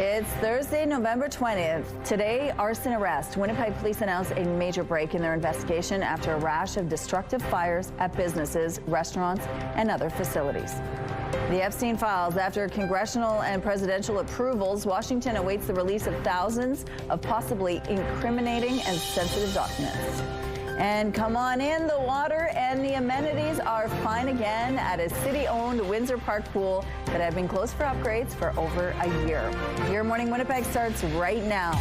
It's Thursday, November 20th. Today, arson arrest. Winnipeg police announced a major break in their investigation after a rash of destructive fires at businesses, restaurants, and other facilities. The Epstein files. After congressional and presidential approvals, Washington awaits the release of thousands of possibly incriminating and sensitive documents. And come on in, the water and the amenities are fine again at a city-owned Windsor Park pool that had been closed for upgrades for over a year. Your Morning Winnipeg starts right now.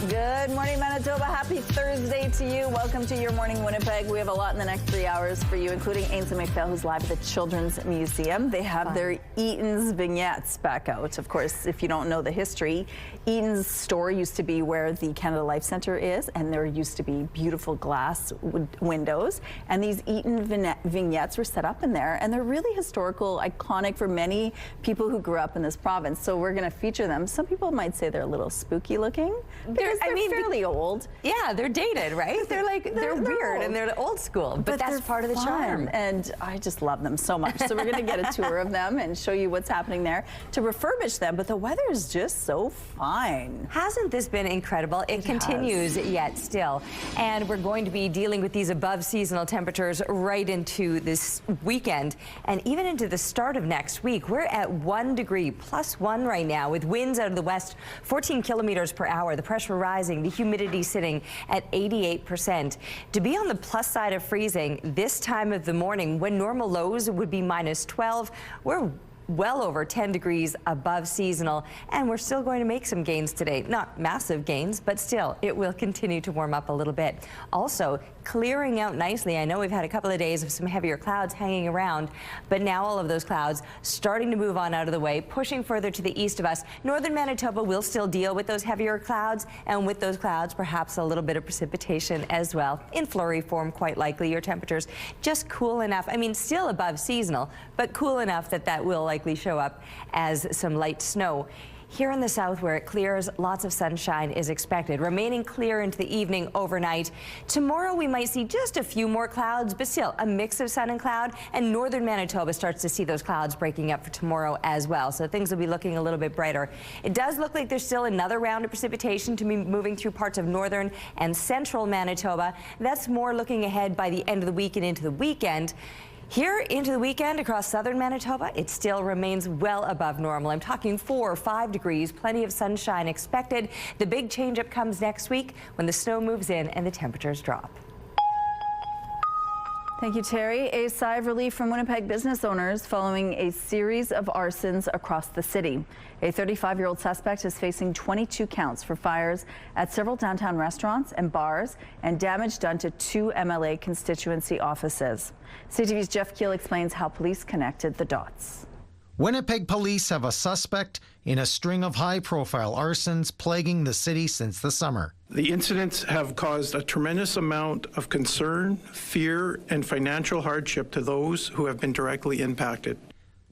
Good morning, Manitoba. Happy Thursday to you. Welcome to Your Morning Winnipeg. We have a lot in the next 3 hours for you, including Ainsley McPhail, who's live at the Children's Museum. They have their Eaton's vignettes back out. Of course, if you don't know the history, Eaton's store used to be where the Canada Life Centre is, and there used to be beautiful glass windows. And these Eaton vignettes were set up in there, and they're really historical, iconic for many people who grew up in this province. So we're going to feature them. Some people might say they're a little spooky looking. They're fairly old. Yeah, they're dated, right? They're weird and they're old school, but that's part of the charm. And I just love them so much. So we're going to get a tour of them and show you what's happening there to refurbish them. But the weather is just so fine. Hasn't this been incredible? It continues yet still. And we're going to be dealing with these above seasonal temperatures right into this weekend and even into the start of next week. We're at 1 degree +1 right now with winds out of the west 14 kilometers per hour. The pressure rising, the humidity sitting at 88%. To be on the plus side of freezing this time of the morning when normal lows would be -12, we're well over 10 degrees above seasonal, and we're still going to make some gains today. Not massive gains, but still, it will continue to warm up a little bit. Also, clearing out nicely. I know we've had a couple of days of some heavier clouds hanging around, but now all of those clouds starting to move on out of the way, pushing further to the east of us. Northern Manitoba will still deal with those heavier clouds, and with those clouds, perhaps a little bit of precipitation as well. In flurry form, quite likely. Your temperatures just cool enough. I mean, still above seasonal, but cool enough that that will likely show up as some light snow. Here in the south where it clears, lots of sunshine is expected, remaining clear into the evening overnight. Tomorrow we might see just a few more clouds, but still a mix of sun and cloud, and northern Manitoba starts to see those clouds breaking up for tomorrow as well, so things will be looking a little bit brighter. It does look like there's still another round of precipitation to be moving through parts of northern and central Manitoba. That's more looking ahead by the end of the week and into the weekend. Here into the weekend across southern Manitoba, it still remains well above normal. I'm talking 4 or 5 degrees, plenty of sunshine expected. The big changeup comes next week when the snow moves in and the temperatures drop. Thank you, Terry. A sigh of relief from Winnipeg business owners following a series of arsons across the city. A 35-year-old suspect is facing 22 counts for fires at several downtown restaurants and bars and damage done to 2 MLA constituency offices. CTV's Jeff Keel explains how police connected the dots. Winnipeg police have a suspect in a string of high-profile arsons plaguing the city since the summer. The incidents have caused a tremendous amount of concern, fear, and financial hardship to those who have been directly impacted.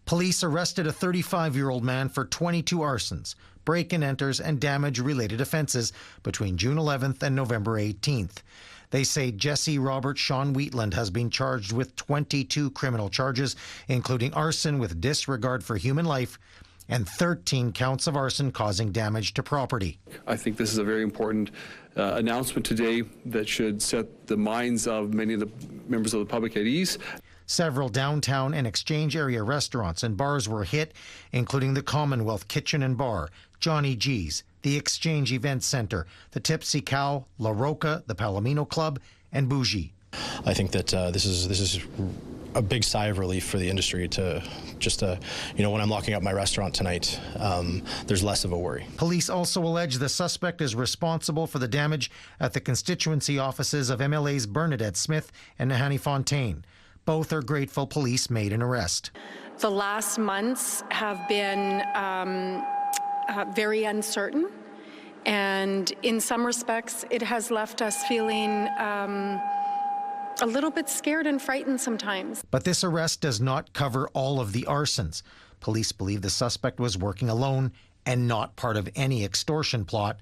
Police arrested a 35-year-old man for 22 arsons, break-and-enters, and damage-related offenses between June 11th and November 18th. They say Jesse Robert Sean Wheatland has been charged with 22 criminal charges, including arson with disregard for human life and 13 counts of arson causing damage to property. I think this is a very important announcement today that should set the minds of many of the members of the public at ease. Several downtown and exchange area restaurants and bars were hit, including the Commonwealth Kitchen and Bar, Johnny G's, the Exchange Event Center, the Tipsy Cow, La Roca, the Palomino Club, and Bougie. I think that this is a big sigh of relief for the industry to just, you know, when I'm locking up my restaurant tonight, there's less of a worry. Police also allege the suspect is responsible for the damage at the constituency offices of MLAs Bernadette Smith and Nahanni Fontaine. Both are grateful police made an arrest. The last months have been very uncertain, and in some respects it has left us feeling a little bit scared and frightened sometimes. But this arrest does not cover all of the arsons. Police believe the suspect was working alone and not part of any extortion plot.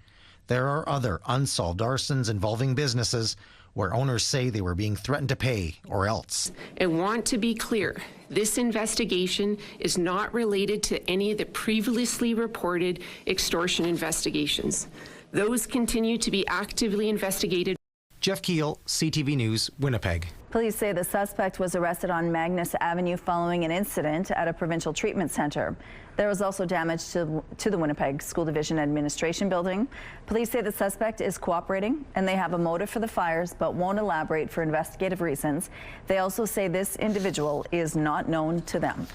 There are other unsolved arsons involving businesses where owners say they were being threatened to pay or else. I want to be clear. This investigation is not related to any of the previously reported extortion investigations. Those continue to be actively investigated. Jeff Keel, CTV News, Winnipeg. Police say the suspect was arrested on Magnus Avenue following an incident at a provincial treatment center. There was also damage to the Winnipeg School Division Administration building. Police say the suspect is cooperating and they have a motive for the fires but won't elaborate for investigative reasons. They also say this individual is not known to them.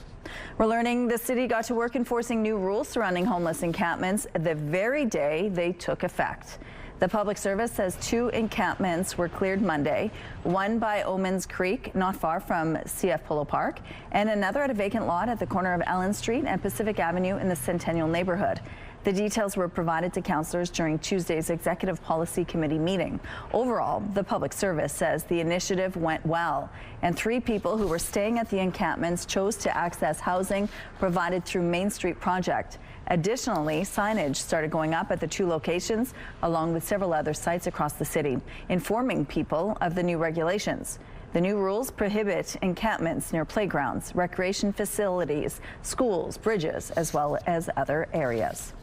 We're learning the city got to work enforcing new rules surrounding homeless encampments the very day they took effect. The public service says 2 encampments were cleared Monday, one by Omens Creek, not far from CF Polo Park, and another at a vacant lot at the corner of Ellen Street and Pacific Avenue in the Centennial neighborhood. The details were provided to councillors during Tuesday's Executive Policy Committee meeting. Overall, the public service says the initiative went well, and 3 people who were staying at the encampments chose to access housing provided through Main Street Project. Additionally, signage started going up at the 2 locations, along with several other sites across the city, informing people of the new regulations. The new rules prohibit encampments near playgrounds, recreation facilities, schools, bridges, as well as other areas.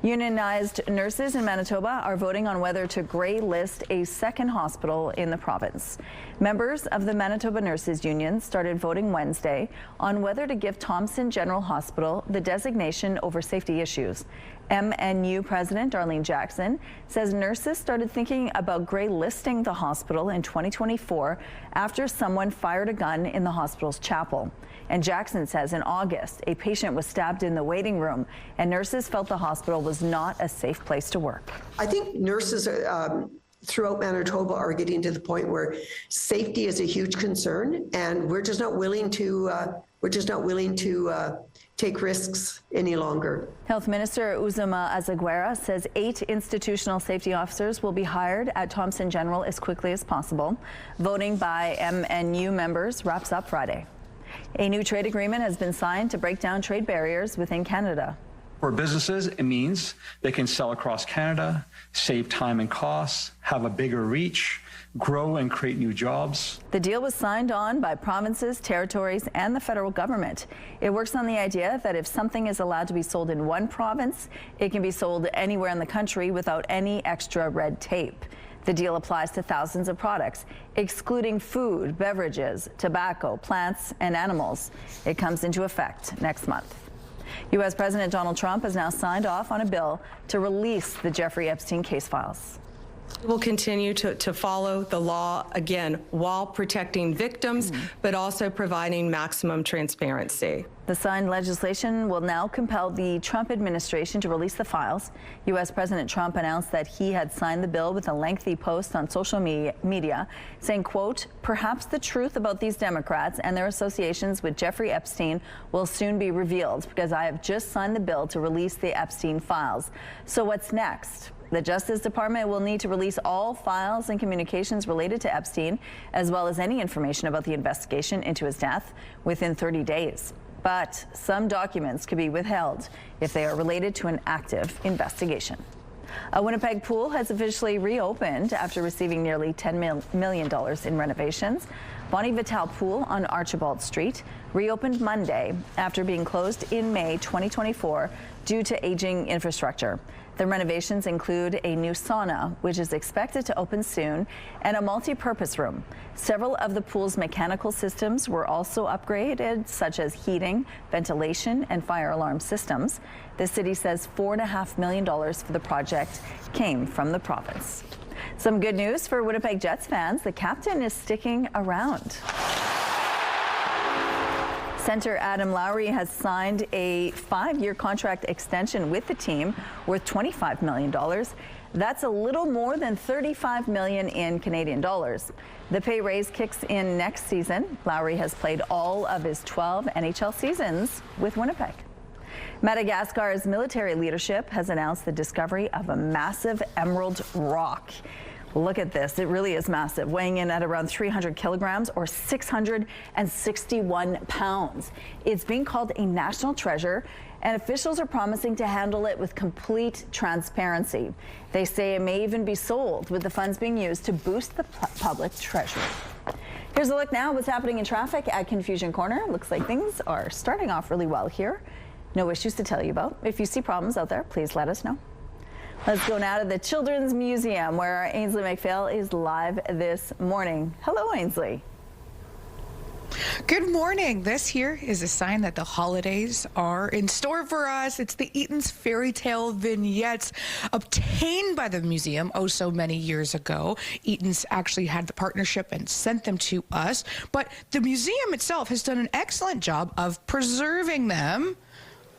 Unionized nurses in Manitoba are voting on whether to grey list a second hospital in the province. Members of the Manitoba Nurses Union started voting Wednesday on whether to give Thompson General Hospital the designation over safety issues. MNU President Arlene Jackson says nurses started thinking about grey listing the hospital in 2024 after someone fired a gun in the hospital's chapel. And Jackson says in August, a patient was stabbed in the waiting room and nurses felt the hospital was not a safe place to work. I think nurses throughout Manitoba are getting to the point where safety is a huge concern, and we're just not willing to take risks any longer. Health Minister Uzuma Azaguera says 8 institutional safety officers will be hired at Thompson General as quickly as possible. Voting by MNU members wraps up Friday. A new trade agreement has been signed to break down trade barriers within Canada. For businesses, it means they can sell across Canada, save time and costs, have a bigger reach, grow and create new jobs. The deal was signed on by provinces, territories, and the federal government. It works on the idea that if something is allowed to be sold in one province, it can be sold anywhere in the country without any extra red tape. The deal applies to thousands of products, excluding food, beverages, tobacco, plants, and animals. It comes into effect next month. U.S. President Donald Trump has now signed off on a bill to release the Jeffrey Epstein case files. We'll continue to follow the law, again, while protecting victims, but also providing maximum transparency. The signed legislation will now compel the Trump administration to release the files. U.S. President Trump announced that he had signed the bill with a lengthy post on social media saying, quote, "Perhaps the truth about these Democrats and their associations with Jeffrey Epstein will soon be revealed because I have just signed the bill to release the Epstein files. So what's next? The Justice Department will need to release all files and communications related to Epstein, as well as any information about the investigation into his death within 30 days. But some documents could be withheld if they are related to an active investigation. A Winnipeg pool has officially reopened after receiving nearly $10 million in renovations. Bonnie Vital Pool on Archibald Street reopened Monday after being closed in May 2024 due to aging infrastructure. The renovations include a new sauna, which is expected to open soon, and a multi-purpose room. Several of the pool's mechanical systems were also upgraded, such as heating, ventilation, and fire alarm systems. The city says $4.5 million for the project came from the province. Some good news for Winnipeg Jets fans. The captain is sticking around. Center Adam Lowry has signed a 5-year contract extension with the team worth $25 million. That's a little more than $35 million in Canadian dollars. The pay raise kicks in next season. Lowry has played all of his 12 NHL seasons with Winnipeg. Madagascar's military leadership has announced the discovery of a massive emerald rock. Look at this. It really is massive, weighing in at around 300 kilograms or 661 pounds. It's being called a national treasure, and officials are promising to handle it with complete transparency. They say it may even be sold, with the funds being used to boost the public treasury. Here's a look now at what's happening in traffic at Confusion Corner. Looks like things are starting off really well here. No issues to tell you about. If you see problems out there, please let us know. Let's go now to the Children's Museum, where our Ainsley McPhail is live this morning. Hello, Ainsley. Good morning. This here is a sign that the holidays are in store for us. It's the Eaton's fairy tale vignettes obtained by the museum so many years ago. Eaton's actually had the partnership and sent them to us, but the museum itself has done an excellent job of preserving them.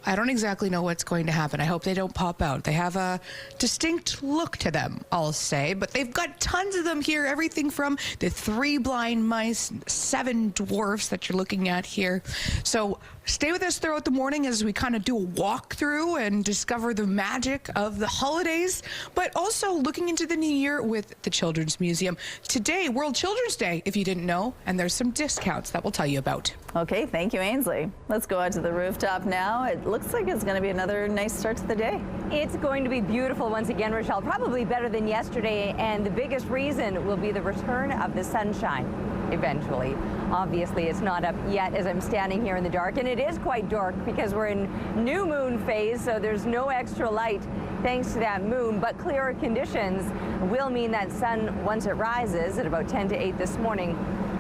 I don't exactly know what's going to happen. I hope they don't pop out. They have a distinct look to them, I'll say, but they've got tons of them here. Everything from the 3 blind mice, 7 dwarfs that you're looking at here. So stay with us throughout the morning as we kind of do a walkthrough and discover the magic of the holidays, but also looking into the new year with the Children's Museum. Today, World Children's Day, if you didn't know, and there's some discounts that we'll tell you about. Okay, thank you, Ainsley. Let's go out to the rooftop now. It looks like it's going to be another nice start to the day. It's going to be beautiful once again, Rochelle, probably better than yesterday, and the biggest reason will be the return of the sunshine eventually. Obviously, it's not up yet as I'm standing here in the dark, and it is quite dark because we're in new moon phase, so there's no extra light thanks to that moon, but clearer conditions will mean that sun, once it rises at about 10 to 8 this morning,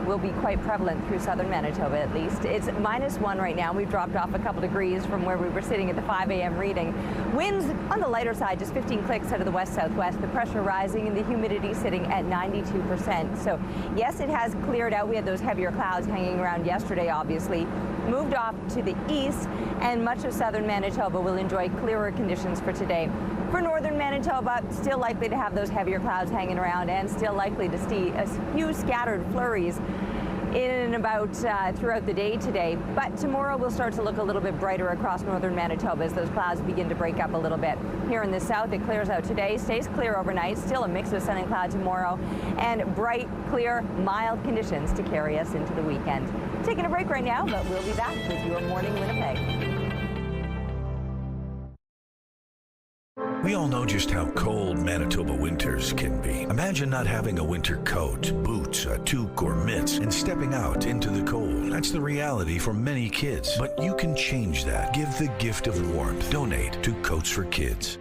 will be quite prevalent through southern Manitoba at least. It's -1 right now. We've dropped off a couple degrees from where we were sitting at the 5 a.m. reading. Winds on the lighter side, just 15 clicks out of the west-southwest. The pressure rising and the humidity sitting at 92%. So yes, it has cleared out. We had those heavier clouds hanging around yesterday, obviously. Moved off to the east, and much of southern Manitoba will enjoy clearer conditions for today. For northern Manitoba, still likely to have those heavier clouds hanging around and still likely to see a few scattered flurries in and about throughout the day today. But tomorrow will start to look a little bit brighter across northern Manitoba as those clouds begin to break up a little bit. Here in the south, it clears out today, stays clear overnight, still a mix of sun and cloud tomorrow, and bright, clear, mild conditions to carry us into the weekend. Taking a break right now, but we'll be back with Your Morning Winnipeg. We all know just how cold Manitoba winters can be. Imagine not having a winter coat, boots, a toque, or mitts, and stepping out into the cold. That's the reality for many kids. But you can change that. Give the gift of warmth. Donate to Coats for Kids.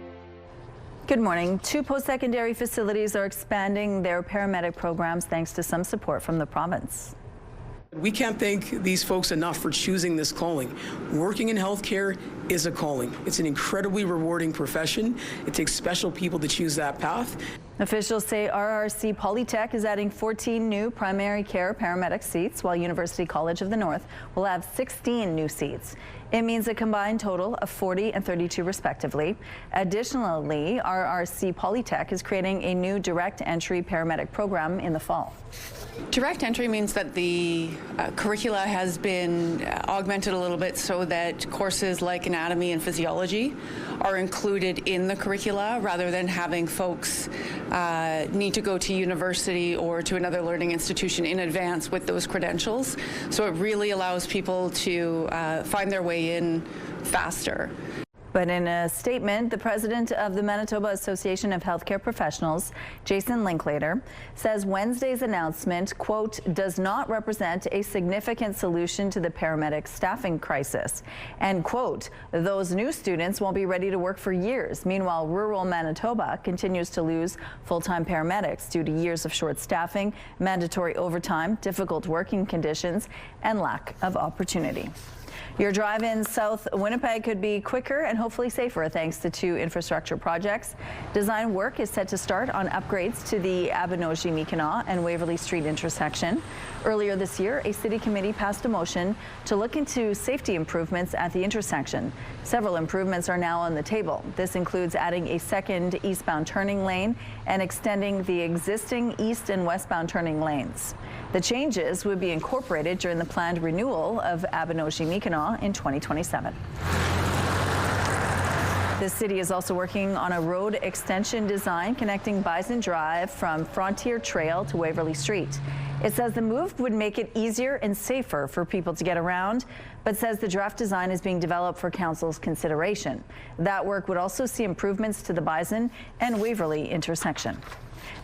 Good morning. 2 post-secondary facilities are expanding their paramedic programs thanks to some support from the province. We can't thank these folks enough for choosing this calling. Working in healthcare is a calling. It's an incredibly rewarding profession. It takes special people to choose that path. Officials say RRC Polytech is adding 14 new primary care paramedic seats, while University College of the North will have 16 new seats. It means a combined total of 40 and 32 respectively. Additionally, RRC Polytech is creating a new direct entry paramedic program in the fall. Direct entry means that the curricula has been augmented a little bit so that courses like anatomy and physiology are included in the curricula rather than having folks need to go to university or to another learning institution in advance with those credentials. So it really allows people to find their way in faster. But in a statement, the president of the Manitoba Association of Healthcare Professionals, Jason Linklater, says Wednesday's announcement, quote, does not represent a significant solution to the paramedic staffing crisis. And, quote, those new students won't be ready to work for years. Meanwhile, rural Manitoba continues to lose full-time paramedics due to years of short staffing, mandatory overtime, difficult working conditions, and lack of opportunity. Your drive in South Winnipeg could be quicker and hopefully safer thanks to 2 infrastructure projects. Design work is set to start on upgrades to the Abenogi-Mi'kmaq and Waverly Street intersection. Earlier this year, a city committee passed a motion to look into safety improvements at the intersection. Several improvements are now on the table. This includes adding a second eastbound turning lane and extending the existing east and westbound turning lanes. The changes would be incorporated during the planned renewal of Abenogi-Mi'kmaq in 2027. The city is also working on a road extension design connecting Bison Drive from Frontier Trail to Waverly Street. It says the move would make it easier and safer for people to get around, but says the draft design is being developed for council's consideration. That work would also see improvements to the Bison and Waverly intersection.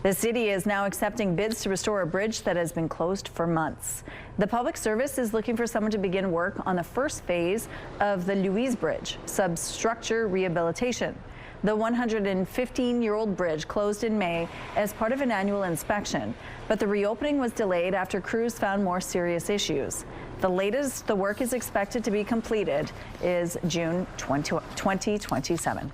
The city is now accepting bids to restore a bridge that has been closed for months. The public service is looking for someone to begin work on the first phase of the Louise Bridge substructure rehabilitation. The 115-year-old bridge closed in May as part of an annual inspection, but the reopening was delayed after crews found more serious issues. The latest the work is expected to be completed is June 2027.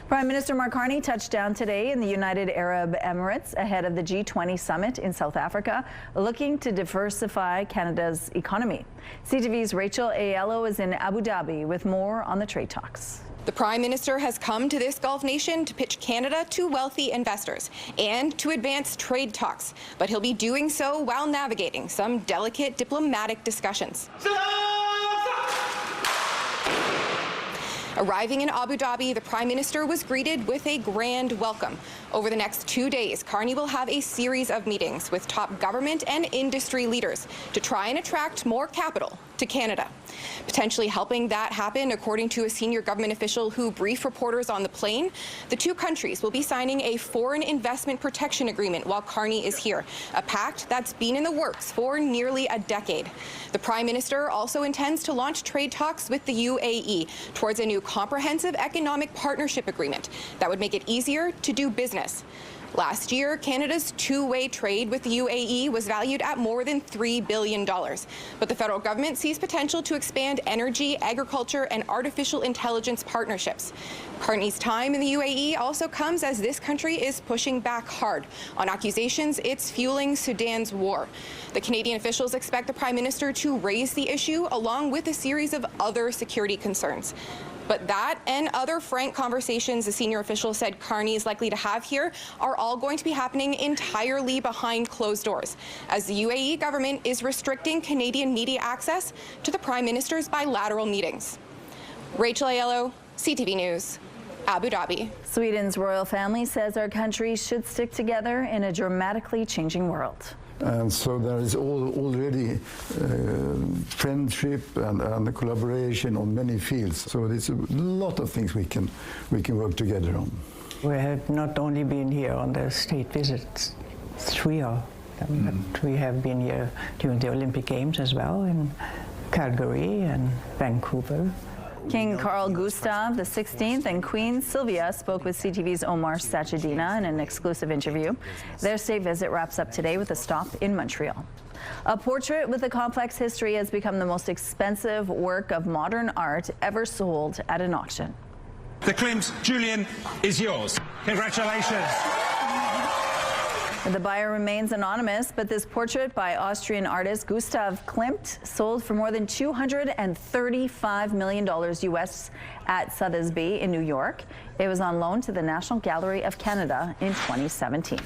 Prime Minister Mark Carney touched down today in the United Arab Emirates ahead of the G20 summit in South Africa, looking to diversify Canada's economy. CTV's Rachel Aiello is in Abu Dhabi with more on the trade talks. The Prime Minister has come to this Gulf nation to pitch Canada to wealthy investors and to advance trade talks, but he'll be doing so while navigating some delicate diplomatic discussions. Arriving in Abu Dhabi, the Prime Minister was greeted with a grand welcome. Over the next 2 days, Carney will have a series of meetings with top government and industry leaders to try and attract more capital to Canada. Potentially helping that happen, according to a senior government official who briefed reporters on the plane, the two countries will be signing a foreign investment protection agreement while Carney is here, a pact that's been in the works for nearly a decade. The Prime Minister also intends to launch trade talks with the UAE towards a new comprehensive economic partnership agreement that would make it easier to do business. Last year, Canada's two-way trade with the UAE was valued at more than $3 billion. But the federal government sees potential to expand energy, agriculture, and artificial intelligence partnerships. Carney's time in the UAE also comes as this country is pushing back hard on accusations it's fueling Sudan's war. The Canadian officials expect the Prime Minister to raise the issue along with a series of other security concerns. But that and other frank conversations the senior official said Carney is likely to have here are all going to be happening entirely behind closed doors, as the UAE government is restricting Canadian media access to the Prime Minister's bilateral meetings. Rachel Aiello, CTV News, Abu Dhabi. Sweden's royal family says our country should stick together in a dramatically changing world. And so there is already friendship and collaboration on many fields. So there's a lot of things we can work together on. We have not only been here on the state visits, 3 of them, but we have been here during the Olympic Games as well in Calgary and Vancouver. King Carl Gustaf XVI and Queen Sylvia spoke with CTV's Omar Sachedina in an exclusive interview. Their state visit wraps up today with a stop in Montreal. A portrait with a complex history has become the most expensive work of modern art ever sold at an auction. The Klimt Julian is yours. Congratulations. The buyer remains anonymous, but this portrait by Austrian artist Gustav Klimt sold for more than $235 million US at Sotheby's in New York. It was on loan to the National Gallery of Canada in 2017.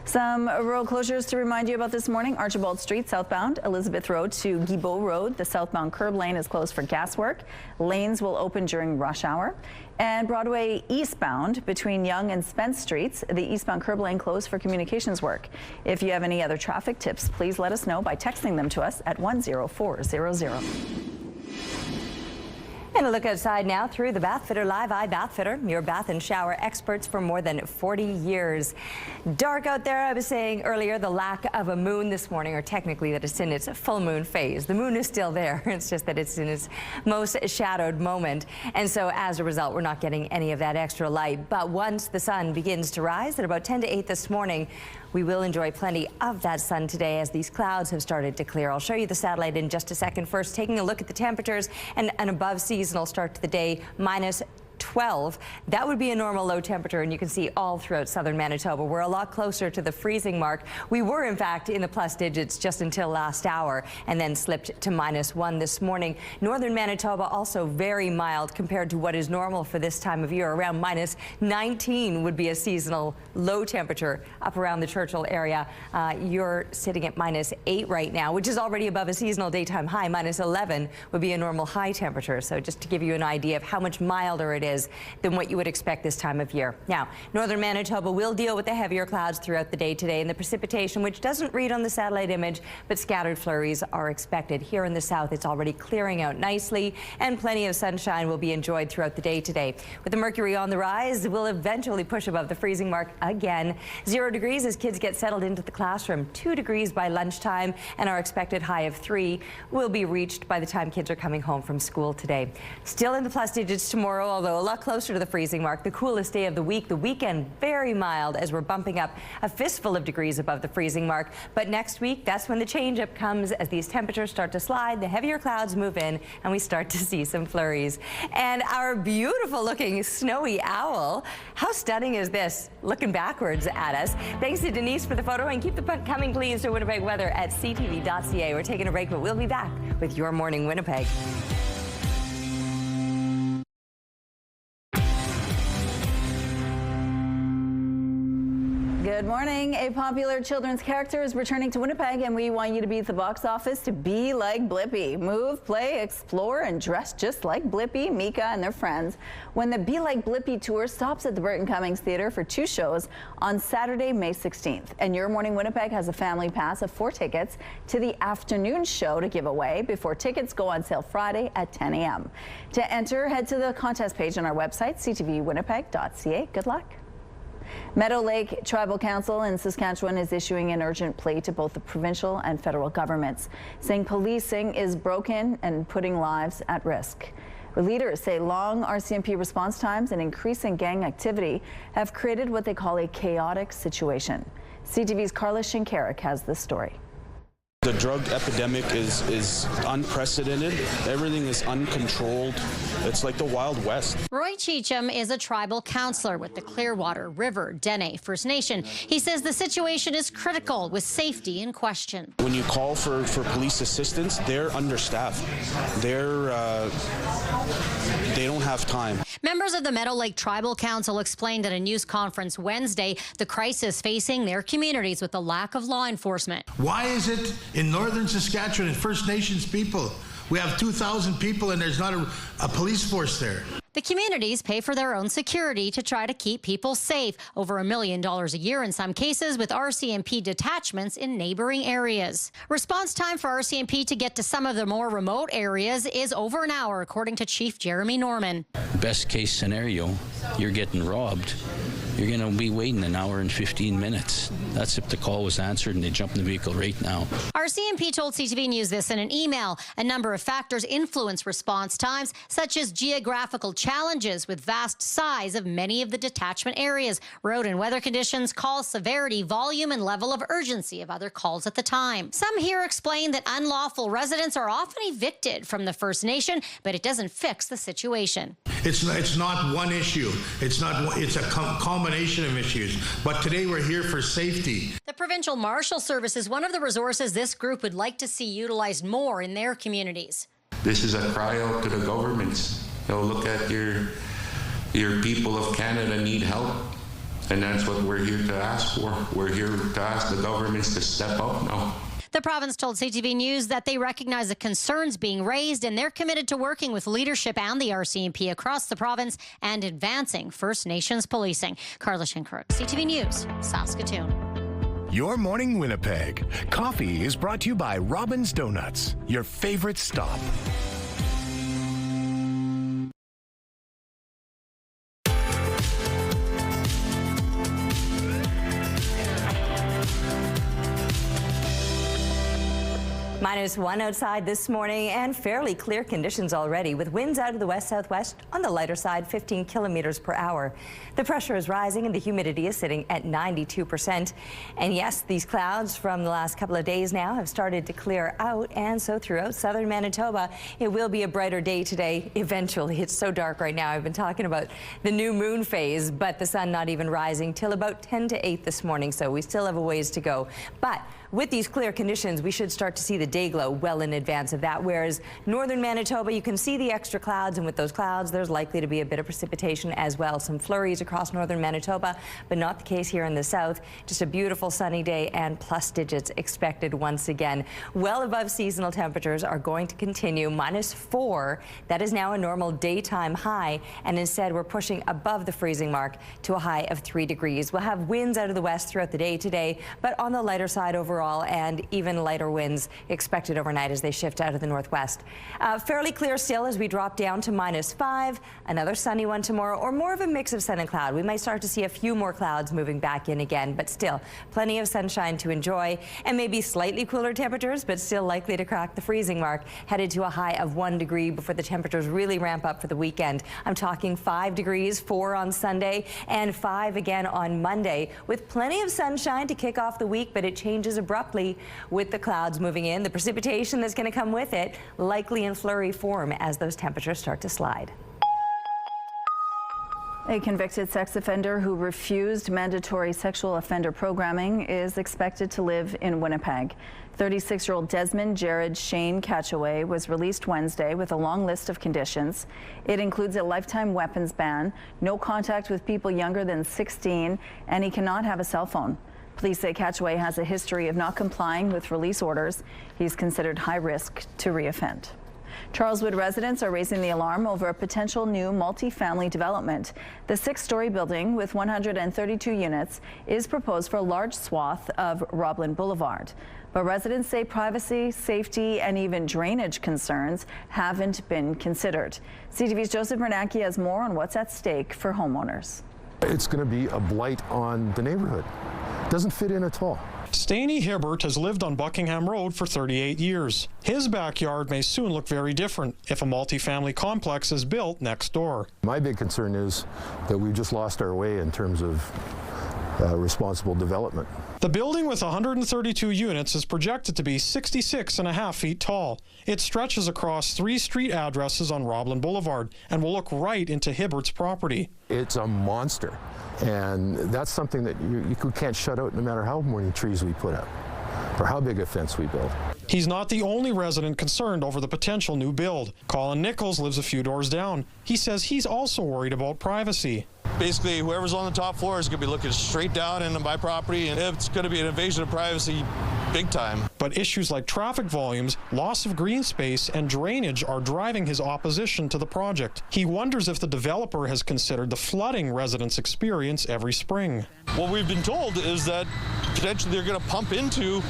Some road closures to remind you about this morning. Archibald Street southbound, Elizabeth Road to Guibault Road. The southbound curb lane is closed for gas work. Lanes will open during rush hour. And Broadway eastbound between Yonge and Spence Streets, the eastbound curb lane closed for communications work. If you have any other traffic tips, please let us know by texting them to us at 10400. And a look outside now through the Bathfitter Live Eye Bathfitter, your bath and shower experts for more than 40 years. Dark out there, I was saying earlier, the lack of a moon this morning, or technically that it's in its full moon phase. The moon is still there. It's just that it's in its most shadowed moment. And so as a result, we're not getting any of that extra light. But once the sun begins to rise at about 10 to 8 this morning, we will enjoy plenty of that sun today as these clouds have started to clear. I'll show you the satellite in just a second. First, taking a look at the temperatures and an above seasonal start to the day, minus 12. That would be a normal low temperature, and you can see all throughout southern Manitoba. We're a lot closer to the freezing mark. We were, in fact, in the plus digits just until last hour and then slipped to -1 this morning. Northern Manitoba also very mild compared to what is normal for this time of year. Around -19 would be a seasonal low temperature up around the Churchill area. You're sitting at -8 right now, which is already above a seasonal daytime high. -11 would be a normal high temperature. So just to give you an idea of how much milder it is areas than what you would expect this time of year. Now, northern Manitoba will deal with the heavier clouds throughout the day today, and the precipitation, which doesn't read on the satellite image, but scattered flurries are expected. Here in the south, it's already clearing out nicely, and plenty of sunshine will be enjoyed throughout the day today. With the mercury on the rise, we'll eventually push above the freezing mark again. 0 degrees as kids get settled into the classroom. 2 degrees by lunchtime, and our expected high of 3 will be reached by the time kids are coming home from school today. Still in the plus digits tomorrow, although a lot closer to the freezing mark. The coolest day of the week. The weekend very mild as we're bumping up a fistful of degrees above the freezing mark. But next week, that's when the change-up comes as these temperatures start to slide, the heavier clouds move in, and we start to see some flurries. And our beautiful-looking snowy owl, how stunning is this? Looking backwards at us. Thanks to Denise for the photo, and keep the coming, please, to Winnipeg weather at ctv.ca. We're taking a break, but we'll be back with Your Morning Winnipeg. Good morning. A popular children's character is returning to Winnipeg, and we want you to be at the box office to be like Blippi. Move, play, explore, and dress just like Blippi, Mika, and their friends when the Be Like Blippi tour stops at the Burton Cummings Theatre for 2 shows on Saturday, May 16th. And Your Morning Winnipeg has a family pass of 4 tickets to the afternoon show to give away before tickets go on sale Friday at 10 a.m. To enter, head to the contest page on our website, ctvwinnipeg.ca. Good luck. Meadow Lake Tribal Council in Saskatchewan is issuing an urgent plea to both the provincial and federal governments, saying policing is broken and putting lives at risk. Leaders say long RCMP response times and increasing gang activity have created what they call a chaotic situation. CTV's Carla Shinkarik has this story. The drug epidemic is unprecedented. Everything is uncontrolled. It's like the Wild West. Roy Cheecham is a tribal counselor with the Clearwater River Dene First Nation. He says the situation is critical with safety in question. When you call for police assistance, they're understaffed. They don't have time. Members of the Meadow Lake Tribal Council explained at a news conference Wednesday the crisis facing their communities with the lack of law enforcement. Why is it in northern Saskatchewan and First Nations people, we have 2,000 people and there's not a police force there? The communities pay for their own security to try to keep people safe, over $1 million a year in some cases, with RCMP detachments in neighboring areas. Response time for RCMP to get to some of the more remote areas is over an hour, according to Chief Jeremy Norman. Best case scenario, you're getting robbed. You're going to be waiting an hour and 15 minutes. That's if the call was answered and they jump in the vehicle right now. RCMP told CTV News this in an email. A number of factors influence response times, such as geographical challenges with vast size of many of the detachment areas, road and weather conditions, call severity, volume, and level of urgency of other calls at the time. Some here explain that unlawful residents are often evicted from the First Nation, but it doesn't fix the situation. It's not one issue. It's a combination of issues. But today we're here for safety. The Provincial Marshal Service is one of the resources this group would like to see utilized more in their communities. This is a cry out to the governments. Look at your people of Canada need help. And that's what we're here to ask for. We're here to ask the governments to step up now. The province told CTV News that they recognize the concerns being raised and they're committed to working with leadership and the RCMP across the province and advancing First Nations policing. Carla Shinkarik, CTV News, Saskatoon. Your Morning Winnipeg. Coffee is brought to you by Robin's Donuts, your favorite stop. -1 outside this morning and fairly clear conditions already with winds out of the west-southwest on the lighter side, 15 kilometers per hour. The pressure is rising and the humidity is sitting at 92%. And yes, these clouds from the last couple of days now have started to clear out, and so throughout southern Manitoba, it will be a brighter day today. Eventually, it's so dark right now. I've been talking about the new moon phase, but the sun not even rising till about 10 to 8 this morning, so we still have a ways to go. But with these clear conditions, we should start to see the day glow well in advance of that, whereas northern Manitoba, you can see the extra clouds, and with those clouds, there's likely to be a bit of precipitation as well. Some flurries across northern Manitoba, but not the case here in the south. Just a beautiful sunny day and plus digits expected once again. Well above seasonal temperatures are going to continue. -4, that is now a normal daytime high, and instead we're pushing above the freezing mark to a high of 3 degrees. We'll have winds out of the west throughout the day today, but on the lighter side overall, and even lighter winds expected overnight as they shift out of the northwest. Fairly clear still as we drop down to -5. Another sunny one tomorrow, or more of a mix of sun and cloud. We might start to see a few more clouds moving back in again, but still plenty of sunshine to enjoy, and maybe slightly cooler temperatures, but still likely to crack the freezing mark, headed to a high of 1 degree before the temperatures really ramp up for the weekend. I'm talking 5 degrees, 4 on Sunday, and 5 again on Monday, with plenty of sunshine to kick off the week, but it changes abruptly with the clouds moving in. The precipitation that's going to come with it, likely in flurry form as those temperatures start to slide. A convicted sex offender who refused mandatory sexual offender programming is expected to live in Winnipeg. 36-year-old Desmond Jared Shane Catchaway was released Wednesday with a long list of conditions. It includes a lifetime weapons ban, no contact with people younger than 16, and he cannot have a cell phone. Police say Catchaway has a history of not complying with release orders. He's considered high risk to reoffend. Charleswood residents are raising the alarm over a potential new multi-family development. The 6-story building with 132 units is proposed for a large swath of Roblin Boulevard. But residents say privacy, safety, and even drainage concerns haven't been considered. CTV's Joseph Bernanke has more on what's at stake for homeowners. It's going to be a blight on the neighborhood. Doesn't fit in at all. Staney Hibbert has lived on Buckingham Road for 38 years. His backyard may soon look very different if a multifamily complex is built next door. My big concern is that we've just lost our way in terms of responsible development. The building with 132 units is projected to be 66.5 feet tall. It stretches across 3 street addresses on Roblin Boulevard and will look right into Hibbert's property. It's a monster, and that's something that you can't shut out no matter how many trees we put up or how big a fence we build. He's not the only resident concerned over the potential new build. Colin Nichols lives a few doors down. He says he's also worried about privacy. Basically, whoever's on the top floor is going to be looking straight down into my property, and it's going to be an invasion of privacy big time. But issues like traffic volumes, loss of green space, and drainage are driving his opposition to the project. He wonders if the developer has considered the flooding residents experience every spring. What we've been told is that potentially they're going to pump into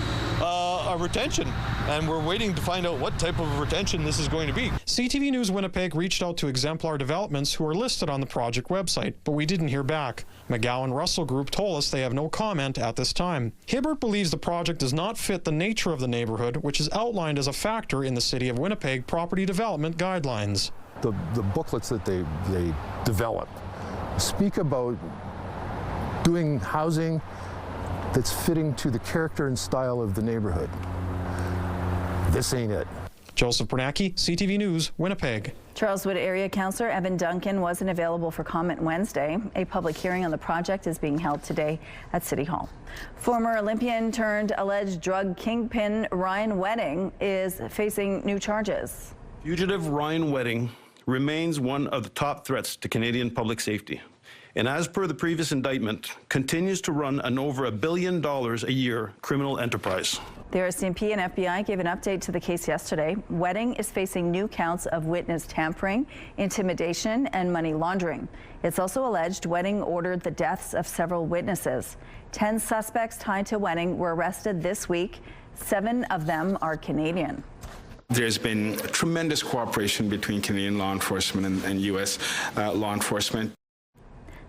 a retention, and we're waiting to find out what type of retention this is going to be. CTV News Winnipeg reached out to Exemplar Developments, who are listed on the project website, but we didn't hear back. McGowan Russell Group told us they have no comment at this time. Hibbert believes the project does not fit the nature of the neighborhood, which is outlined as a factor in the City of Winnipeg property development guidelines. The booklets that they develop speak about doing housing that's fitting to the character and style of the neighborhood. This ain't it. Joseph Bernanke, CTV News, Winnipeg. Charleswood Area Councillor Evan Duncan wasn't available for comment Wednesday. A public hearing on the project is being held today at City Hall. Former Olympian turned alleged drug kingpin Ryan Wedding is facing new charges. Fugitive Ryan Wedding remains one of the top threats to Canadian public safety, and as per the previous indictment, continues to run an over $1 billion a year criminal enterprise. The RCMP and FBI gave an update to the case yesterday. Wedding is facing new counts of witness tampering, intimidation, and money laundering. It's also alleged Wedding ordered the deaths of several witnesses. 10 suspects tied to Wedding were arrested this week. 7 of them are Canadian. There's been tremendous cooperation between Canadian law enforcement and U.S. Law enforcement.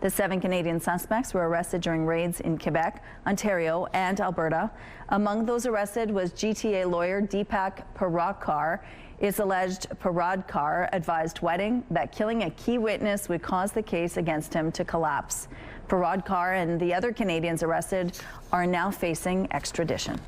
The 7 Canadian suspects were arrested during raids in Quebec, Ontario, and Alberta. Among those arrested was GTA lawyer Deepak Paradkar. It's alleged Paradkar advised Wedding that killing a key witness would cause the case against him to collapse. Paradkar and the other Canadians arrested are now facing extradition.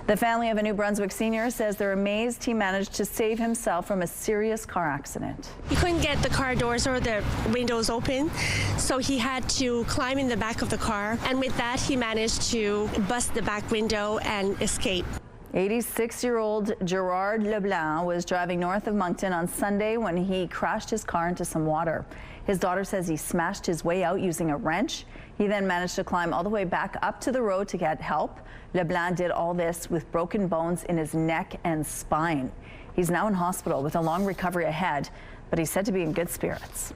The family of a New Brunswick senior says they're amazed he managed to save himself from a serious car accident. He couldn't get the car doors or the windows open, so he had to climb in the back of the car, and with that he managed to bust the back window and escape. 86-year-old Gerard Leblanc was driving north of Moncton on Sunday when he crashed his car into some water. His daughter says he smashed his way out using a wrench. He then managed to climb all the way back up to the road to get help. Leblanc did all this with broken bones in his neck and spine. He's now in hospital with a long recovery ahead, but he's said to be in good spirits.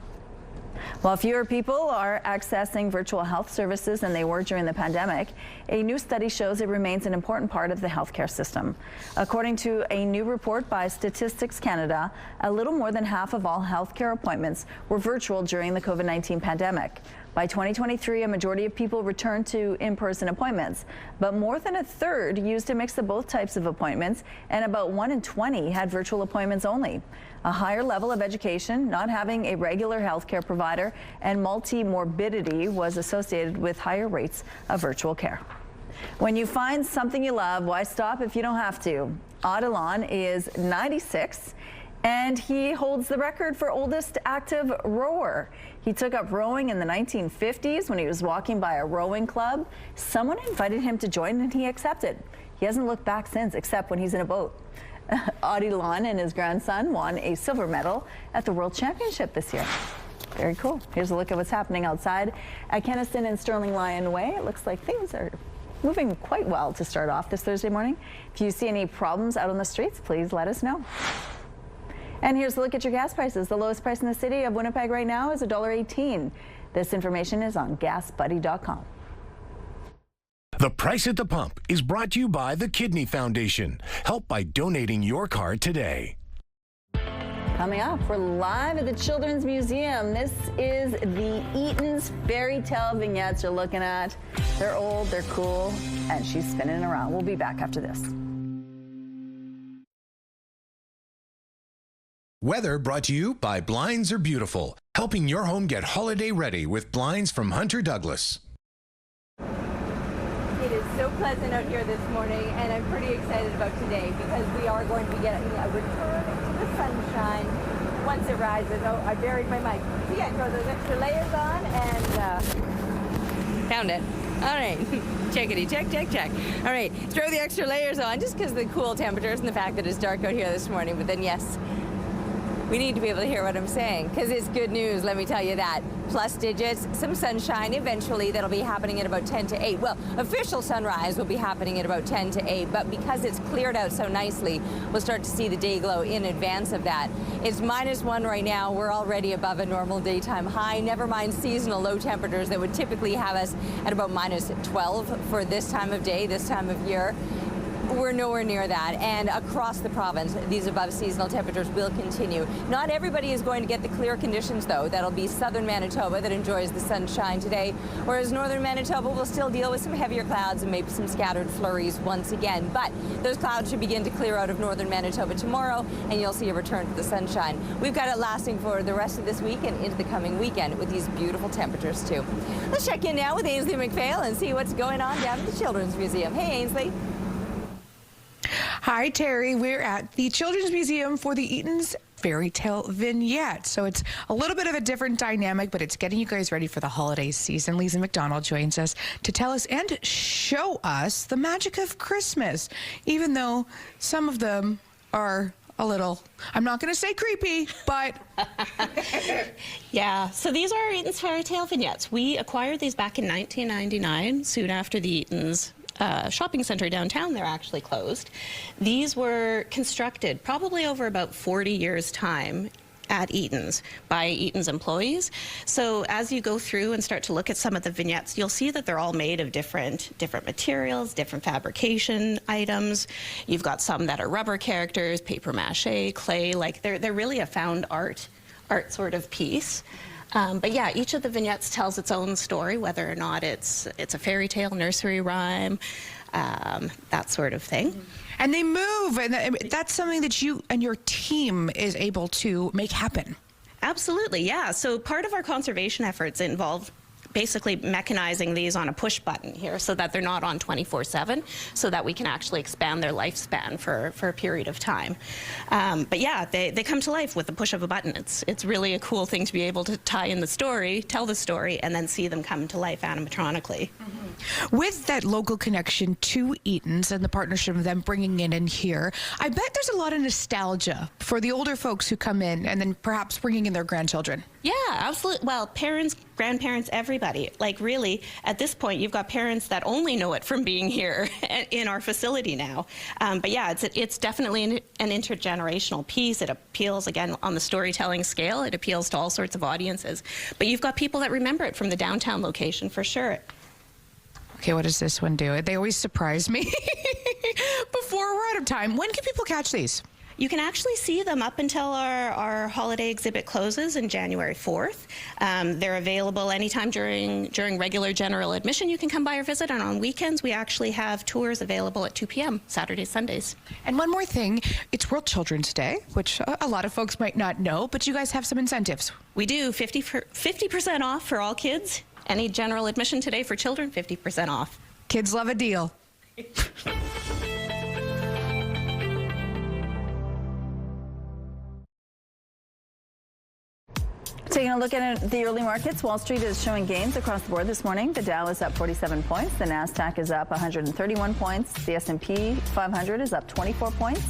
While fewer people are accessing virtual health services than they were during the pandemic, a new study shows it remains an important part of the healthcare system. According to a new report by Statistics Canada, a little more than half of all healthcare appointments were virtual during the COVID-19 pandemic. By 2023, a majority of people returned to in-person appointments, but more than a third used a mix of both types of appointments, and about 1 in 20 had virtual appointments only. A higher level of education, not having a regular healthcare provider, and multi-morbidity was associated with higher rates of virtual care. When you find something you love, why stop if you don't have to? Adelon is 96. And he holds the record for oldest active rower. He took up rowing in the 1950s when he was walking by a rowing club. Someone invited him to join and he accepted. He hasn't looked back since, except when he's in a boat. Adelon and his grandson won a silver medal at the World Championship this year. Very cool. Here's a look at what's happening outside at Kenaston and Sterling Lion Way. It looks like things are moving quite well to start off this Thursday morning. If you see any problems out on the streets, please let us know. And here's a look at your gas prices. The lowest price in the city of Winnipeg right now is $1.18. This information is on gasbuddy.com. The Price at the Pump is brought to you by the Kidney Foundation. Help by donating your card today. Coming up, we're live at the Children's Museum. This is the Eaton's fairy tale vignettes you're looking at. They're old, they're cool, and she's spinning around. We'll be back after this. Weather brought to you by Blinds Are Beautiful, helping your home get holiday ready with blinds from Hunter Douglas. It is so pleasant out here this morning, and I'm pretty excited about today because we are going to be getting a return to the sunshine once it rises. Oh, I buried my mic. So yeah, throw those extra layers on and found it. All right, checkity, check, check, check. All right, throw the extra layers on just because of the cool temperatures and the fact that it's dark out here this morning. But then yes, we need to be able to hear what I'm saying because it's good news, let me tell you that. Plus digits, some sunshine eventually. That'll be happening at about 10 to 8. Well, official sunrise will be happening at about 10 to 8, but because it's cleared out so nicely, we'll start to see the day glow in advance of that. It's -1 right now. We're already above a normal daytime high, never mind seasonal low temperatures that would typically have us at about -12 for this time of day, this time of year. We're nowhere near that, and across the province, these above seasonal temperatures will continue. Not everybody is going to get the clear conditions, though. That'll be southern Manitoba that enjoys the sunshine today, whereas northern Manitoba will still deal with some heavier clouds and maybe some scattered flurries once again. But those clouds should begin to clear out of northern Manitoba tomorrow, and you'll see a return to the sunshine. We've got it lasting for the rest of this week and into the coming weekend with these beautiful temperatures, too. Let's check in now with Ainsley McPhail and see what's going on down at the Children's Museum. Hey, Ainsley. Hi, Terry. We're at the Children's Museum for the Eaton's fairy tale vignette. So it's a little bit of a different dynamic, but it's getting you guys ready for the holiday season. Lisa McDonald joins us to tell us and show us the magic of Christmas, even though some of them are a little, I'm not going to say creepy, but... Yeah, so these are Eaton's fairy tale vignettes. We acquired these back in 1999, soon after the Eaton's shopping center downtown. They're actually closed. These were constructed probably over about 40 years' time at Eaton's by Eaton's employees. So as you go through and start to look at some of the vignettes, you'll see that they're all made of different materials, different fabrication items. You've got some that are rubber characters, paper mache, clay, like they're really a found art sort of piece. But yeah, each of the vignettes tells its own story, whether or not it's a fairy tale, nursery rhyme, that sort of thing. And they move, and that's something that you and your team is able to make happen. Absolutely, yeah. So part of our conservation efforts involve basically mechanizing these on a push button here so that they're not on 24/7, so that we can actually expand their lifespan for a period of time. But yeah, they come to life with the push of a button. It's really a cool thing to be able to tie in the story, tell the story, and then see them come to life animatronically. Mm-hmm. With that local connection to Eaton's and the partnership of them bringing it in here, I bet there's a lot of nostalgia for the older folks who come in and then perhaps bringing in their grandchildren. Yeah, absolutely. Well, parents, grandparents, everybody. Like really, at this point, you've got parents that only know it from being here in our facility now. But yeah, it's definitely an intergenerational piece. It appeals, again, on the storytelling scale. It appeals to all sorts of audiences. But you've got people that remember it from the downtown location for sure. Okay, what does this one do? They always surprise me. Before we're out of time, when can people catch these? You can actually see them up until our holiday exhibit closes on January 4th. They're available anytime during regular general admission. You can come by or visit, and on weekends we actually have tours available at 2 p.m. Saturdays, Sundays. And one more thing, it's World Children's Day, which a lot of folks might not know, but you guys have some incentives. We do 50% off for all kids. Any general admission today for children, 50% off. Kids love a deal. Taking a look at the early markets, Wall Street is showing gains across the board this morning. The Dow is up 47 points. The Nasdaq is up 131 points. The S&P 500 is up 24 points.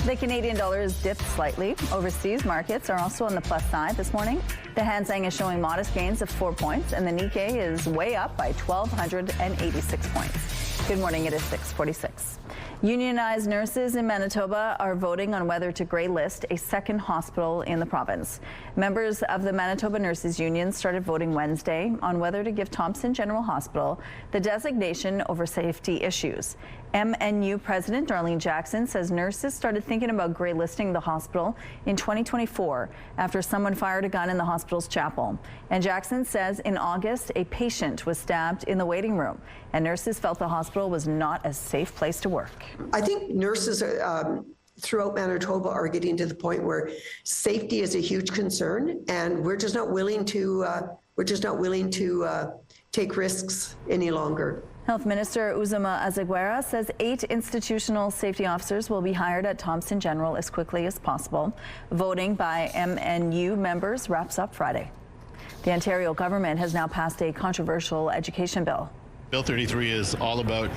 The Canadian dollar has dipped slightly. Overseas markets are also on the plus side this morning. The Hang Seng is showing modest gains of 4 points, and the Nikkei is way up by 1,286 points. Good morning, it is 6:46. Unionized nurses in Manitoba are voting on whether to grey list a second hospital in the province. Members of the Manitoba Nurses Union started voting Wednesday on whether to give Thompson General Hospital the designation over safety issues. MNU President Darlene Jackson says nurses started thinking about grey listing the hospital in 2024 after someone fired a gun in the hospital's chapel. And Jackson says in August, a patient was stabbed in the waiting room, and nurses felt the hospital was not a safe place to work. I think nurses throughout Manitoba are getting to the point where safety is a huge concern, and we're just not willing to take risks any longer. Health Minister Uzuma Azaguera says 8 institutional safety officers will be hired at Thompson General as quickly as possible. Voting by MNU members wraps up Friday. The Ontario government has now passed a controversial education bill. Bill 33 is all about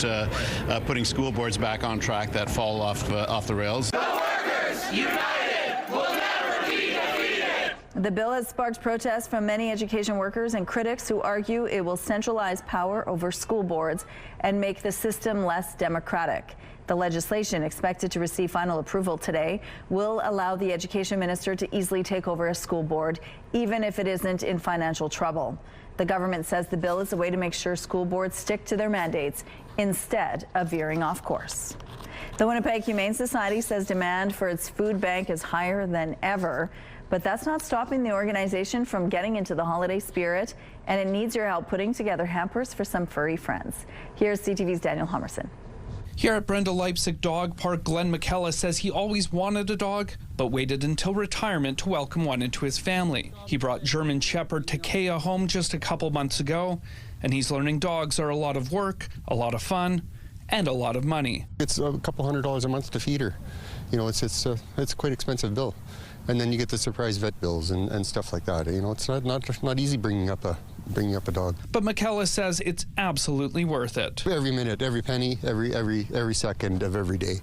putting school boards back on track that fall off the rails. The workers united will never be defeated. The bill has sparked protests from many education workers and critics who argue it will centralize power over school boards and make the system less democratic. The legislation, expected to receive final approval today, will allow the education minister to easily take over a school board, even if it isn't in financial trouble. The government says the bill is a way to make sure school boards stick to their mandates instead of veering off course. The Winnipeg Humane Society says demand for its food bank is higher than ever, but that's not stopping the organization from getting into the holiday spirit, and it needs your help putting together hampers for some furry friends. Here's CTV's Daniel Hummerson. Here at Brenda Leipzig Dog Park, Glenn McKellar says he always wanted a dog, but waited until retirement to welcome one into his family. He brought German Shepherd Takea home just a couple months ago, and he's learning dogs are a lot of work, a lot of fun, and a lot of money. It's a couple $100 a month to feed her. You know, it's a quite expensive bill. And then you get the surprise vet bills and stuff like that. You know, it's not easy bringing up a dog. But McKellar says it's absolutely worth it. Every minute, every penny, every second of every day.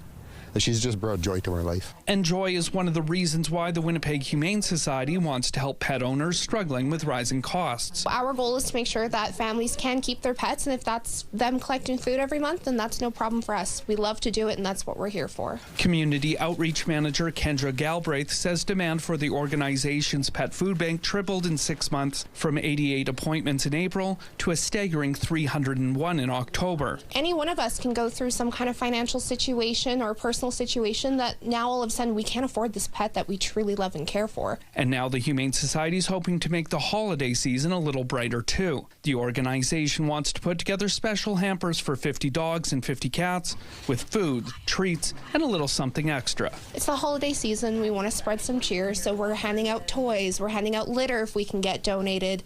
She's just brought joy to our life. And joy is one of the reasons why the Winnipeg Humane Society wants to help pet owners struggling with rising costs. Our goal is to make sure that families can keep their pets, and if that's them collecting food every month, then that's no problem for us. We love to do it, and that's what we're here for. Community Outreach Manager Kendra Galbraith says demand for the organization's pet food bank tripled in 6 months, from 88 appointments in April to a staggering 301 in October. Any one of us can go through some kind of financial situation or personal situation that now all of a sudden we can't afford this pet that we truly love and care for. And now the Humane Society is hoping to make the holiday season a little brighter too. The organization wants to put together special hampers for 50 dogs and 50 cats with food, treats, and a little something extra. It's the holiday season. We want to spread some cheer, so we're handing out toys, we're handing out litter if we can get donated,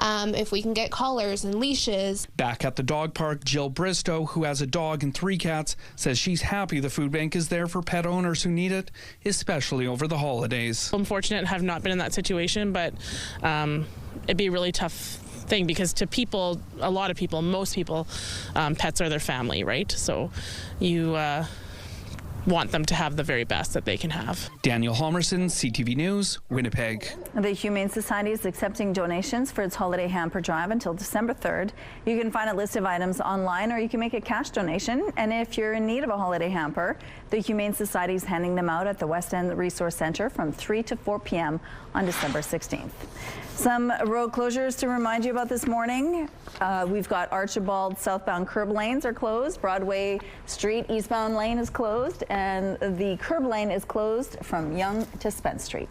if we can get collars and leashes. Back at the dog park, Jill Bristow, who has a dog and 3 cats, says she's happy the food bank is there for pet owners who need it, especially over the holidays. I'm fortunate to have not been in that situation, but it'd be a really tough thing, because to people, a lot of people, most people, pets are their family, right? So you want them to have the very best that they can have. Daniel Homerson, CTV News, Winnipeg. The Humane Society is accepting donations for its holiday hamper drive until December 3rd. You can find a list of items online, or you can make a cash donation. And if you're in need of a holiday hamper, the Humane Society is handing them out at the West End Resource Centre from 3 to 4 p.m. on December 16th. Some road closures to remind you about this morning. We've got Archibald southbound curb lanes are closed. Broadway Street eastbound lane is closed, and the curb lane is closed from Yonge to Spence Street.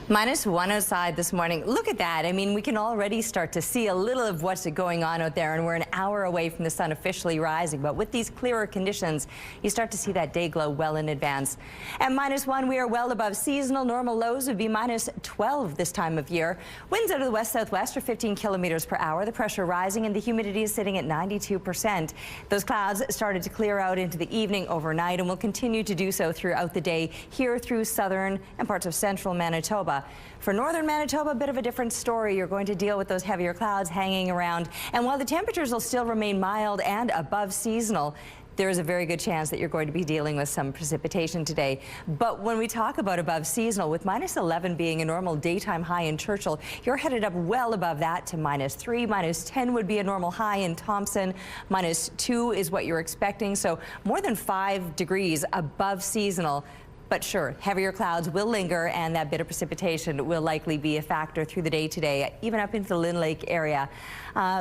-1 outside this morning. Look at that. I mean, we can already start to see a little of what's going on out there, and we're an hour away from the sun officially rising. But with these clearer conditions, you start to see that day glow well in advance. At -1, we are well above seasonal. Normal lows would be -12 this time of year. Winds out of the west-southwest are 15 kilometers per hour. The pressure rising, and the humidity is sitting at 92%. Those clouds started to clear out into the evening overnight and will continue to do so throughout the day here through southern and parts of central Manitoba. For northern Manitoba, a bit of a different story. You're going to deal with those heavier clouds hanging around. And while the temperatures will still remain mild and above seasonal, there is a very good chance that you're going to be dealing with some precipitation today. But when we talk about above seasonal, with -11 being a normal daytime high in Churchill, you're headed up well above that to -3. -10 would be a normal high in Thompson. -2 is what you're expecting. So more than 5 degrees above seasonal. But sure, heavier clouds will linger, and that bit of precipitation will likely be a factor through the day today, even up into the Lynn Lake area.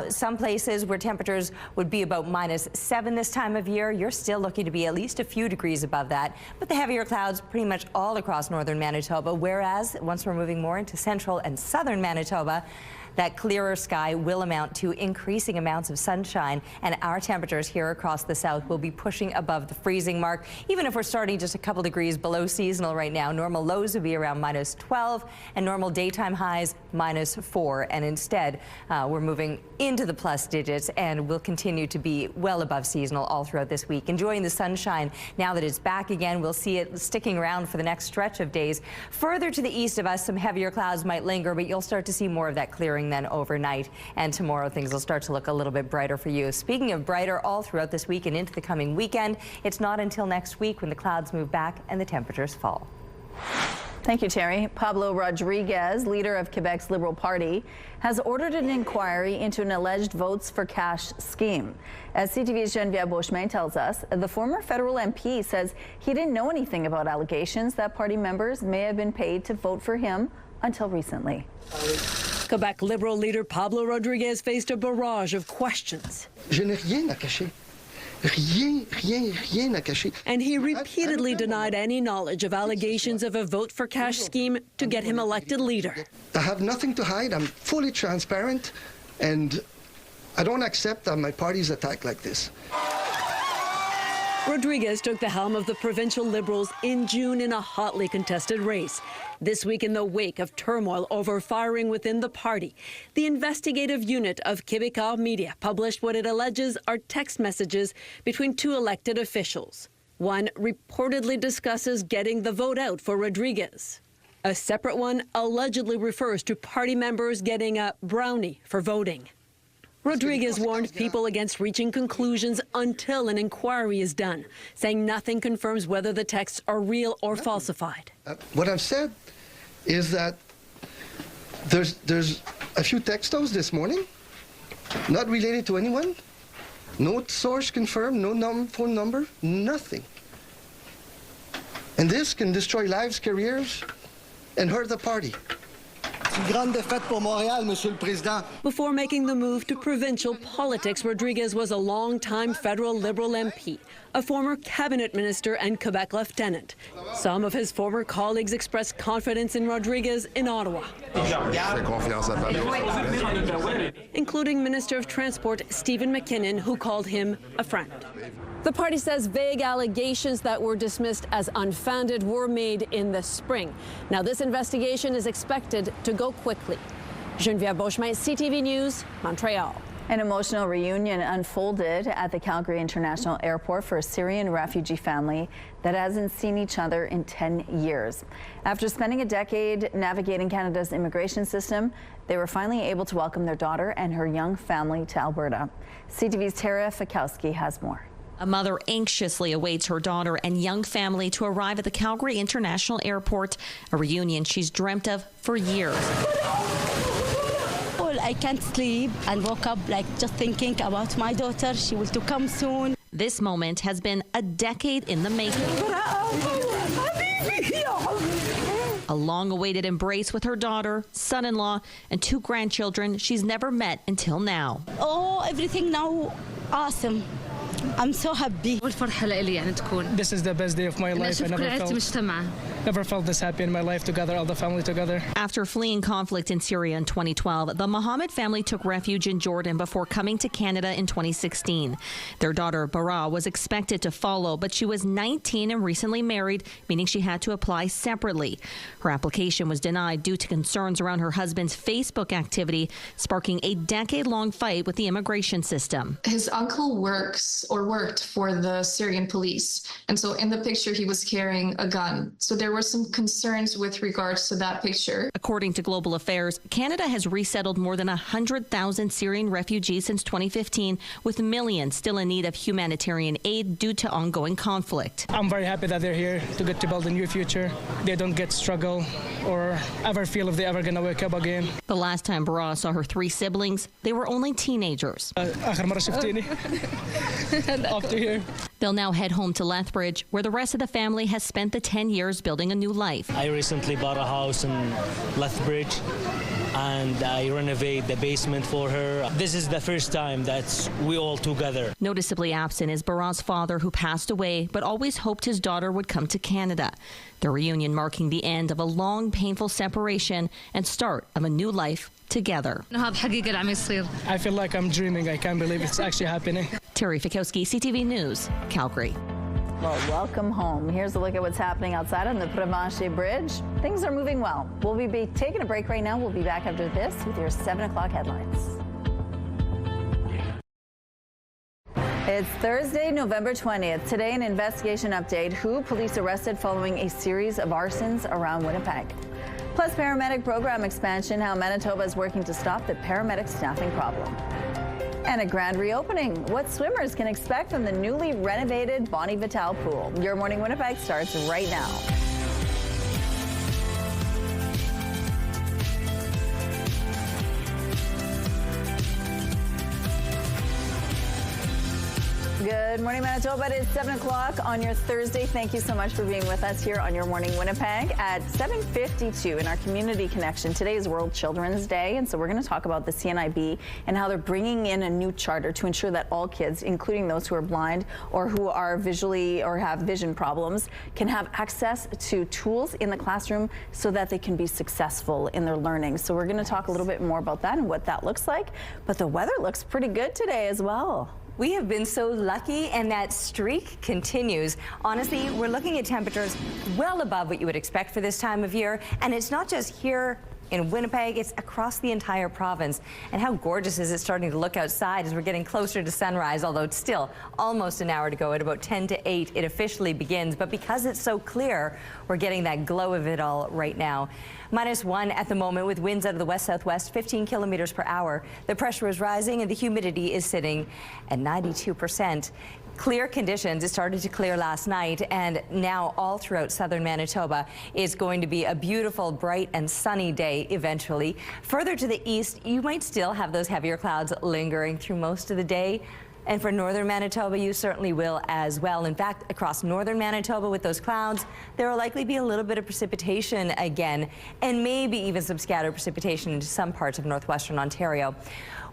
Some places where temperatures would be about -7 this time of year, you're still looking to be at least a few degrees above that. But the heavier clouds pretty much all across northern Manitoba, whereas once we're moving more into central and southern Manitoba, that clearer sky will amount to increasing amounts of sunshine, and our temperatures here across the south will be pushing above the freezing mark. Even if we're starting just a couple degrees below seasonal right now, normal lows would be around -12 and normal daytime highs -4. And instead, we're moving into the plus digits and will continue to be well above seasonal all throughout this week. Enjoying the sunshine now that it's back again. We'll see it sticking around for the next stretch of days. Further to the east of us, some heavier clouds might linger, but you'll start to see more of that clearing then overnight, and tomorrow things will start to look a little bit brighter for you. Speaking of brighter, all throughout this week and into the coming weekend, it's not until next week when the clouds move back and the temperatures fall. Thank you, Terry. Pablo Rodriguez, leader of Quebec's Liberal Party, has ordered an inquiry into an alleged votes for cash scheme. As CTV's Geneviève Beauchemin tells us, the former federal MP says he didn't know anything about allegations that party members may have been paid to vote for him until recently. Quebec Liberal leader Pablo Rodriguez faced a barrage of questions. Je n'ai rien à cacher. Rien à cacher. And he repeatedly denied any knowledge of allegations of a vote for cash scheme to get him elected leader. I have nothing to hide. I'm fully transparent, and I don't accept that my party's attacked like this. Rodriguez took the helm of the provincial Liberals in June in a hotly contested race. This week, in the wake of turmoil over firing within the party, the investigative unit of Québécois Media published what it alleges are text messages between two elected officials. One reportedly discusses getting the vote out for Rodriguez. A separate one allegedly refers to party members getting a brownie for voting. Rodriguez warned people against reaching conclusions until an inquiry is done, saying nothing confirms whether the texts are real or falsified. What I've said is that there's a few textos this morning, not related to anyone, no source confirmed, no phone number, nothing. And this can destroy lives, careers, and hurt the party. Before making the move to provincial politics, Rodriguez was a long-time federal Liberal MP, a former cabinet minister and Quebec lieutenant. Some of his former colleagues expressed confidence in Rodriguez in Ottawa, including Minister of Transport Stephen McKinnon, who called him a friend. The party says vague allegations that were dismissed as unfounded were made in the spring. Now, this investigation is expected to go quickly. Geneviève Beauchemin, CTV News, Montreal. An emotional reunion unfolded at the Calgary International Airport for a Syrian refugee family that hasn't seen each other in 10 years. After spending a decade navigating Canada's immigration system, they were finally able to welcome their daughter and her young family to Alberta. CTV's Tara Fikowski has more. A mother anxiously awaits her daughter and young family to arrive at the Calgary International Airport, a reunion she's dreamt of for years. I can't sleep and woke up just thinking about my daughter. She will to come soon. This moment has been a decade in the making. A long-awaited embrace with her daughter, son-in-law, and 2 grandchildren she's never met until now. Oh, everything now awesome. I'm so happy. This is the best day of my life. I never felt this happy in my life together, all the family together. After fleeing conflict in Syria in 2012, the Mohammed family took refuge in Jordan before coming to Canada in 2016. Their daughter, Bara, was expected to follow, but she was 19 and recently married, meaning she had to apply separately. Her application was denied due to concerns around her husband's Facebook activity, sparking a decade-long fight with the immigration system. His uncle worked for the Syrian police. And so in the picture, he was carrying a gun. So there were some concerns with regards to that picture. According to Global Affairs, Canada has resettled more than 100,000 Syrian refugees since 2015, with millions still in need of humanitarian aid due to ongoing conflict. I'm very happy that they're here to get to build a new future. They don't get struggle or ever feel if they're ever going to wake up again. The last time Bara saw her 3 siblings, they were only teenagers. After here. They'll now head home to Lethbridge, where the rest of the family has spent the 10 years building a new life. I recently bought a house in Lethbridge and I renovate the basement for her. This is the first time that we all together. Noticeably absent is Bara's father, who passed away, but always hoped his daughter would come to Canada. The reunion marking the end of a long, painful separation and start of a new life together. I feel like I'm dreaming. I can't believe it's actually happening. Terry Fikowski, CTV News, Calgary. Well, welcome home. Here's a look at what's happening outside on the Provencher Bridge. Things are moving well. We'll be taking a break right now. We'll be back after this with your 7 o'clock headlines. It's Thursday, November 20th. Today, an investigation update. Who police arrested following a series of arsons around Winnipeg. Plus, paramedic program expansion, how Manitoba is working to stop the paramedic staffing problem. And a grand reopening. What swimmers can expect from the newly renovated Bonnie Vital pool. Your Morning Winnipeg starts right now. Good morning, Manitoba. It is 7 o'clock on your Thursday. Thank you so much for being with us here on Your Morning Winnipeg at 7:52 in our Community Connection. Today is World Children's Day, and so we're going to talk about the CNIB and how they're bringing in a new charter to ensure that all kids, including those who are blind or who are visually or have vision problems, can have access to tools in the classroom so that they can be successful in their learning. So we're going to talk a little bit more about that and what that looks like. But the weather looks pretty good today as well. We have been so lucky, and that streak continues. Honestly, we're looking at temperatures well above what you would expect for this time of year, and it's not just here in Winnipeg, it's across the entire province. And how gorgeous is it starting to look outside as we're getting closer to sunrise, although it's still almost an hour to go. At about 10 to 8, it officially begins. But because it's so clear, we're getting that glow of it all right now. -1 at the moment with winds out of the west-southwest, 15 kilometers per hour. The pressure is rising and the humidity is sitting at 92%. Clear conditions. It started to clear last night, and now all throughout southern Manitoba is going to be a beautiful, bright and sunny day eventually. Further to the east, you might still have those heavier clouds lingering through most of the day. And for northern Manitoba, you certainly will as well. In fact, across northern Manitoba with those clouds, there will likely be a little bit of precipitation again, and maybe even some scattered precipitation into some parts of northwestern Ontario.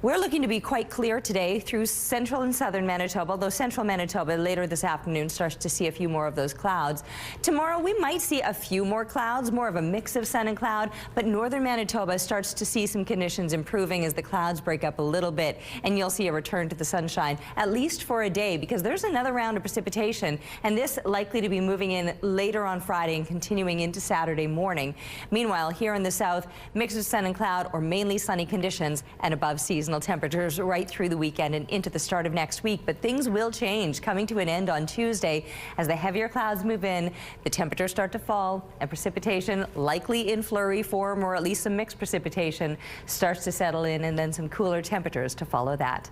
We're looking to be quite clear today through central and southern Manitoba, although central Manitoba later this afternoon starts to see a few more of those clouds. Tomorrow we might see a few more clouds, more of a mix of sun and cloud, but northern Manitoba starts to see some conditions improving as the clouds break up a little bit, and you'll see a return to the sunshine, at least for a day, because there's another round of precipitation, and this likely to be moving in later on Friday and continuing into Saturday morning. Meanwhile, here in the south, mix of sun and cloud or mainly sunny conditions and above seasonal. seasonal temperatures right through the weekend and into the start of next week, but things will change, coming to an end on Tuesday as the heavier clouds move in, the temperatures start to fall, and precipitation, likely in flurry form or at least some mixed precipitation, starts to settle in, and then some cooler temperatures to follow that.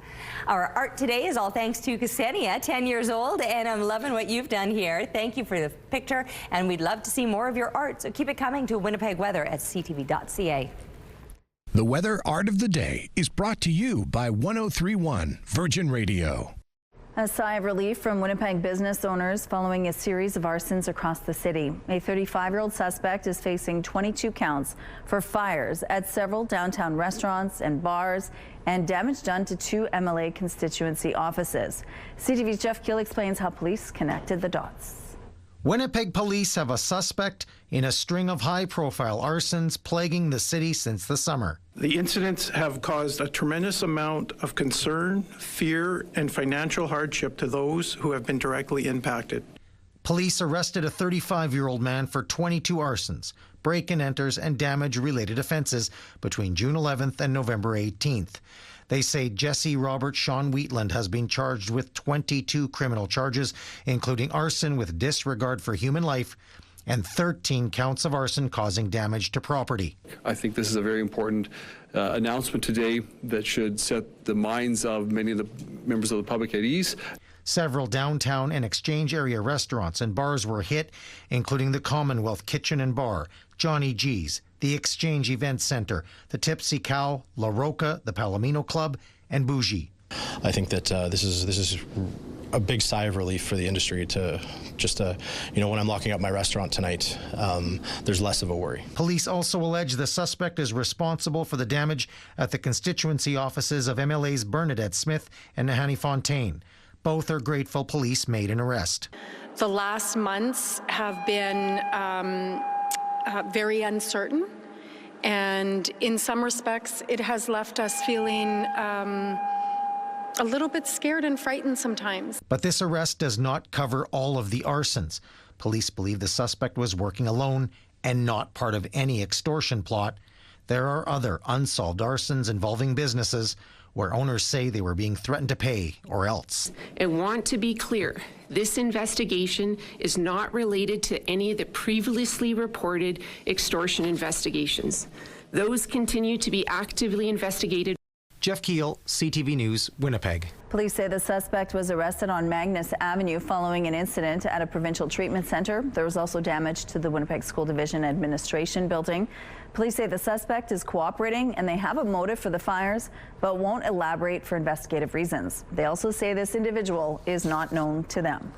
Our art today is all thanks to Ksenia, 10 years old, and I'm loving what you've done here. Thank you for the picture, and we'd love to see more of your art, so keep it coming to Winnipeg Weather at ctv.ca. The Weather Art of the Day is brought to you by 103.1 Virgin Radio. A sigh of relief from Winnipeg business owners following a series of arsons across the city. A 35-year-old suspect is facing 22 counts for fires at several downtown restaurants and bars and damage done to 2 MLA constituency offices. CTV's Jeff Keel explains how police connected the dots. Winnipeg police have a suspect in a string of high-profile arsons plaguing the city since the summer. The incidents have caused a tremendous amount of concern, fear, and financial hardship to those who have been directly impacted. Police arrested a 35-year-old man for 22 arsons, break-and-enters, and damage-related offenses between June 11th and November 18th. They say Jesse Robert Sean Wheatland has been charged with 22 criminal charges, including arson with disregard for human life and 13 counts of arson causing damage to property. I think this is a very important announcement today that should set the minds of many of the members of the public at ease. Several downtown and exchange area restaurants and bars were hit, including the Commonwealth Kitchen and Bar, Johnny G's, the Exchange Event Center, the Tipsy Cow, La Roca, the Palomino Club, and Bougie. I think that this is a big sigh of relief for the industry to just, when I'm locking up my restaurant tonight, there's less of a worry. Police also allege the suspect is responsible for the damage at the constituency offices of MLAs Bernadette Smith and Nahanni Fontaine. Both are grateful police made an arrest. The last months have been very uncertain, and in some respects it has left us feeling a little bit scared and frightened sometimes. But this arrest does not cover all of the arsons. Police believe the suspect was working alone and not part of any extortion plot. There are other unsolved arsons involving businesses where owners say they were being threatened to pay or else. I want to be clear. This investigation is not related to any of the previously reported extortion investigations. Those continue to be actively investigated. Jeff Keel, CTV News, Winnipeg. Police say the suspect was arrested on Magnus Avenue following an incident at a provincial treatment center. There was also damage to the Winnipeg School Division Administration building. Police say the suspect is cooperating and they have a motive for the fires, but won't elaborate for investigative reasons. They also say this individual is not known to them.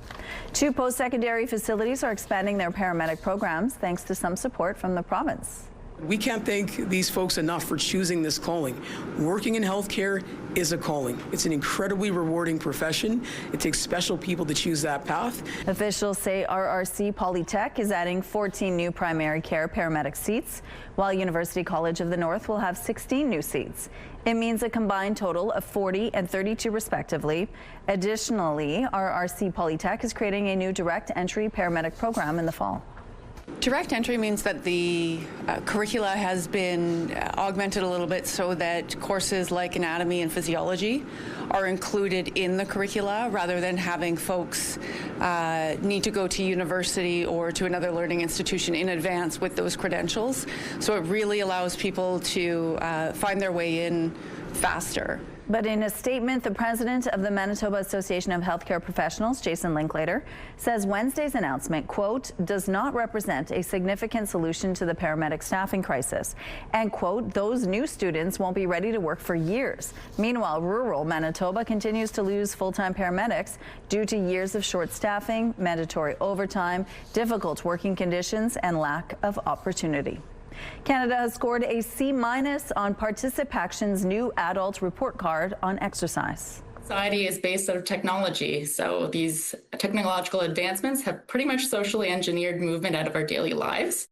2 post-secondary facilities are expanding their paramedic programs thanks to some support from the province. We can't thank these folks enough for choosing this calling. Working in healthcare is a calling. It's an incredibly rewarding profession. It takes special people to choose that path. Officials say RRC Polytech is adding 14 new primary care paramedic seats, while University College of the North will have 16 new seats. It means a combined total of 40 and 32 respectively. Additionally, RRC Polytech is creating a new direct entry paramedic program in the fall. Direct entry means that the curricula has been augmented a little bit so that courses like anatomy and physiology are included in the curricula rather than having folks need to go to university or to another learning institution in advance with those credentials. So it really allows people to find their way in faster. But in a statement, the president of the Manitoba Association of Healthcare Professionals, Jason Linklater, says Wednesday's announcement, quote, does not represent a significant solution to the paramedic staffing crisis. And, quote, those new students won't be ready to work for years. Meanwhile, rural Manitoba continues to lose full-time paramedics due to years of short staffing, mandatory overtime, difficult working conditions, and lack of opportunity. Canada has scored a C- on Participaction's new adult report card on exercise. Society is based out of technology, so these technological advancements have pretty much socially engineered movement out of our daily lives.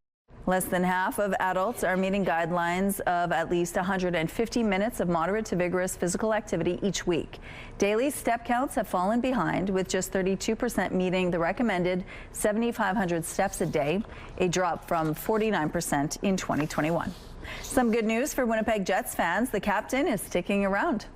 Less than half of adults are meeting guidelines of at least 150 minutes of moderate to vigorous physical activity each week. Daily step counts have fallen behind, with just 32% meeting the recommended 7,500 steps a day, a drop from 49% in 2021. Some good news for Winnipeg Jets fans. The captain is sticking around.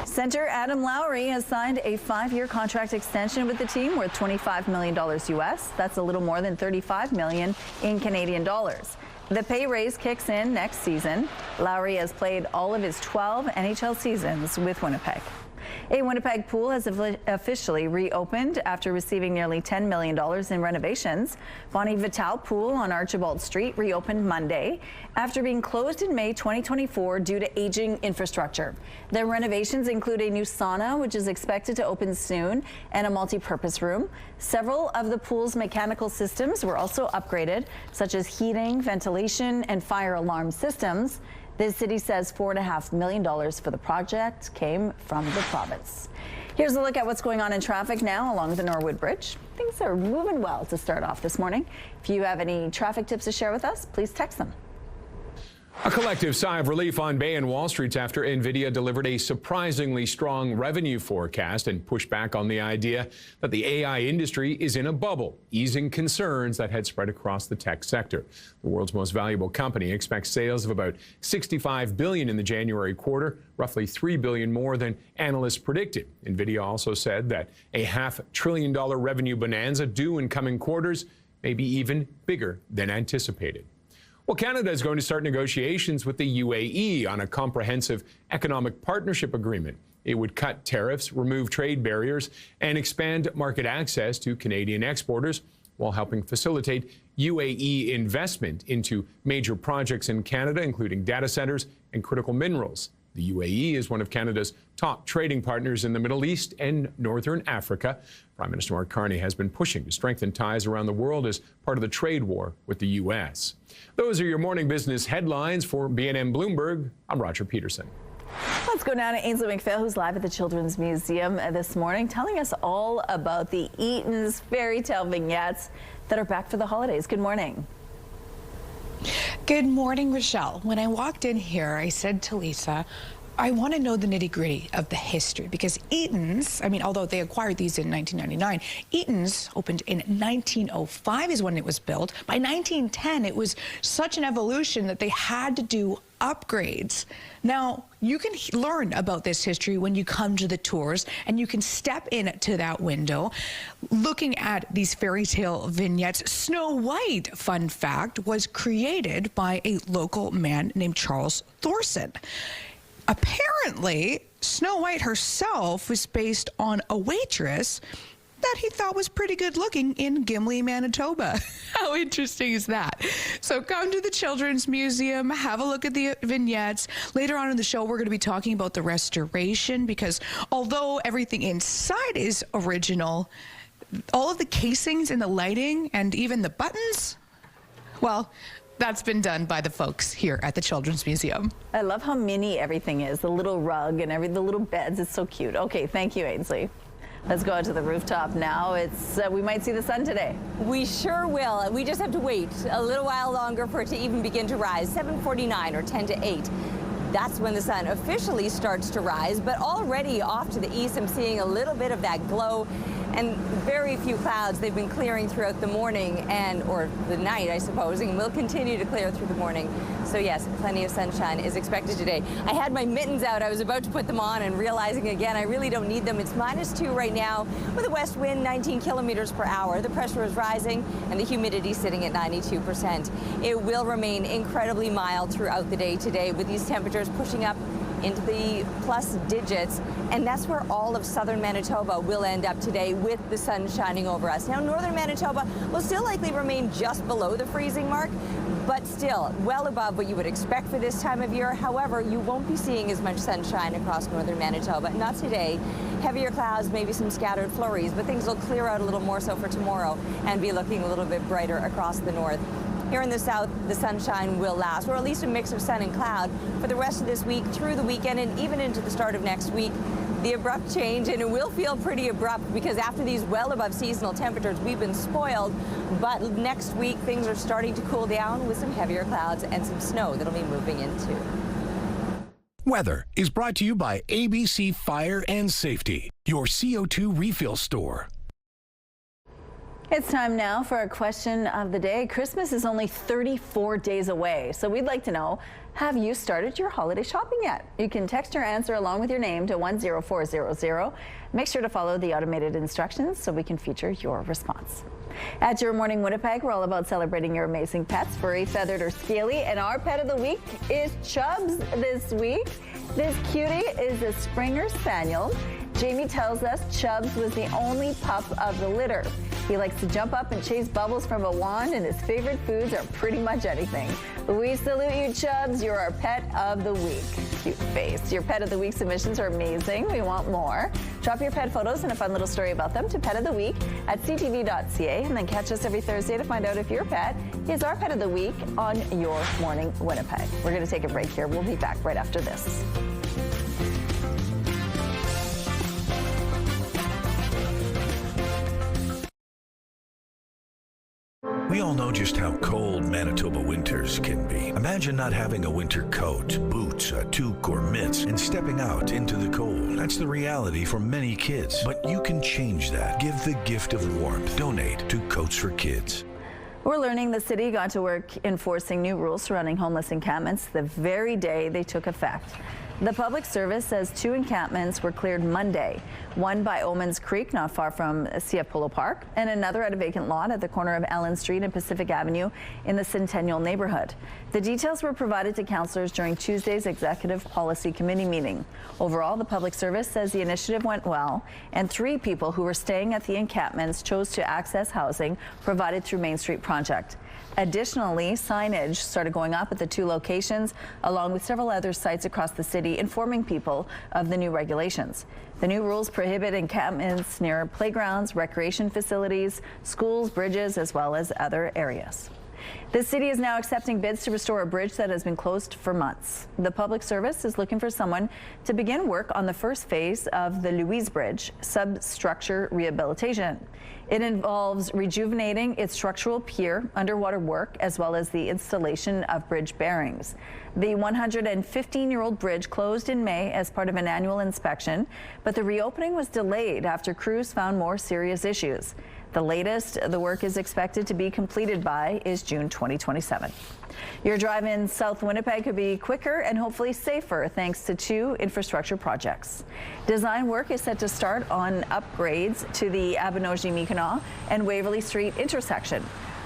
Center Adam Lowry has signed a 5-year contract extension with the team worth $25 million US. That's a little more than $35 million in Canadian dollars. The pay raise kicks in next season. Lowry has played all of his 12 NHL seasons with Winnipeg. A Winnipeg pool has officially reopened after receiving nearly $10 million in renovations. Bonnie Vital Pool on Archibald Street reopened Monday after being closed in May 2024 due to aging infrastructure. The renovations include a new sauna, which is expected to open soon, and a multi-purpose room. Several of the pool's mechanical systems were also upgraded, such as heating, ventilation, and fire alarm systems. The city says $4.5 million for the project came from the province. Here's a look at what's going on in traffic now along the Norwood Bridge. Things are moving well to start off this morning. If you have any traffic tips to share with us, please text them. A collective sigh of relief on Bay and Wall Streets after NVIDIA delivered a surprisingly strong revenue forecast and pushed back on the idea that the AI industry is in a bubble, easing concerns that had spread across the tech sector. The world's most valuable company expects sales of about $65 billion in the January quarter, roughly $3 billion more than analysts predicted. NVIDIA also said that a $500 billion revenue bonanza due in coming quarters may be even bigger than anticipated. Well, Canada is going to start negotiations with the UAE on a comprehensive economic partnership agreement. It would cut tariffs, remove trade barriers, and expand market access to Canadian exporters while helping facilitate UAE investment into major projects in Canada, including data centers and critical minerals. The UAE is one of Canada's top trading partners in the Middle East and Northern Africa. Prime Minister Mark Carney has been pushing to strengthen ties around the world as part of the trade war with the U.S. Those are your morning business headlines. For BNN Bloomberg, I'm Roger Peterson. Let's go now to Ainsley McPhail, who's live at the Children's Museum this morning, telling us all about the Eaton's fairy tale vignettes that are back for the holidays. Good morning. Good morning, Rochelle. When I walked in here, I said to Lisa, I want to know the nitty-gritty of the history, because Eaton's, although they acquired these in 1999, Eaton's opened in 1905 is when it was built. By 1910, it was such an evolution that they had to do upgrades. Now, you can learn about this history when you come to the tours, and you can step into that window looking at these fairy tale vignettes. Snow White, fun fact, was created by a local man named Charles Thorson. Apparently, Snow White herself was based on a waitress that he thought was pretty good looking in Gimli, Manitoba. How interesting is that? So come to the Children's Museum, have a look at the vignettes. Later on in the show, we're going to be talking about the restoration, because although everything inside is original, all of the casings and the lighting and even the buttons, well, that's been done by the folks here at the Children's Museum. I love how mini everything is, the little rug and the little beds. It's so cute. Okay, thank you, Ainsley. Let's go out to the rooftop now. We might see the sun today. We sure will. We just have to wait a little while longer for it to even begin to rise. 7:49 or 10 to 8. That's when the sun officially starts to rise, but already off to the east, I'm seeing a little bit of that glow and very few clouds. They've been clearing throughout the morning or the night, I suppose, and will continue to clear through the morning. So yes, plenty of sunshine is expected today. I had my mittens out. I was about to put them on and realizing again, I really don't need them. It's -2 right now with a west wind 19 kilometers per hour. The pressure is rising and the humidity sitting at 92%. It will remain incredibly mild throughout the day today, with these temperatures pushing up into the plus digits, and that's where all of southern Manitoba will end up today, with the sun shining over us. Now, northern Manitoba will still likely remain just below the freezing mark, but still well above what you would expect for this time of year. However, you won't be seeing as much sunshine across northern Manitoba. Not today. Heavier clouds, maybe some scattered flurries, but things will clear out a little more so for tomorrow and be looking a little bit brighter across the north. Here in the south, the sunshine will last, or at least a mix of sun and cloud for the rest of this week, through the weekend, and even into the start of next week. The abrupt change, and it will feel pretty abrupt, because after these well above seasonal temperatures, we've been spoiled. But next week, things are starting to cool down with some heavier clouds and some snow that'll be moving in too. Weather is brought to you by ABC Fire and Safety, your CO2 refill store. It's time now for our question of the day. Christmas is only 34 days away, so we'd like to know, have you started your holiday shopping yet? You can text your answer along with your name to 10400. Make sure to follow the automated instructions so we can feature your response. At Your Morning Winnipeg, we're all about celebrating your amazing pets, furry, feathered, or scaly, and our pet of the week is Chubbs this week. This cutie is a Springer Spaniel. Jamie tells us Chubbs was the only pup of the litter. He likes to jump up and chase bubbles from a wand, and his favorite foods are pretty much anything. We salute you, Chubbs. You're our pet of the week. Cute face. Your pet of the week submissions are amazing. We want more. Drop your pet photos and a fun little story about them to pet of the week at ctv.ca, and then catch us every Thursday to find out if your pet is our pet of the week on Your Morning Winnipeg. We're going to take a break here. We'll be back right after this. We all know just how cold Manitoba winters can be. Imagine not having a winter coat, boots, a toque, or mitts, and stepping out into the cold. That's the reality for many kids. But you can change that. Give the gift of warmth. Donate to Coats for Kids. We're learning the city got to work enforcing new rules surrounding homeless encampments the very day they took effect. The public service says 2 encampments were cleared Monday, one by Omans Creek not far from Siapolo Park, and another at a vacant lot at the corner of Ellen Street and Pacific Avenue in the Centennial neighborhood. The details were provided to councillors during Tuesday's Executive Policy Committee meeting. Overall, the public service says the initiative went well, and 3 people who were staying at the encampments chose to access housing provided through Main Street Project. Additionally, signage started going up at the 2 locations, along with several other sites across the city, informing people of the new regulations. The new rules prohibit encampments near playgrounds, recreation facilities, schools, bridges, as well as other areas. The city is now accepting bids to restore a bridge that has been closed for months. The public service is looking for someone to begin work on the first phase of the Louise Bridge substructure rehabilitation. It involves rejuvenating its structural pier, underwater work, as well as the installation of bridge bearings. The 115-year-old bridge closed in May as part of an annual inspection, but the reopening was delayed after crews found more serious issues. The latest the work is expected to be completed by is June 2027. Your drive in South Winnipeg could be quicker and hopefully safer thanks to 2 infrastructure projects. Design work is set to start on upgrades to the Abinogi-Mi'kmaq and Waverly Street intersection.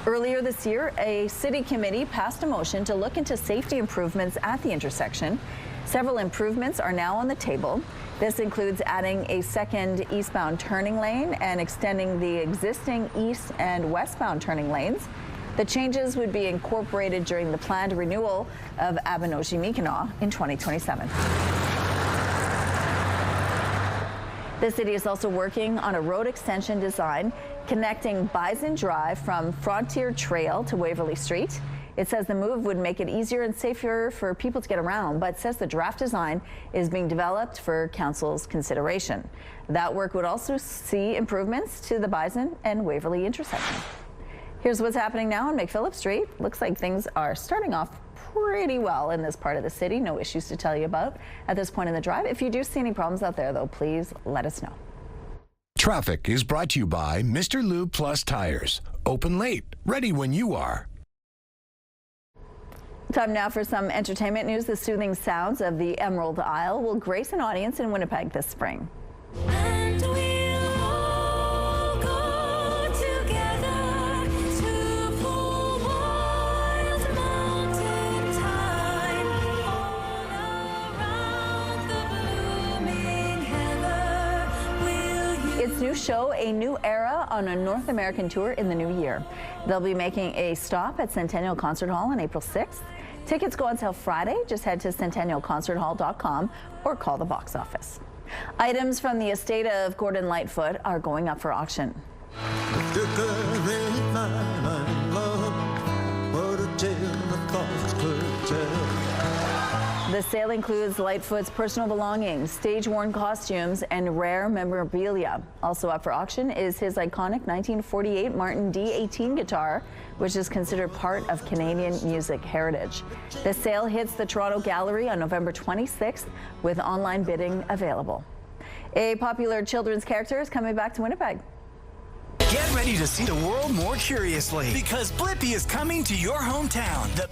Earlier this year, a city committee passed a motion to look into safety improvements at the intersection. Several improvements are now on the table. This includes adding a second eastbound turning lane and extending the existing east and westbound turning lanes. The changes would be incorporated during the planned renewal of Abinogi-Mi'kmaq in 2027. The city is also working on a road extension design connecting Bison Drive from Frontier Trail to Waverly Street. It says the move would make it easier and safer for people to get around, but says the draft design is being developed for council's consideration. That work would also see improvements to the Bison and Waverly intersection. Here's what's happening now on McPhillip Street. Looks like things are starting off pretty well in this part of the city. No issues to tell you about at this point in the drive. If you do see any problems out there, though, please let us know. Traffic is brought to you by Mr. Lube Plus Tires. Open late, ready when you are. Time now for some entertainment news. The soothing sounds of the Emerald Isle will grace an audience in Winnipeg this spring. And we'll all go together to pull wild mountain thyme all around the blooming heather. Will you? Its new show, A New Era, on a North American tour in the new year. They'll be making a stop at Centennial Concert Hall on April 6th. Tickets go on sale Friday. Just head to centennialconcerthall.com or call the box office. Items from the estate of Gordon Lightfoot are going up for auction. The sale includes Lightfoot's personal belongings, stage-worn costumes, and rare memorabilia. Also up for auction is his iconic 1948 Martin D18 guitar, which is considered part of Canadian music heritage. The sale hits the Toronto Gallery on November 26th with online bidding available. A popular children's character is coming back to Winnipeg. Get ready to see the world more curiously because Blippi is coming to your hometown. The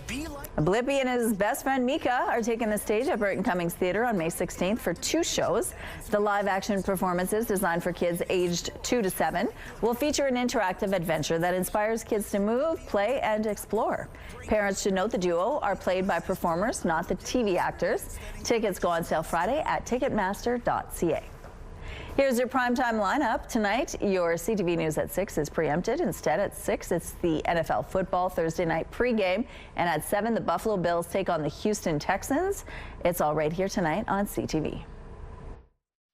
Blippi and his best friend Mika are taking the stage at Burton Cummings Theatre on May 16th for 2 shows. The live-action performances, designed for kids aged 2 to 7, will feature an interactive adventure that inspires kids to move, play, and explore. Parents should note the duo are played by performers, not the TV actors. Tickets go on sale Friday at ticketmaster.ca. Here's your primetime lineup. Tonight, your CTV News at 6 is preempted. Instead, at 6, it's the NFL football Thursday night pregame. And at 7, the Buffalo Bills take on the Houston Texans. It's all right here tonight on CTV.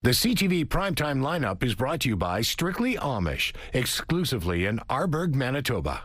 The CTV Primetime lineup is brought to you by Strictly Amish, exclusively in Arborg, Manitoba.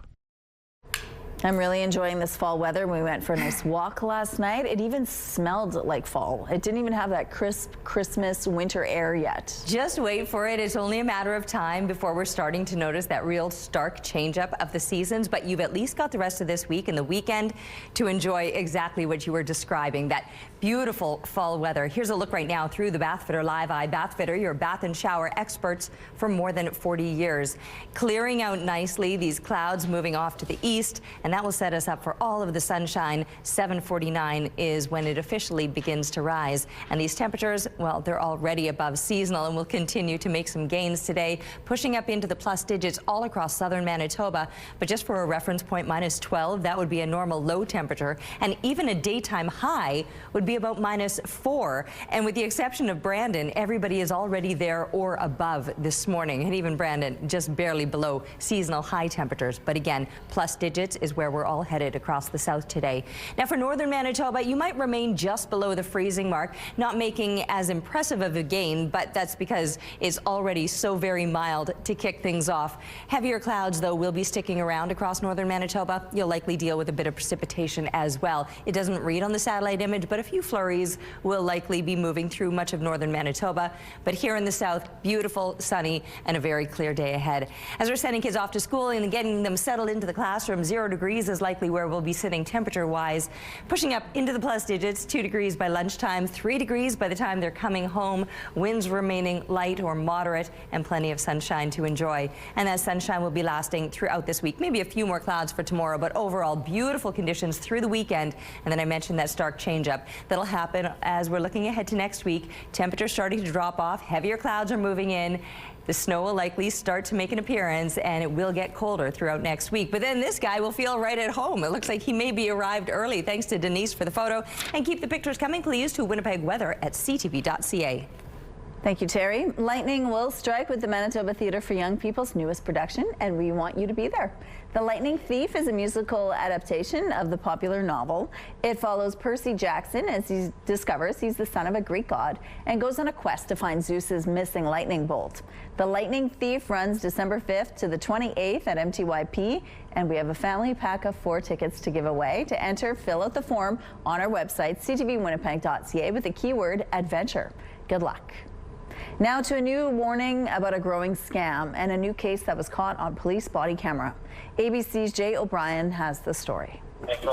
I'm really enjoying this fall weather. We went for a nice walk last night. It even smelled like fall. It didn't even have that crisp Christmas winter air yet. Just wait for it. It's only a matter of time before we're starting to notice that real stark change-up of the seasons, but you've at least got the rest of this week and the weekend to enjoy exactly what you were describing, that beautiful fall weather. Here's a look right now through the Bathfitter Live Eye. Bathfitter, your bath and shower experts for more than 40 years. Clearing out nicely, these clouds moving off to the east, and that will set us up for all of the sunshine. 7:49 is when it officially begins to rise. And these temperatures, well, they're already above seasonal and will continue to make some gains today, pushing up into the plus digits all across southern Manitoba. But just for a reference point, -12, that would be a normal low temperature. And even a daytime high would be about -4. And with the exception of Brandon, everybody is already there or above this morning. And even Brandon just barely below seasonal high temperatures. But again, plus digits is where we're all headed across the south today. Now for northern Manitoba, you might remain just below the freezing mark, not making as impressive of a gain, but that's because it's already so very mild to kick things off. Heavier clouds, though, will be sticking around across northern Manitoba. You'll likely deal with a bit of precipitation as well. It doesn't read on the satellite image, but a few flurries will likely be moving through much of northern Manitoba. But here in the south, beautiful, sunny, and a very clear day ahead. As we're sending kids off to school and getting them settled into the classroom, 0 degrees is likely where we'll be sitting temperature-wise, pushing up into the plus digits, 2 degrees by lunchtime, 3 degrees by the time they're coming home, winds remaining light or moderate, and plenty of sunshine to enjoy. And that sunshine will be lasting throughout this week. Maybe a few more clouds for tomorrow, but overall beautiful conditions through the weekend. And then I mentioned that stark change-up that'll happen as we're looking ahead to next week. Temperatures starting to drop off, heavier clouds are moving in. The snow will likely start to make an appearance, and it will get colder throughout next week. But then this guy will feel right at home. It looks like he may be arrived early. Thanks to Denise for the photo. And keep the pictures coming, please, to Winnipeg Weather at ctv.ca. Thank you, Terry. Lightning will strike with the Manitoba Theatre for Young People's newest production, and we want you to be there. The Lightning Thief is a musical adaptation of the popular novel. It follows Percy Jackson as he discovers he's the son of a Greek god and goes on a quest to find Zeus's missing lightning bolt. The Lightning Thief runs December 5th to the 28th at MTYP, and we have a family pack of 4 tickets to give away. To enter, fill out the form on our website, ctvwinnipeg.ca, with the keyword adventure. Good luck. Now to a new warning about a growing scam and a new case that was caught on police body camera. ABC's Jay O'Brien has the story.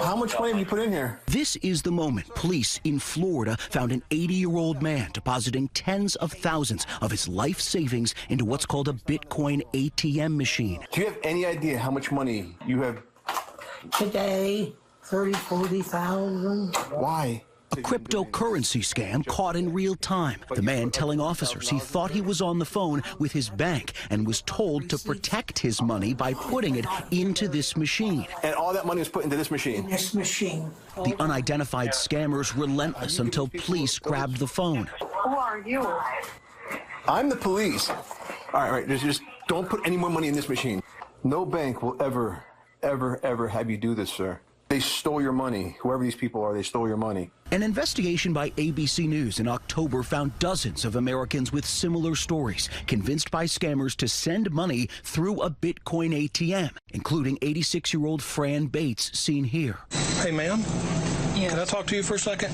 How much money have you put in here? This is the moment police in Florida found an 80-year-old man depositing tens of thousands of his life savings into what's called a Bitcoin ATM machine. Do you have any idea how much money you have? Today, 40,000. Why? A cryptocurrency scam caught in real time. The man telling officers he thought he was on the phone with his bank and was told to protect his money by putting it into this machine. And all that money was put into this machine? This machine. The unidentified scammer's relentless until police grabbed the phone. Who are you? I'm the police. All right, just don't put any more money in this machine. No bank will ever have you do this, sir. They stole your money. Whoever these people are, they stole your money. An investigation by ABC News in October found dozens of Americans with similar stories, convinced by scammers to send money through a Bitcoin ATM, including 86-year-old Fran Bates, seen here. Hey, ma'am. Yes. Can I talk to you for a second?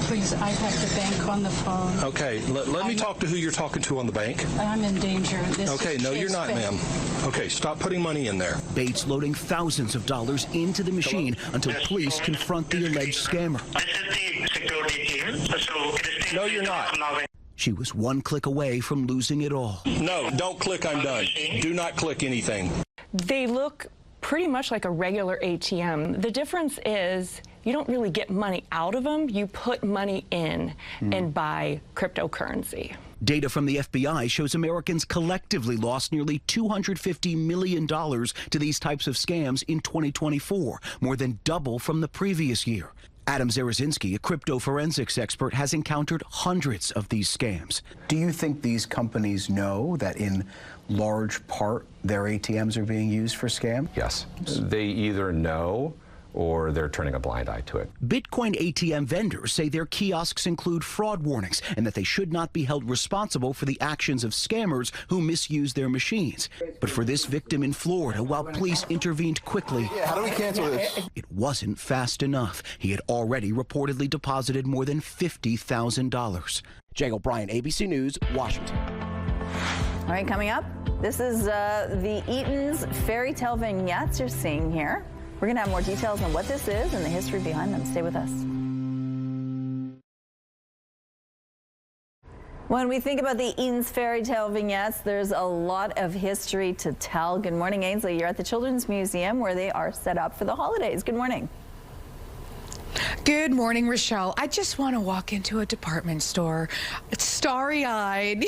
Please, I have the bank on the phone. Okay, let me talk to who you're talking to on the bank. I'm in danger. Okay, no, you're not, ma'am. Okay, stop putting money in there. Bates loading thousands of dollars into the machine until police confront the alleged scammer. No, you're not. She was one click away from losing it all. No, don't click, I'm done. Do not click anything. They look pretty much like a regular ATM. The difference is you don't really get money out of them. You put money in and buy cryptocurrency. Data from the FBI shows Americans collectively lost nearly $250 million to these types of scams in 2024, more than double from the previous year. Adam Zarazinski, a crypto forensics expert, has encountered hundreds of these scams. Do you think these companies know that in large part their ATMs are being used for scam? Yes. They either know or they're turning a blind eye to it. Bitcoin ATM vendors say their kiosks include fraud warnings and that they should not be held responsible for the actions of scammers who misuse their machines. But for this victim in Florida, while police intervened quickly, how do we cancel this? It wasn't fast enough. He had already reportedly deposited more than $50,000. Jake O'Brien, ABC News, Washington. All right, coming up, this is the Eaton's fairy tale vignettes you're seeing here. We're going to have more details on what this is and the history behind them. Stay with us. When we think about the Eaton's fairy tale vignettes, there's a lot of history to tell. Good morning, Ainsley. You're at the Children's Museum where they are set up for the holidays. Good morning. Good morning, Rochelle. I just want to walk into a department store, starry-eyed,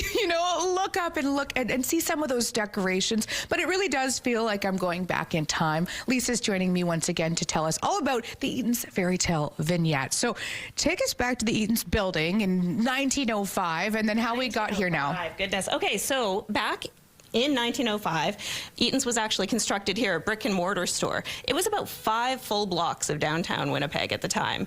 look up and look and see some of those decorations. But it really does feel like I'm going back in time. Lisa's joining me once again to tell us all about the Eaton's fairy tale vignette. So take us back to the Eaton's building in 1905 and then how we got here now. Goodness. Okay, so back in 1905, Eaton's was actually constructed here, a brick and mortar store. It was about 5 full blocks of downtown Winnipeg at the time.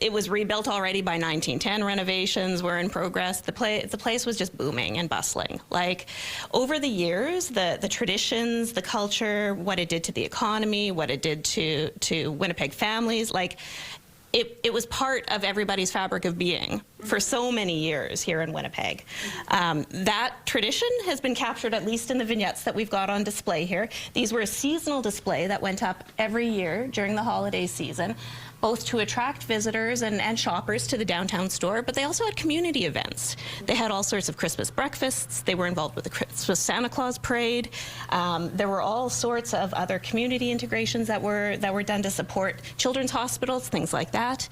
It was rebuilt already by 1910. Renovations were in progress. The place was just booming and bustling. Like, over the years, the traditions, the culture, what it did to the economy, what it did to Winnipeg families, like, it was part of everybody's fabric of being for so many years here in Winnipeg. That tradition has been captured at least in the vignettes that we've got on display here. These were a seasonal display that went up every year during the holiday season, both to attract visitors and shoppers to the downtown store, but they also had community events. They had all sorts of Christmas breakfasts. They were involved with the Christmas Santa Claus parade. There were all sorts of other community integrations that were done to support children's hospitals, things like that.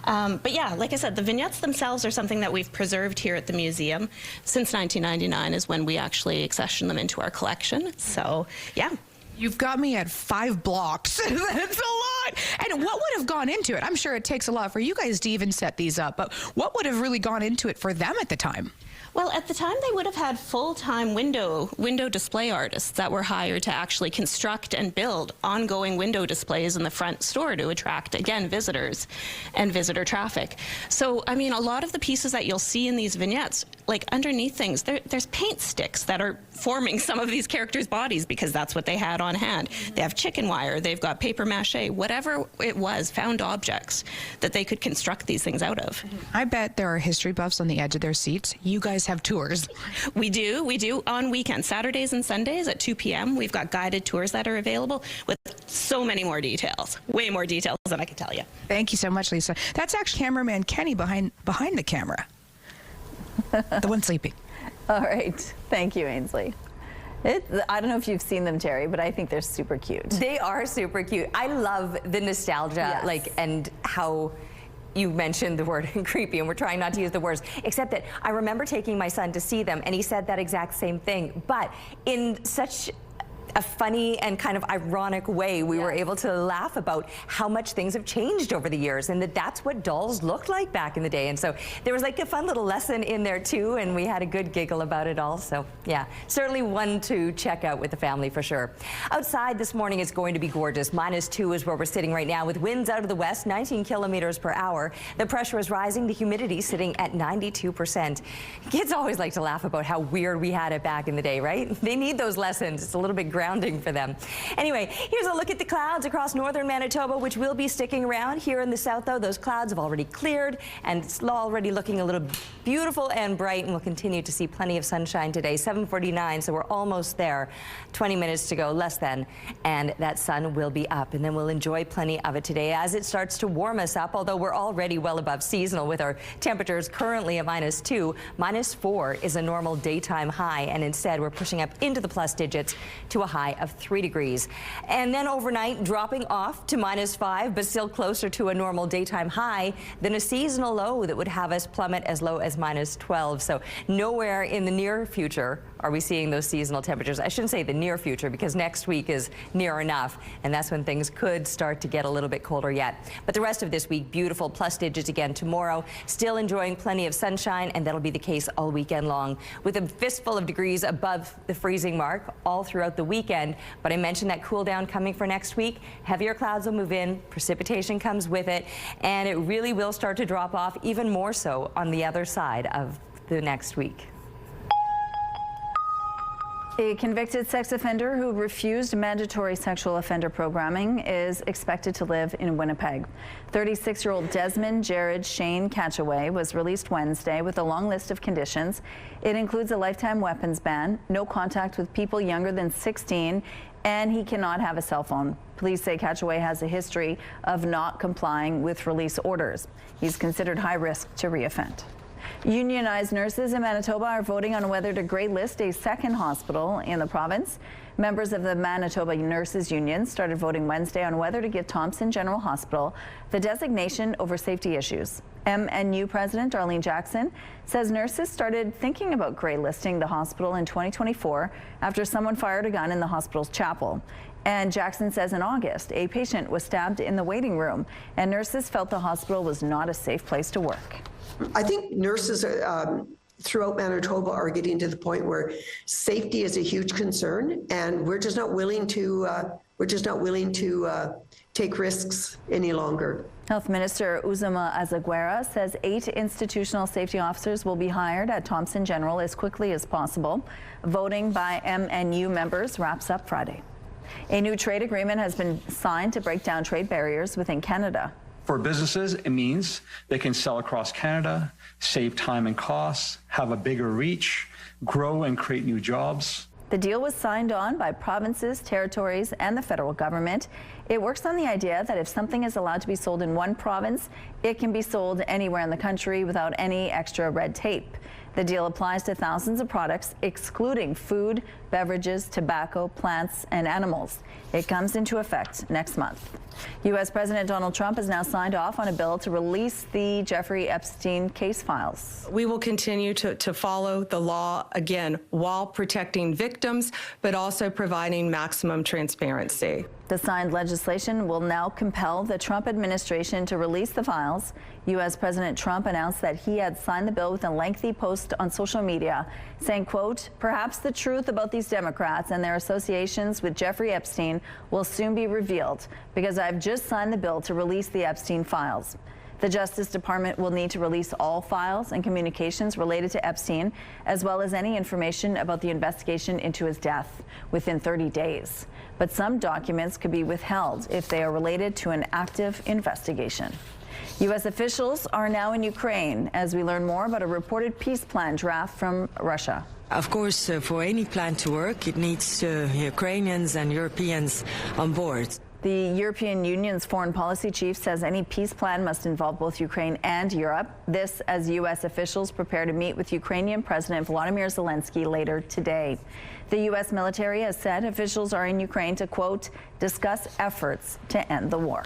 But yeah, like I said, the vignettes themselves are something that we've preserved here at the museum. Since 1999 is when we actually accessioned them into our collection. So yeah. You've got me at 5 blocks. That's a lot. And what would have gone into it? I'm sure it takes a lot for you guys to even set these up, but what would have really gone into it for them at the time? Well, at the time, they would have had full-time window display artists that were hired to actually construct and build ongoing window displays in the front store to attract, again, visitors and visitor traffic. So, I mean, a lot of the pieces that you'll see in these vignettes, like underneath things, there's paint sticks that are forming some of these characters' bodies because that's what they had on hand. They have chicken wire, they've got paper mache, whatever it was, found objects that they could construct these things out of. I bet there are history buffs on the edge of their seats. You guys have tours. We do on weekends, Saturdays and Sundays at 2 p.m. We've got guided tours that are available with so many more details, way more details than I can tell you. Thank you so much, Lisa. That's actually cameraman Kenny behind the camera. The one sleeping. All right. Thank you, Ainsley. I don't know if you've seen them, Terry, but I think they're super cute. They are super cute. I love the nostalgia, Yes. and how you mentioned the word creepy, and we're trying not to use the words, except that I remember taking my son to see them, and he said that exact same thing, but in such a funny and kind of ironic way, we were able to laugh about how much things have changed over the years, and that's what dolls looked like back in the day. And so there was like a fun little lesson in there too, and we had a good giggle about it all. So yeah, certainly one to check out with the family for sure. Outside this morning is going to be gorgeous. -2 is where we're sitting right now with winds out of the west, 19 kilometers per hour. The pressure is rising, the humidity sitting at 92%. Kids always like to laugh about how weird we had it back in the day, right? They need those lessons. It's a little bit grand grounding for them. Anyway, here's a look at the clouds across northern Manitoba, which will be sticking around. Here in the south, though, those clouds have already cleared, and it's already looking a little beautiful and bright, and we'll continue to see plenty of sunshine today. 7:49, so we're almost there. 20 minutes to go, less than, and that sun will be up, and then we'll enjoy plenty of it today as it starts to warm us up, although we're already well above seasonal with our temperatures currently at -2. -4 is a normal daytime high, and instead we're pushing up into the plus digits to a high of 3 degrees. And then overnight, dropping off to -5, but still closer to a normal daytime high than a seasonal low that would have us plummet as low as -12. So nowhere in the near future are we seeing those seasonal temperatures. I shouldn't say the near future, because next week is near enough, and that's when things could start to get a little bit colder yet. But the rest of this week, beautiful plus digits again tomorrow. Still enjoying plenty of sunshine, and that'll be the case all weekend long, with a fistful of degrees above the freezing mark all throughout the weekend. But I mentioned that cool down coming for next week. Heavier clouds will move in, precipitation comes with it, and it really will start to drop off even more so on the other side of the next week. A convicted sex offender who refused mandatory sexual offender programming is expected to live in Winnipeg. 36-year-old Desmond Jared Shane Catchaway was released Wednesday with a long list of conditions. It includes a lifetime weapons ban, no contact with people younger than 16, and he cannot have a cell phone. Police say Catchaway has a history of not complying with release orders. He's considered high risk to reoffend. Unionized nurses in Manitoba are voting on whether to grey list a second hospital in the province. Members of the Manitoba Nurses Union started voting Wednesday on whether to give Thompson General Hospital the designation over safety issues. MNU President Arlene Jackson says nurses started thinking about grey listing the hospital in 2024 after someone fired a gun in the hospital's chapel. And Jackson says in August, a patient was stabbed in the waiting room, and nurses felt the hospital was not a safe place to work. I think nurses throughout Manitoba are getting to the point where safety is a huge concern, and we're just not willing to take risks any longer. Health Minister Uzuma Azaguera says 8 institutional safety officers will be hired at Thompson General as quickly as possible. Voting by MNU members wraps up Friday. A new trade agreement has been signed to break down trade barriers within Canada. For businesses, it means they can sell across Canada, save time and costs, have a bigger reach, grow and create new jobs. The deal was signed on by provinces, territories, and the federal government. It works on the idea that if something is allowed to be sold in one province, it can be sold anywhere in the country without any extra red tape. The deal applies to thousands of products, excluding food, beverages, tobacco, plants, and animals. It comes into effect next month. U.S. President Donald Trump has now signed off on a bill to release the Jeffrey Epstein case files. We will continue to follow the law, again, while protecting victims, but also providing maximum transparency. The signed legislation will now compel the Trump administration to release the files. U.S. President Trump announced that he had signed the bill with a lengthy post on social media saying, quote, "Perhaps the truth about these Democrats and their associations with Jeffrey Epstein will soon be revealed because I've just signed the bill to release the Epstein files." The Justice Department will need to release all files and communications related to Epstein, as well as any information about the investigation into his death within 30 days. But some documents could be withheld if they are related to an active investigation. U.S. officials are now in Ukraine as we learn more about a reported peace plan draft from Russia. Of course, for any plan to work, it needs Ukrainians and Europeans on board. The European Union's foreign policy chief says any peace plan must involve both Ukraine and Europe. This as U.S. officials prepare to meet with Ukrainian President Volodymyr Zelensky later today. The U.S. military has said officials are in Ukraine to, quote, discuss efforts to end the war.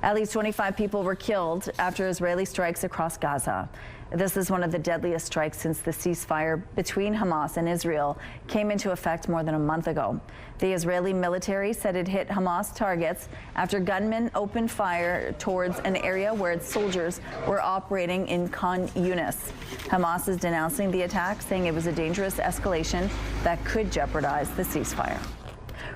At least 25 people were killed after Israeli strikes across Gaza. This is one of the deadliest strikes since the ceasefire between Hamas and Israel came into effect more than a month ago. The Israeli military said it hit Hamas targets after gunmen opened fire towards an area where its soldiers were operating in Khan Yunis. Hamas is denouncing the attack, saying it was a dangerous escalation that could jeopardize the ceasefire.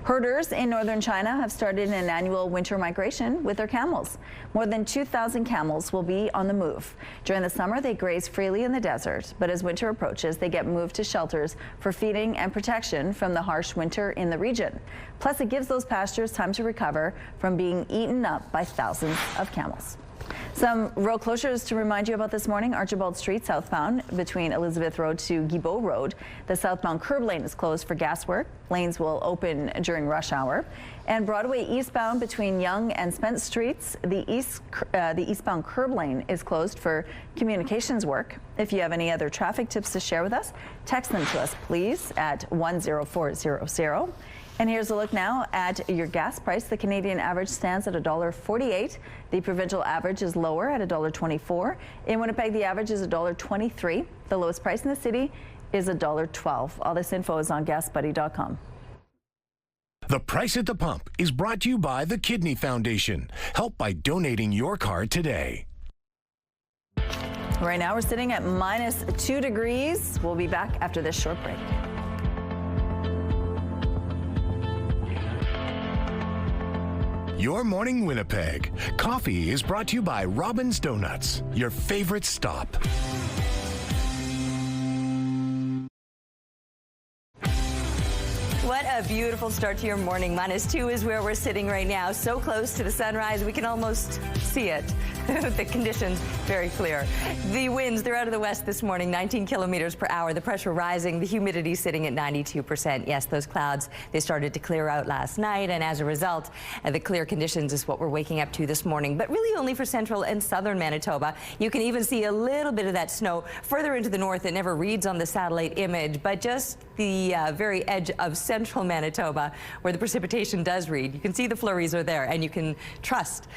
Herders in northern China have started an annual winter migration with their camels. More than 2,000 camels will be on the move. During the summer, they graze freely in the desert, but as winter approaches, they get moved to shelters for feeding and protection from the harsh winter in the region. Plus, it gives those pastures time to recover from being eaten up by thousands of camels. Some road closures to remind you about this morning. Archibald Street southbound between Elizabeth Road to Guibault Road. The southbound curb lane is closed for gas work. Lanes will open during rush hour. And Broadway eastbound between Yonge and Spence Streets, the eastbound curb lane is closed for communications work. If you have any other traffic tips to share with us, text them to us, please, at 10400. And here's a look now at your gas price. The Canadian average stands at $1.48. The provincial average is lower at $1.24. In Winnipeg, the average is $1.23. The lowest price in the city is $1.12. All this info is on gasbuddy.com. The Price at the Pump is brought to you by the Kidney Foundation. Help by donating your car today. Right now, we're sitting at -2 degrees. We'll be back after this short break. Your Morning Winnipeg. Coffee is brought to you by Robin's Donuts, your favorite stop. What a beautiful start to your morning. -2 is where we're sitting right now. So close to the sunrise, we can almost see it. The conditions very clear. The winds, they're out of the west this morning, 19 kilometers per hour. The pressure rising, the humidity sitting at 92%. Yes, those clouds, they started to clear out last night, and as a result, the clear conditions is what we're waking up to this morning, but really only for central and southern Manitoba. You can even see a little bit of that snow further into the north. It never reads on the satellite image, but just the very edge of central Manitoba where the precipitation does read. You can see the flurries are there, and you can trust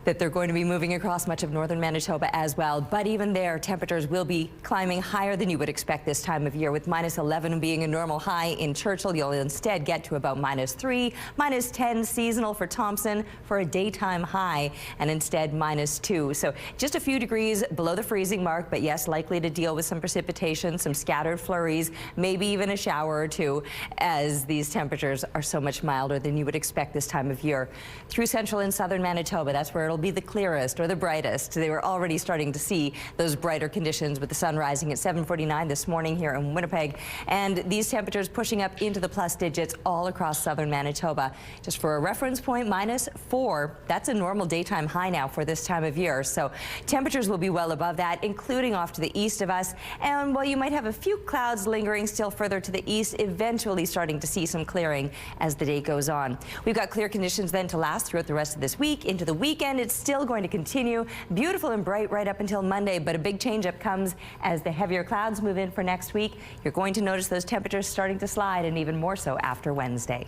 that they're going to be moving across much of northern Manitoba as well. But even there, temperatures will be climbing higher than you would expect this time of year, with -11 being a normal high in Churchill. You'll instead get to about -3, -10 seasonal for Thompson for a daytime high, and instead -2. So just a few degrees below the freezing mark, but yes, likely to deal with some precipitation, some scattered flurries, maybe even a shower or two, as these temperatures are so much milder than you would expect this time of year. Through central and southern Manitoba, that's where it'll be the clearest or the brightest. They were already starting to see those brighter conditions with the sun rising at 7:49 this morning here in Winnipeg, and these temperatures pushing up into the plus digits all across southern Manitoba. Just for a reference point, -4, that's a normal daytime high now for this time of year. So temperatures will be well above that, including off to the east of us. And while you might have a few clouds lingering still further to the east, eventually starting to see some clearing as the day goes on. We've got clear conditions then to last throughout the rest of this week. Into the weekend, it's still going to continue beautiful and bright right up until Monday, but a big change-up comes as the heavier clouds move in for next week. You're going to notice those temperatures starting to slide, and even more so after Wednesday.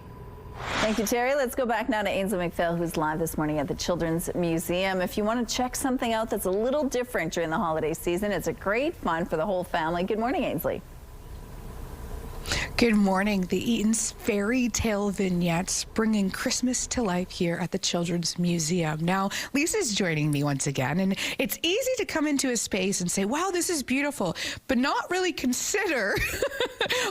Thank you, Terry. Let's go back now to Ainsley McPhail, who's live this morning at the Children's Museum. If you want to check something out that's a little different during the holiday season, it's a great fun for the whole family. Good morning, Ainsley. Good morning. The Eaton's fairy tale vignettes bringing Christmas to life here at the Children's Museum. Now, Lisa's joining me once again, and it's easy to come into a space and say, wow, this is beautiful, but not really consider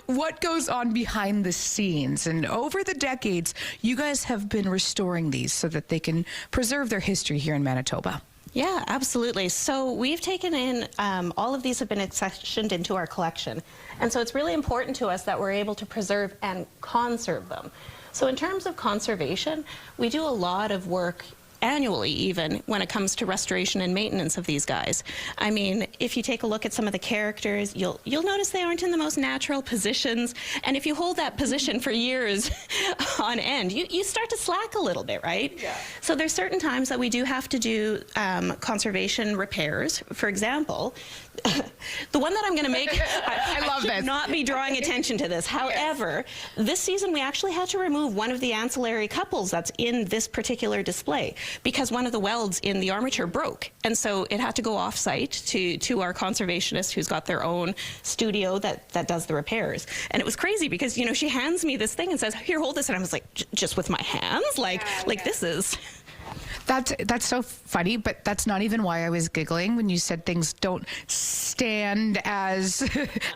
what goes on behind the scenes. And over the decades, you guys have been restoring these so that they can preserve their history here in Manitoba. Yeah, absolutely. So we've taken in, all of these have been accessioned into our collection. And so it's really important to us that we're able to preserve and conserve them. So in terms of conservation, we do a lot of work annually, even when it comes to restoration and maintenance of these guys. I mean, if you take a look at some of the characters, you'll notice they aren't in the most natural positions, and if you hold that position for years on end, you start to slack a little bit, right? Yeah. So there's certain times that we do have to do conservation repairs. For example, the one that I'm going to make, I love this. Not be drawing attention to this. However, this season we actually had to remove one of the ancillary couples that's in this particular display, because one of the welds in the armature broke, and so it had to go off-site to our conservationist, who's got their own studio that does the repairs. And it was crazy because, you know, she hands me this thing and says, here, hold this, and I was like, just with my hands, like this is... That's so funny, but that's not even why I was giggling when you said things don't stand as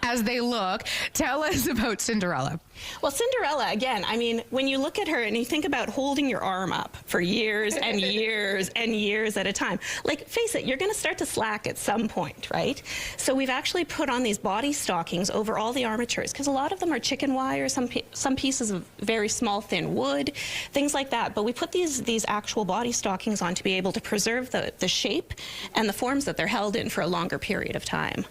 as they look. Tell us about Cinderella. Well, Cinderella, again, I mean, when you look at her and you think about holding your arm up for years and years and years at a time, like, face it, you're going to start to slack at some point, right? So we've actually put on these body stockings over all the armatures, because a lot of them are chicken wire, some pieces of very small, thin wood, things like that. But we put these actual body stockings on to be able to preserve the shape and the forms that they're held in for a longer period of time.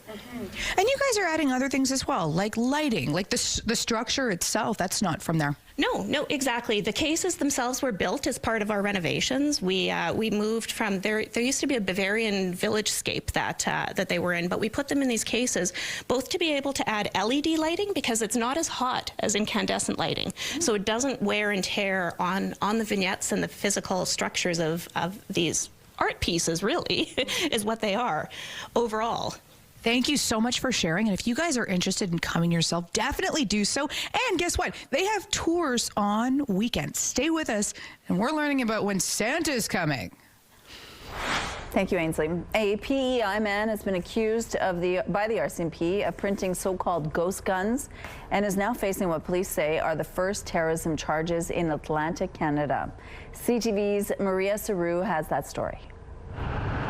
And you guys are adding other things as well, like lighting, like the structure itself. That's not from there. No, exactly. The cases themselves were built as part of our renovations. We moved from there used to be a Bavarian village-scape that they were in, but we put them in these cases both to be able to add LED lighting, because it's not as hot as incandescent lighting, so it doesn't wear and tear on the vignettes and the physical structures of these art pieces. Really, is what they are overall. Thank you so much for sharing. And if you guys are interested in coming yourself, definitely do so. And guess what? They have tours on weekends. Stay with us, and we're learning about when Santa's coming. Thank you, Ainsley. A PEI man has been accused by the RCMP of printing so-called ghost guns and is now facing what police say are the first terrorism charges in Atlantic Canada. CTV's Maria Saru has that story.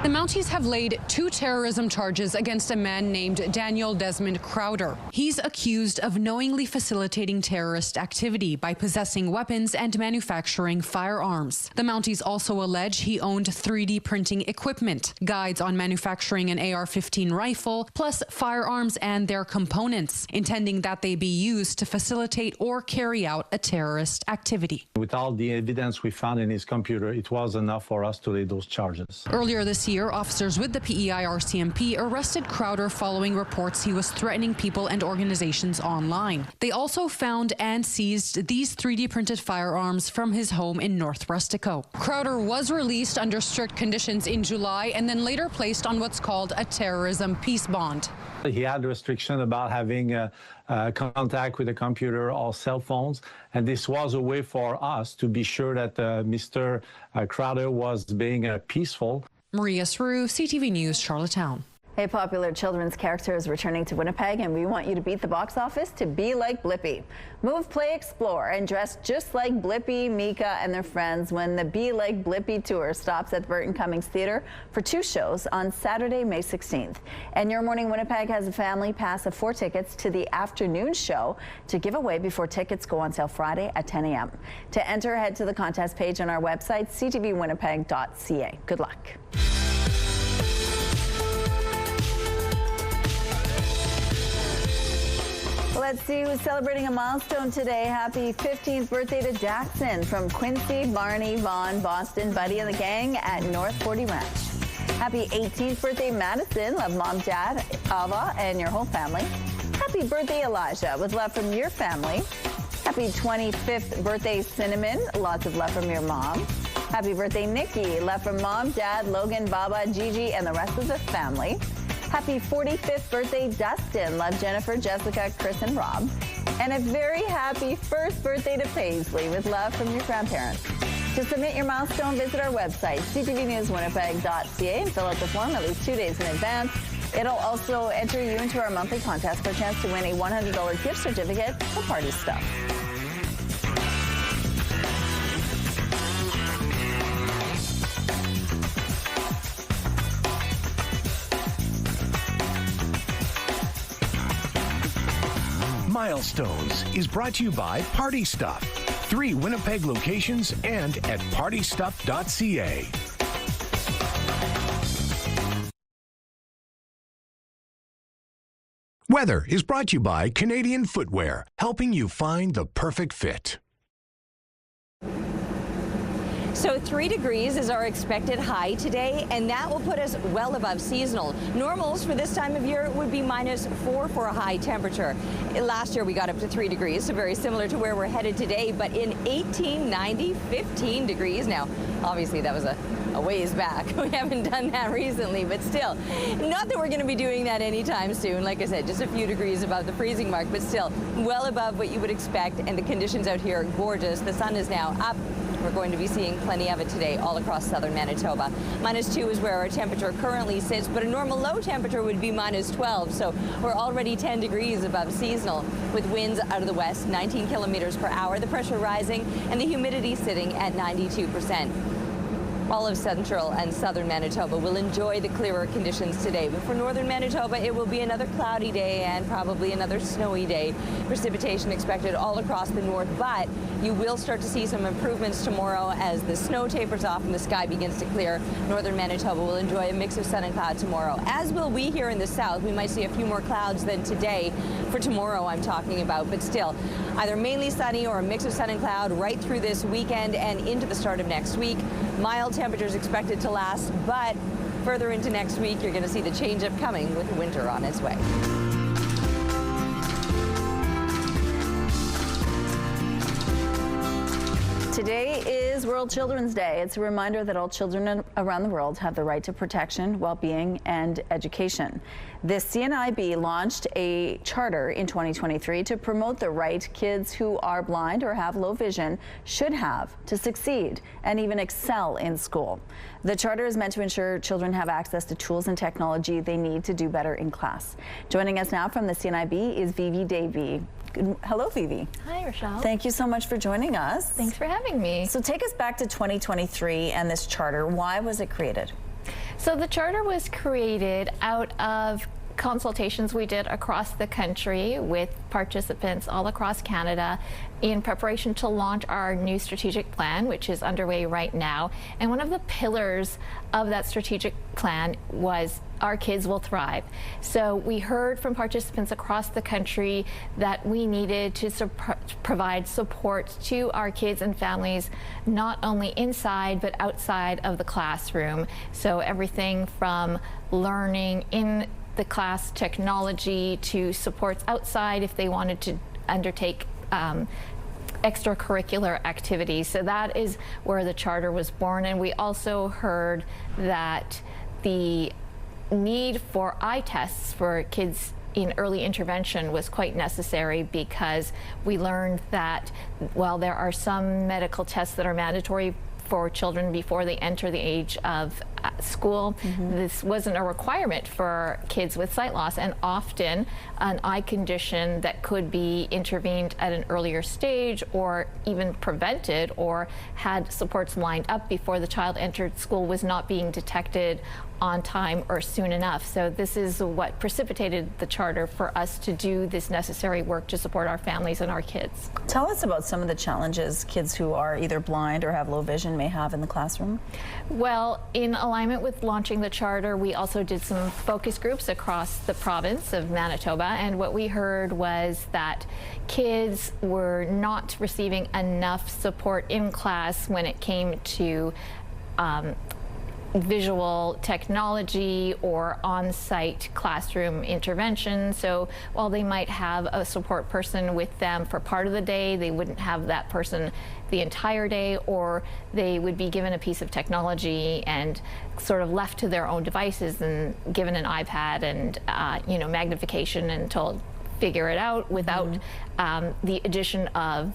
The Mounties have laid 2 terrorism charges against a man named Daniel Desmond Crowder. He's accused of knowingly facilitating terrorist activity by possessing weapons and manufacturing firearms. The Mounties also allege he owned 3D printing equipment, guides on manufacturing an AR-15 rifle, plus firearms and their components, intending that they be used to facilitate or carry out a terrorist activity. With all the evidence we found in his computer, it was enough for us to lay those charges. Earlier this year, officers with the PEI RCMP arrested Crowder following reports he was threatening people and organizations online. They also found and seized these 3D printed firearms from his home in North Rustico. Crowder was released under strict conditions in July and then later placed on what's called a terrorism peace bond. He had a restriction about having contact with the computer or cell phones, and this was a way for us to be sure that Mr. Crowder was being peaceful. Maria Sru, CTV News, Charlottetown. A popular children's character is returning to Winnipeg, and we want you to beat the box office to be like Blippi. Move, play, explore, and dress just like Blippi, Mika, and their friends when the Be Like Blippi tour stops at Burton Cummings Theatre for 2 shows on Saturday, May 16th. And Your Morning Winnipeg has a family pass of 4 tickets to the afternoon show to give away before tickets go on sale Friday at 10 a.m. To enter, head to the contest page on our website, ctvwinnipeg.ca. Good luck. Let's see who's celebrating a milestone today. Happy 15th birthday to Jackson from Quincy, Barney, Vaughn, Boston, Buddy, and the gang at North 40 Ranch. Happy 18th birthday, Madison. Love Mom, Dad, Ava, and your whole family. Happy birthday, Elijah, with love from your family. Happy 25th birthday, Cinnamon. Lots of love from your mom. Happy birthday, Nikki. Love from Mom, Dad, Logan, Baba, Gigi, and the rest of the family. Happy 45th birthday, Dustin. Love Jennifer, Jessica, Chris, and Rob. And a very happy 1st birthday to Paisley with love from your grandparents. To submit your milestone, visit our website, ctvnewswinnipeg.ca, and fill out the form at least 2 days in advance. It'll also enter you into our monthly contest for a chance to win a $100 gift certificate for Party Stuff. Milestones is brought to you by Party Stuff. 3 Winnipeg locations and at partystuff.ca. Weather is brought to you by Canadian Footwear, helping you find the perfect fit. So 3 degrees is our expected high today, and that will put us well above seasonal. Normals for this time of year would be -4 for a high temperature. Last year we got up to 3 degrees, so very similar to where we're headed today, but in 1890, 15 degrees. Now, obviously that was a a ways back. We haven't done that recently, but still, not that we're going to be doing that anytime soon. Like I said, just a few degrees above the freezing mark, but still well above what you would expect, and the conditions out here are gorgeous. The sun is now up. We're going to be seeing plenty of it today all across southern Manitoba. -2 is where our temperature currently sits, but a normal low temperature would be -12, so we're already 10 degrees above seasonal, with winds out of the west 19 kilometers per hour, the pressure rising, and the humidity sitting at 92%. All of central and southern Manitoba will enjoy the clearer conditions today, but for northern Manitoba it will be another cloudy day and probably another snowy day. Precipitation expected all across the north, but you will start to see some improvements tomorrow as the snow tapers off and the sky begins to clear. Northern Manitoba will enjoy a mix of sun and cloud tomorrow, as will we here in the south. We might see a few more clouds than today for tomorrow I'm talking about, but still either mainly sunny or a mix of sun and cloud right through this weekend and into the start of next week. Mild temperatures expected to last, but further into next week, you're going to see the change-up coming with winter on its way. Today is World Children's Day. It's a reminder that all children around the world have the right to protection, well-being, and education. The CNIB launched a charter in 2023 to promote the right kids who are blind or have low vision should have to succeed and even excel in school. The charter is meant to ensure children have access to tools and technology they need to do better in class. Joining us now from the CNIB is Vivi Davey. Hello, Vivi. Hi, Rochelle. Thank you so much for joining us. Thanks for having me. So take us back to 2023 and this charter. Why was it created? So the charter was created out of consultations we did across the country with participants all across Canada in preparation to launch our new strategic plan, which is underway right now. And one of the pillars of that strategic plan was our kids will thrive. So we heard from participants across the country that we needed to provide support to our kids and families, not only inside but outside of the classroom. So everything from learning in the class technology to supports outside if they wanted to undertake extracurricular activities. So that is where the charter was born. And we also heard that the need for eye tests for kids in early intervention was quite necessary, because we learned that while there are some medical tests that are mandatory for children before they enter the age of school, this wasn't a requirement for kids with sight loss, and often an eye condition that could be intervened at an earlier stage or even prevented or had supports lined up before the child entered school was not being detected on time or soon enough. So this is what precipitated the charter for us to do this necessary work to support our families and our kids. Tell us about some of the challenges kids who are either blind or have low vision may have in the classroom. Well, in alignment with launching the charter, we also did some focus groups across the province of Manitoba, and what we heard was that kids were not receiving enough support in class when it came to visual technology or on-site classroom intervention. So while they might have a support person with them for part of the day, they wouldn't have that person the entire day, or they would be given a piece of technology and sort of left to their own devices and given an iPad and magnification and told figure it out without the addition of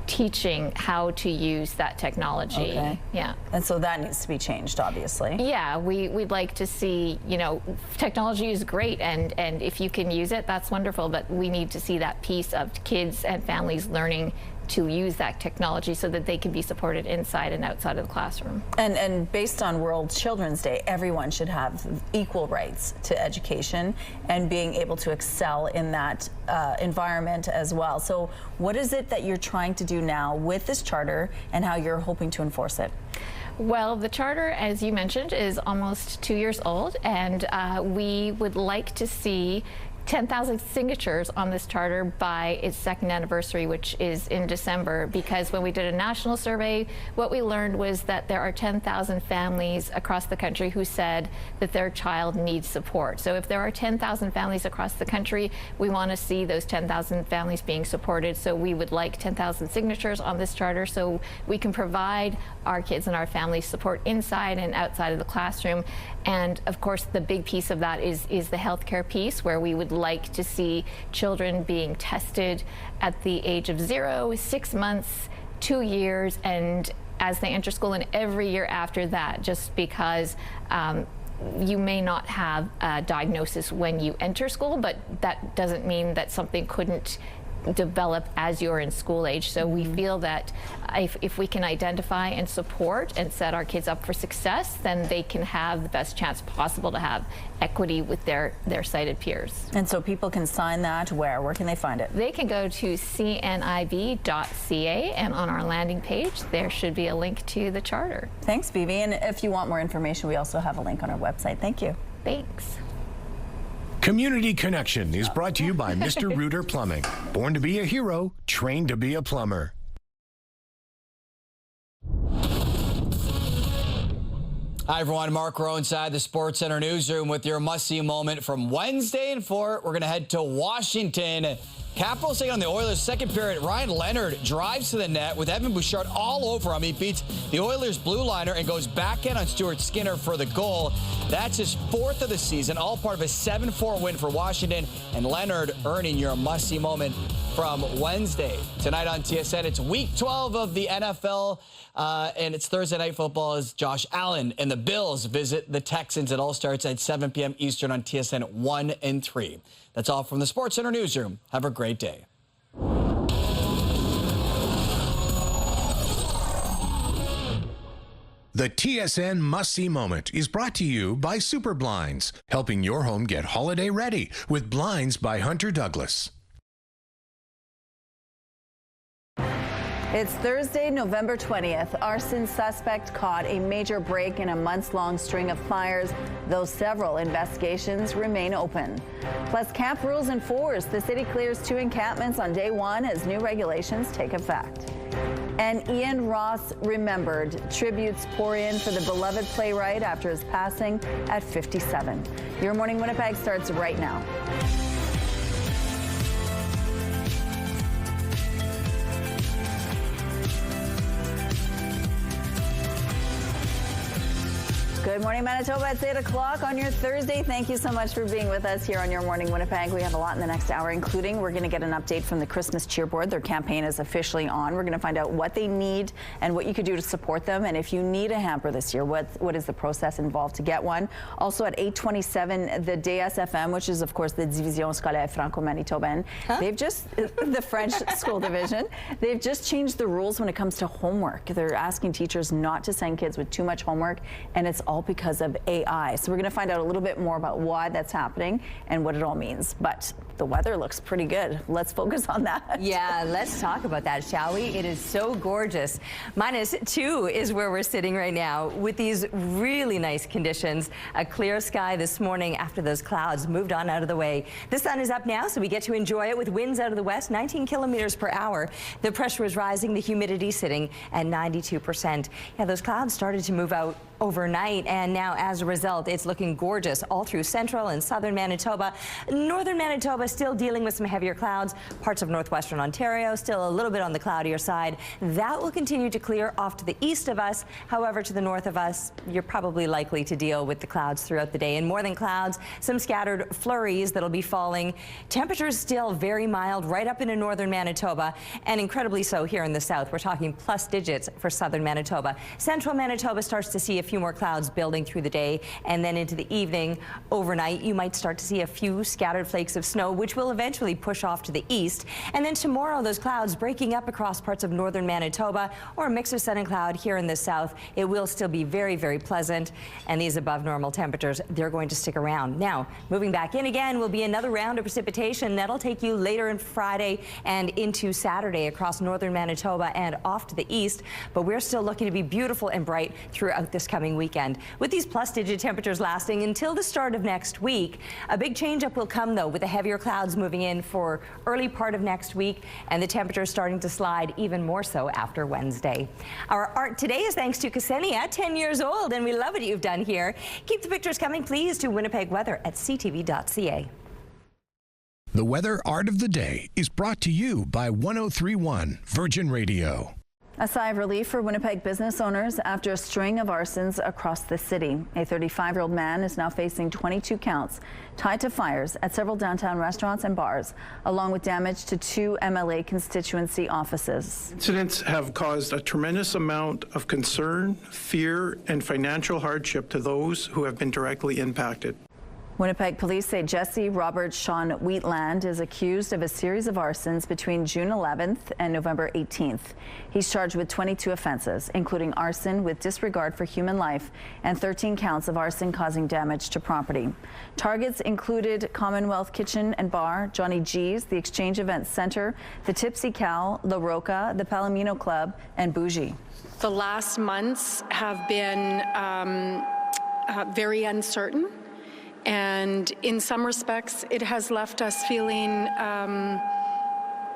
teaching how to use that technology. Okay. Yeah. And so that needs to be changed, obviously. Yeah, we'd like to see, technology is great, and if you can use it, that's wonderful, but we need to see that piece of kids and families learning to use that technology so that they can be supported inside and outside of the classroom. And based on World Children's Day, everyone should have equal rights to education and being able to excel in that environment as well. So what is it that you're trying to do now with this charter and how you're hoping to enforce it? Well, the charter, as you mentioned, is almost 2 years old, and we would like to see 10,000 signatures on this charter by its second anniversary, which is in December, because when we did a national survey, what we learned was that there are 10,000 families across the country who said that their child needs support. So if there are 10,000 families across the country, we want to see those 10,000 families being supported. So we would like 10,000 signatures on this charter so we can provide our kids and our families support inside and outside of the classroom. And of course, the big piece of that is the healthcare piece, where we would like to see children being tested at the age of 0, 6 months, 2 years, and as they enter school, and every year after that, just because you may not have a diagnosis when you enter school, but that doesn't mean that something couldn't develop as you're in school age. So we feel that if we can identify and support and set our kids up for success, then they can have the best chance possible to have equity with their sighted peers. And so people can sign that where? Where can they find it? They can go to cniv.ca, and on our landing page there should be a link to the charter. Thanks, Vivi. And if you want more information, we also have a link on our website. Thank you. Thanks. Community Connection is brought to you by Mr. Reuter Plumbing. Born to be a hero, trained to be a plumber. Hi, everyone. Mark Rowe inside the Sports Center newsroom with your must-see moment from Wednesday. And for it, we're going to head to Washington. Capitals take on the Oilers. Second period, Ryan Leonard drives to the net with Evan Bouchard all over him. He beats the Oilers blue liner and goes backhand on Stuart Skinner for the goal. That's his 4th of the season, all part of a 7-4 win for Washington. And Leonard earning your must-see moment from Wednesday. Tonight on TSN, it's Week 12 of the NFL, and it's Thursday Night Football as Josh Allen and the Bills visit the Texans. It all starts at 7 p.m. Eastern on TSN 1 and 3. That's all from the Sports Center newsroom. Have a great day. The TSN Must-See Moment is brought to you by Super Blinds, helping your home get holiday ready with Blinds by Hunter Douglas. It's Thursday, November 20th. Arson suspect caught a major break in a months-long string of fires, though several investigations remain open. Plus, camp rules enforced. The city clears 2 encampments on day 1 as new regulations take effect. And Ian Ross remembered. Tributes pour in for the beloved playwright after his passing at 57. Your Morning Winnipeg starts right now. Good morning, Manitoba. It's 8 o'clock on your Thursday. Thank you so much for being with us here on Your Morning Winnipeg. We have a lot in the next hour, including we're going to get an update from the Christmas Cheer Board. Their campaign is officially on. We're going to find out what they need and what you could do to support them. And if you need a hamper this year, what is the process involved to get one? Also at 8:27, the DSFM, which is, of course, the Division Scolaire Franco-Manitobaine. They've just, the French school division, they've just changed the rules when it comes to homework. They're asking teachers not to send kids with too much homework, and it's all because of AI. So we're going to find out a little bit more about why that's happening and what it all means. But the weather looks pretty good. Let's focus on that. Yeah, let's talk about that, shall we? It is so gorgeous. -2 is where we're sitting right now with these really nice conditions. A clear sky this morning after those clouds moved on out of the way. The sun is up now, so we get to enjoy it with winds out of the west, 19 kilometers per hour. The pressure is rising, the humidity sitting at 92%. Yeah, those clouds started to move out overnight, and now as a result it's looking gorgeous all through central and southern Manitoba. Northern Manitoba still dealing with some heavier clouds. Parts of northwestern Ontario still a little bit on the cloudier side. That will continue to clear off to the east of us. However, to the north of us, you're probably likely to deal with the clouds throughout the day, and more than clouds, some scattered flurries that'll be falling. Temperatures still very mild right up into northern Manitoba, and incredibly so here in the south. We're talking plus digits for southern Manitoba. Central Manitoba starts to see a few more clouds building through the day, and then into the evening, overnight, you might start to see a few scattered flakes of snow, which will eventually push off to the east. And then tomorrow, those clouds breaking up across parts of northern Manitoba, or a mix of sun and cloud here in the south. It will still be very, very pleasant, and these above normal temperatures, they're going to stick around. Now, moving back in again will be another round of precipitation that'll take you later in Friday and into Saturday across northern Manitoba and off to the east, but we're still looking to be beautiful and bright throughout this coming weekend. with these plus-digit temperatures lasting until the start of next week. A big change-up will come, though, with the heavier clouds moving in for early part of next week and the temperatures starting to slide even more so after Wednesday. Our art today is thanks to Ksenia, 10 years old, and we love what you've done here. Keep the pictures coming, please, to Winnipeg Weather at ctv.ca. The Weather Art of the Day is brought to you by 103.1 Virgin Radio. A sigh of relief for Winnipeg business owners after a string of arsons across the city. A 35-year-old man is now facing 22 counts tied to fires at several downtown restaurants and bars, along with damage to 2 MLA constituency offices. Incidents have caused a tremendous amount of concern, fear, and financial hardship to those who have been directly impacted. Winnipeg police say Jesse Robert Sean Wheatland is accused of a series of arsons between June 11th and November 18th. He's charged with 22 offenses, including arson with disregard for human life and 13 counts of arson causing damage to property. Targets included Commonwealth Kitchen and Bar, Johnny G's, the Exchange Events Center, the Tipsy Cow, La Roca, the Palomino Club, and Bougie. The last months have been very uncertain. And in some respects, it has left us feeling a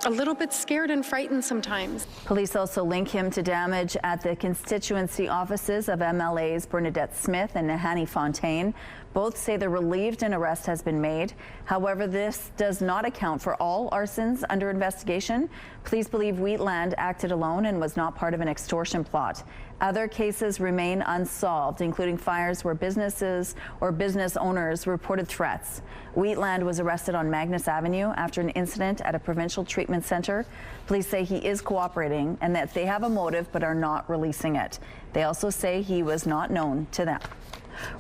little bit scared and frightened sometimes. Police also link him to damage at the constituency offices of MLAs Bernadette Smith and Nahani Fontaine. Both say they're relieved an arrest has been made. However, this does not account for all arsons under investigation. Police believe Wheatland acted alone and was not part of an extortion plot. Other cases remain unsolved, including fires where businesses or business owners reported threats. Wheatland was arrested on Magnus Avenue after an incident at a provincial treatment center. Police say he is cooperating and that they have a motive but are not releasing it. They also say he was not known to them.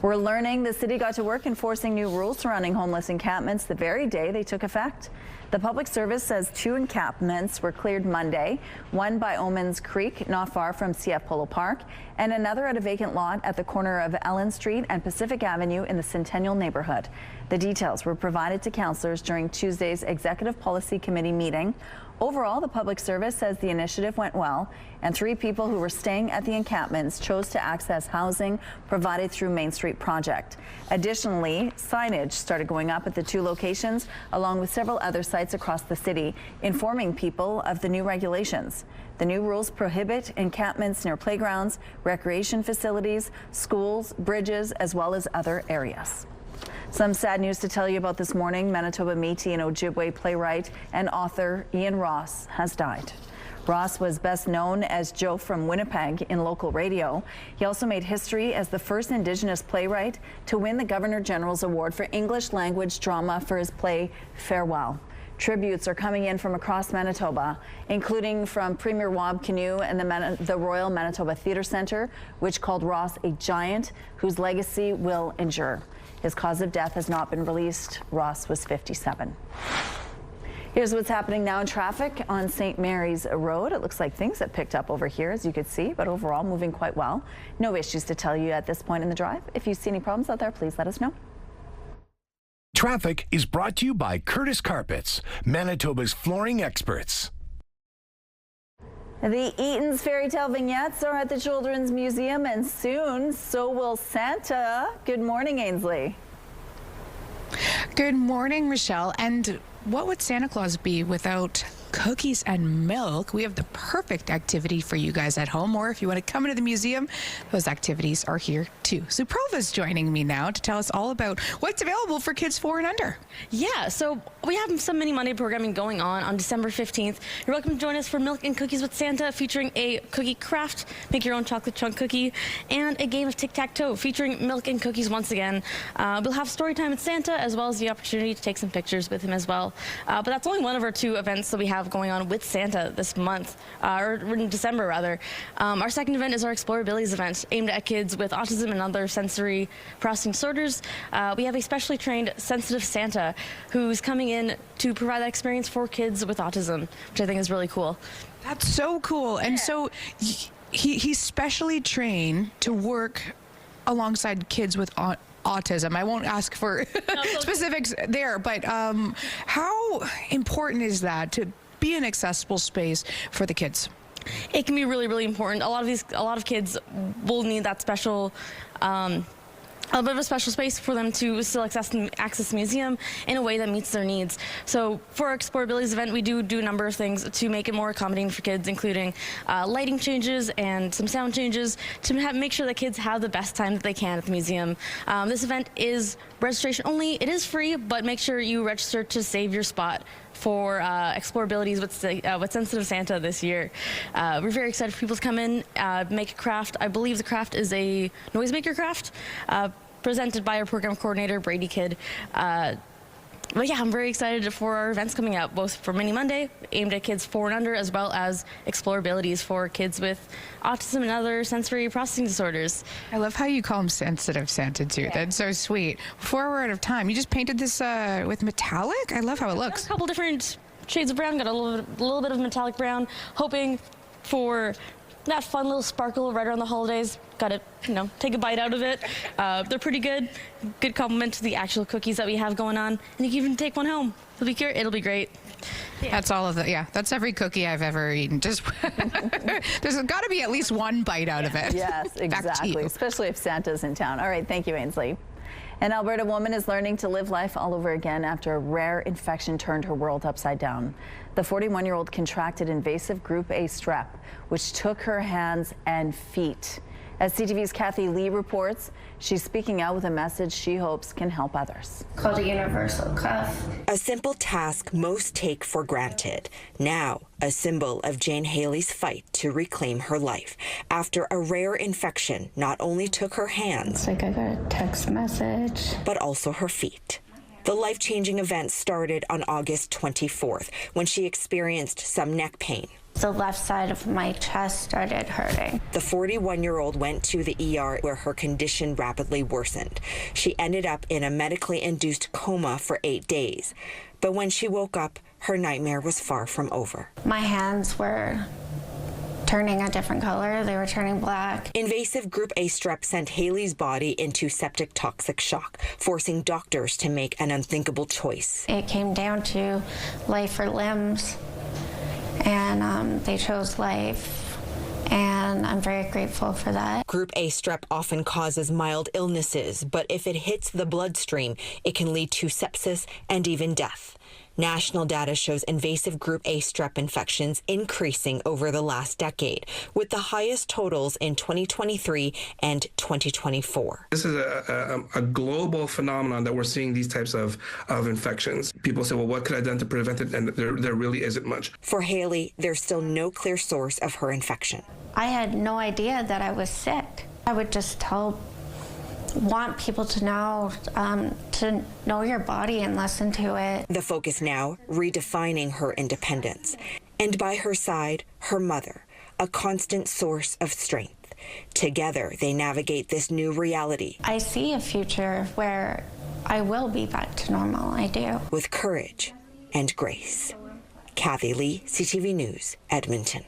We're learning the city got to work enforcing new rules surrounding homeless encampments the very day they took effect. The Public Service says 2 encampments were cleared Monday, one by Omens Creek, not far from CF Polo Park, and another at a vacant lot at the corner of Ellen Street and Pacific Avenue in the Centennial neighborhood. The details were provided to councillors during Tuesday's Executive Policy Committee meeting. Overall, the Public Service says the initiative went well, and 3 people who were staying at the encampments chose to access housing provided through Main Street Project. Additionally, signage started going up at the 2 locations, along with several other sites across the city, informing people of the new regulations. The new rules prohibit encampments near playgrounds, recreation facilities, schools, bridges, as well as other areas. Some sad news to tell you about this morning. Manitoba Métis and Ojibwe playwright and author Ian Ross has died. Ross was best known as Joe from Winnipeg in local radio. He also made history as the first Indigenous playwright to win the Governor General's Award for English Language Drama for his play Farewell. Tributes are coming in from across Manitoba, including from Premier Wab Kinew and the Royal Manitoba Theatre Centre, which called Ross a giant whose legacy will endure. His cause of death has not been released. Ross was 57. Here's what's happening now in traffic on St. Mary's Road. It looks like things have picked up over here, as you could see, but overall moving quite well. No issues to tell you at this point in the drive. If you see any problems out there, please let us know. Traffic is brought to you by Curtis Carpets, Manitoba's flooring experts. The Eaton's fairy tale vignettes are at the Children's Museum, and soon so will Santa. Good morning, Ainsley. Good morning, Michelle. And what would Santa Claus be without cookies and milk? We have the perfect activity for you guys at home, or if you want to come into the museum, those activities are here too. Suprova's joining me now to tell us all about what's available for kids 4 and under. Yeah, so we have some mini Monday programming going on December 15th. You're welcome to join us for Milk and Cookies with Santa, featuring a cookie craft, make your own chocolate chunk cookie, and a game of tic-tac-toe featuring milk and cookies once again. We'll have story time with Santa, as well as the opportunity to take some pictures with him as well. But that's only one of our 2 events that we have going on with Santa this month, or in December rather. Our second event is our Explore Abilities event, aimed at kids with autism and other sensory processing disorders. We have a specially trained sensitive Santa who's coming in to provide that experience for kids with autism, which I think is really cool. That's so cool. And so he's specially trained to work alongside kids with autism. I won't ask for specifics there, but how important is that to be an accessible space for the kids? it can be really, really important. A lot of kids will need that special, a bit of a special space for them to still access the museum in a way that meets their needs. So for our Explorabilities event, we do a number of things to make it more accommodating for kids, including lighting changes and some sound changes to make sure that kids have the best time that they can at the museum. This event is registration only. It is free, but make sure you register to save your spot for Explorabilities with Sensitive Santa this year. We're very excited for people to come in, make a craft. I believe the craft is a noisemaker craft, presented by our program coordinator, Brady Kidd. But yeah, I'm very excited for our events coming up, both for Mini Monday, aimed at kids 4 and under, as well as Explorabilities for kids with autism and other sensory processing disorders. I love how you call him Sensitive Santa, too. Yeah. That's so sweet. Before we're out of time, you just painted this with metallic? I love how it looks. A couple different shades of brown, got a little bit of metallic brown, hoping for that fun little sparkle right around the holidays. Got to, take a bite out of it. They're pretty good. Good compliment to the actual cookies that we have going on. And you can even take one home. It'll be great. Yeah. That's all of the, that's every cookie I've ever eaten. Just there's got to be at least one bite out of it. Yes, exactly. Especially if Santa's in town. All right, thank you, Ainsley. An Alberta woman is learning to live life all over again after a rare infection turned her world upside down. The 41-year-old contracted invasive group A strep, which took her hands and feet. As CTV's Kathy Lee reports, she's speaking out with a message she hopes can help others. Called a universal cuff. A simple task most take for granted. Now, a symbol of Jane Haley's fight to reclaim her life after a rare infection not only took her hands, it's like I got a text message, but also her feet. The life-changing event started on August 24th when she experienced some neck pain. The left side of my chest started hurting. The 41-year-old went to the ER where her condition rapidly worsened. She ended up in a medically induced coma for 8 days. But when she woke up, her nightmare was far from over. My hands were turning a different color. They were turning black. Invasive group A strep sent Haley's body into septic toxic shock, forcing doctors to make an unthinkable choice. It came down to life or limbs, and they chose life, and I'm very grateful for that. Group A strep often causes mild illnesses, but if it hits the bloodstream, it can lead to sepsis and even death. National data shows invasive group A strep infections increasing over the last decade, with the highest totals in 2023 and 2024. This is a global phenomenon that we're seeing these types of infections. People say, well, what could I have done to prevent it? And there really isn't much. For Haley, there's still no clear source of her infection. I had no idea that I was sick. I would just want people to know your body and listen to it. The focus now, redefining her independence. And by her side, her mother, a constant source of strength. Together, they navigate this new reality. I see a future where I will be back to normal, I do. With courage and grace. Kathy Lee, CTV News, Edmonton.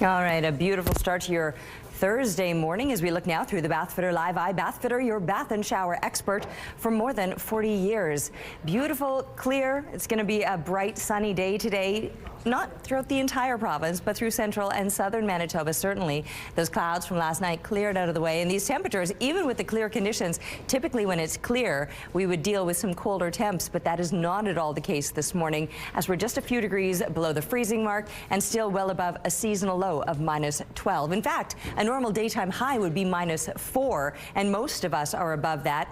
All right, a beautiful start to your Thursday morning as we look now through the Bathfitter Live Eye. Bathfitter, your bath and shower expert for more than 40 years. Beautiful, clear. It's going to be a bright, sunny day today. Not throughout the entire province, but through central and southern Manitoba, certainly. Those clouds from last night cleared out of the way. And these temperatures, even with the clear conditions, typically when it's clear, we would deal with some colder temps, but that is not at all the case this morning, as we're just a few degrees below the freezing mark and still well above a seasonal low of -12. In fact, a normal daytime high would be -4, and most of us are above that.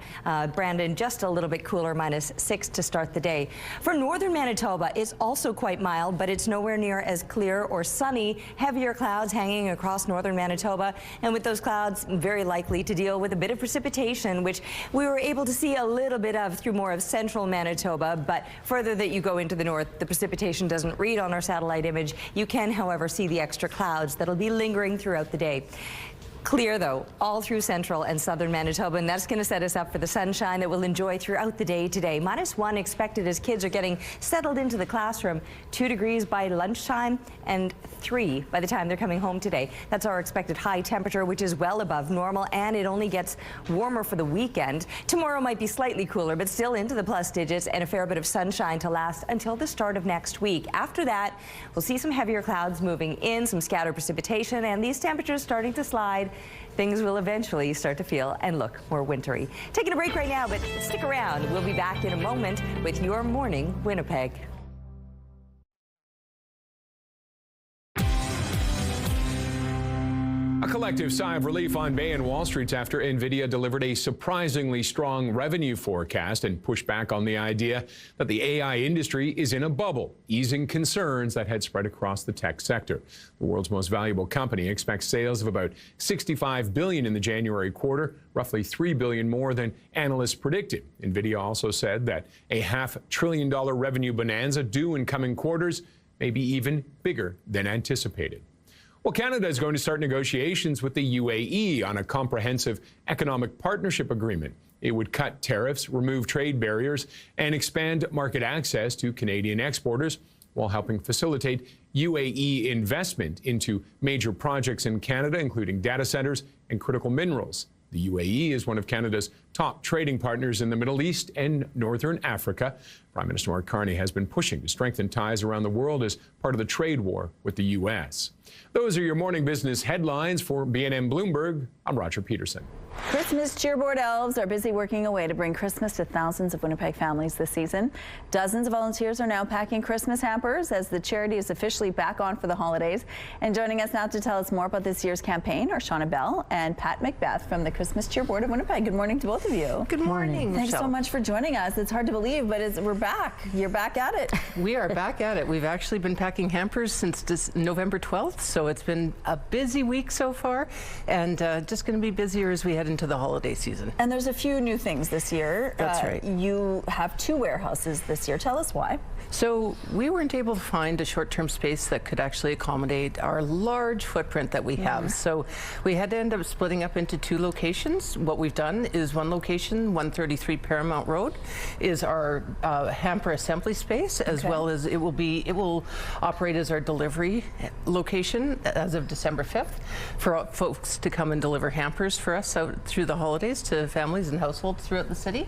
Brandon, just a little bit cooler, -6 to start the day. For northern Manitoba, it's also quite mild, but it's nowhere near as clear or sunny. Heavier clouds hanging across northern Manitoba, and with those clouds, very likely to deal with a bit of precipitation, which we were able to see a little bit of through more of central Manitoba, but further that you go into the north, the precipitation doesn't read on our satellite image. You can, however, see the extra clouds that'll be lingering throughout the day. Clear, though, all through central and southern Manitoba, and that's going to set us up for the sunshine that we'll enjoy throughout the day today. -1 expected as kids are getting settled into the classroom. 2 degrees by lunchtime and 3 by the time they're coming home today. That's our expected high temperature, which is well above normal, and it only gets warmer for the weekend. Tomorrow might be slightly cooler, but still into the plus digits, and a fair bit of sunshine to last until the start of next week. After that, we'll see some heavier clouds moving in, some scattered precipitation, and these temperatures starting to slide. Things will eventually start to feel and look more wintry. Taking a break right now, but stick around. We'll be back in a moment with Your Morning Winnipeg. A collective sigh of relief on Bay and Wall Street after NVIDIA delivered a surprisingly strong revenue forecast and pushed back on the idea that the AI industry is in a bubble, easing concerns that had spread across the tech sector. The world's most valuable company expects sales of about $65 billion in the January quarter, roughly $3 billion more than analysts predicted. NVIDIA also said that a $500 billion revenue bonanza due in coming quarters may be even bigger than anticipated. Well, Canada is going to start negotiations with the UAE on a comprehensive economic partnership agreement. It would cut tariffs, remove trade barriers, and expand market access to Canadian exporters while helping facilitate UAE investment into major projects in Canada, including data centers and critical minerals. The UAE is one of Canada's top trading partners in the Middle East and Northern Africa. Prime Minister Mark Carney has been pushing to strengthen ties around the world as part of the trade war with the U.S. Those are your morning business headlines. For BNN Bloomberg, I'm Roger Peterson. Christmas cheerboard elves are busy working away to bring Christmas to thousands of Winnipeg families this season. Dozens of volunteers are now packing Christmas hampers as the charity is officially back on for the holidays. And joining us now to tell us more about this year's campaign are Shauna Bell and Pat Macbeth from the Christmas Cheerboard of Winnipeg. Good morning to both of you. Good morning. Thanks so much for joining us. It's hard to believe, but we're back. You're back at it. We are back at it. We've actually been packing hampers since November 12th, so it's been a busy week so far, and just going to be busier as we head into the holiday season. And there's a few new things this year. That's right. You have 2 warehouses this year. Tell us why. So we weren't able to find a short-term space that could actually accommodate our large footprint that we have. So we had to end up splitting up into 2 locations. What we've done is one location, 133 Paramount Road, is our hamper assembly space, as well as it will operate as our delivery location as of December 5th for folks to come and deliver hampers for us out through the holidays to families and households throughout the city.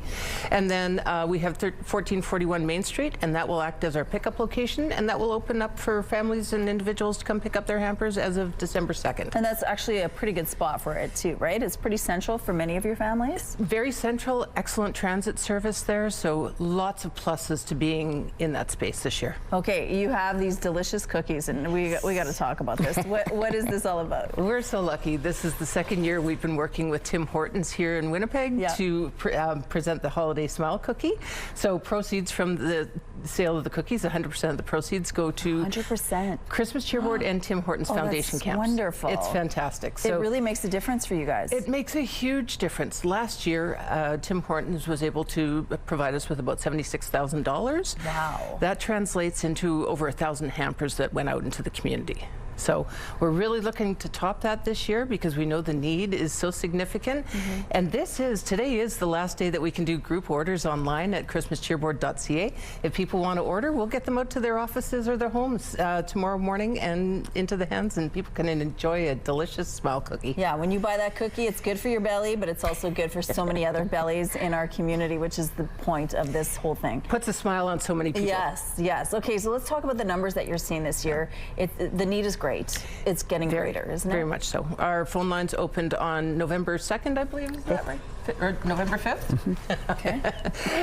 And then we have 1441 Main Street, and that will act as our pickup location, and that will open up for families and individuals to come pick up their hampers as of December 2nd. And that's actually a pretty good spot for it too, right? It's pretty central for many of your families. Very central, excellent transit service there, so lots of pluses to being in that space this year. Okay, you have these delicious cookies, and we got to talk about this. What is this all about? We're so lucky. This is the second year we've been working with Tim Hortons here in Winnipeg to present the Holiday Smile Cookie. So proceeds from the sale of the cookies, 100% of the proceeds go to 100% Christmas Cheerboard and Tim Hortons Foundation camps. Wonderful. It's fantastic. So it really makes a difference for you guys. It makes a huge difference. Last year, Tim Hortons was able to provide us with about $76,000. Wow. That translates into over 1,000 hampers that went out into the community. So we're really looking to top that this year because we know the need is so significant. And today is the last day that we can do group orders online at christmascheerboard.ca. If people want to order, we'll get them out to their offices or their homes tomorrow morning and into the hands, and people can enjoy a delicious smile cookie. Yeah, when you buy that cookie, it's good for your belly, but it's also good for so many other bellies in our community, which is the point of this whole thing. Puts a smile on so many people. Yes, yes. Okay, so let's talk about the numbers that you're seeing this year. The need is great. It's getting greater, isn't it? Very much so. Our phone lines opened on November 2nd, I believe. Is that right? Or November 5th? Okay.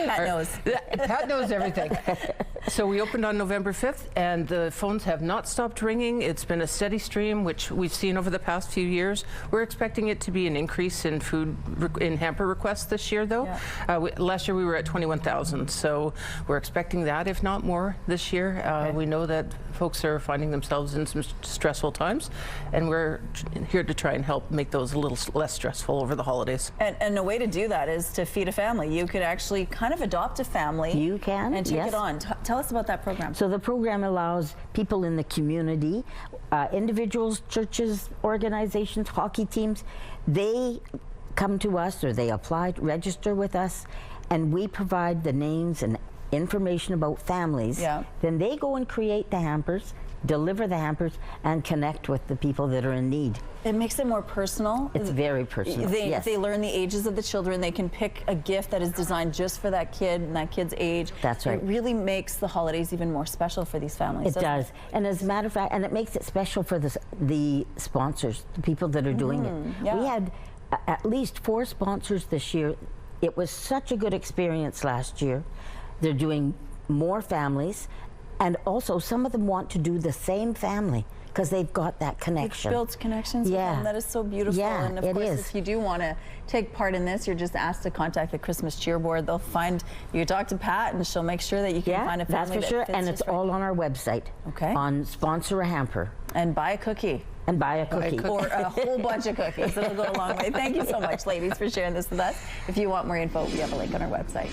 Pat knows. Pat knows everything. So we opened on November 5th, and the phones have not stopped ringing. It's been a steady stream, which we've seen over the past few years. We're expecting it to be an increase in in hamper requests this year, though. Yeah. Last year we were at 21,000, so we're expecting that, if not more, this year. We know that folks are finding themselves in some stressful times, and we're here to try and help make those a little less stressful over the holidays. And way to do that is to feed a family. You could actually kind of adopt a family. You can, and take yes. it on. Tell us about that program. So the program allows people in the community, individuals, churches, organizations, hockey teams, they come to us, or they apply, register with us, and we provide the names and information about families. Yeah. Then they go and create the hampers, deliver the hampers, and connect with the people that are in need. It makes it more personal. It's very personal. If they learn the ages of the children, they can pick a gift that is designed just for that kid and that kid's age. That's right. It really makes the holidays even more special for these families. It does. And as a matter of fact, and it makes it special for the sponsors, the people that are doing it. Yeah. We had at least 4 sponsors this year. It was such a good experience last year. They're doing more families, and also some of them want to do the same family because they've got that connection. It builds connections with them. That is so beautiful. Yeah, and of course, if you do want to take part in this, you're just asked to contact the Christmas Cheer Board. They'll find, you talk to Pat and she'll make sure that you can find a family that's for sure. that fits And it's just right. all on our website. Okay. On Sponsor a Hamper. And buy a cookie. And buy a cookie. Or a whole bunch of cookies. It'll go a long way. Thank you so much, ladies, for sharing this with us. If you want more info, we have a link on our website.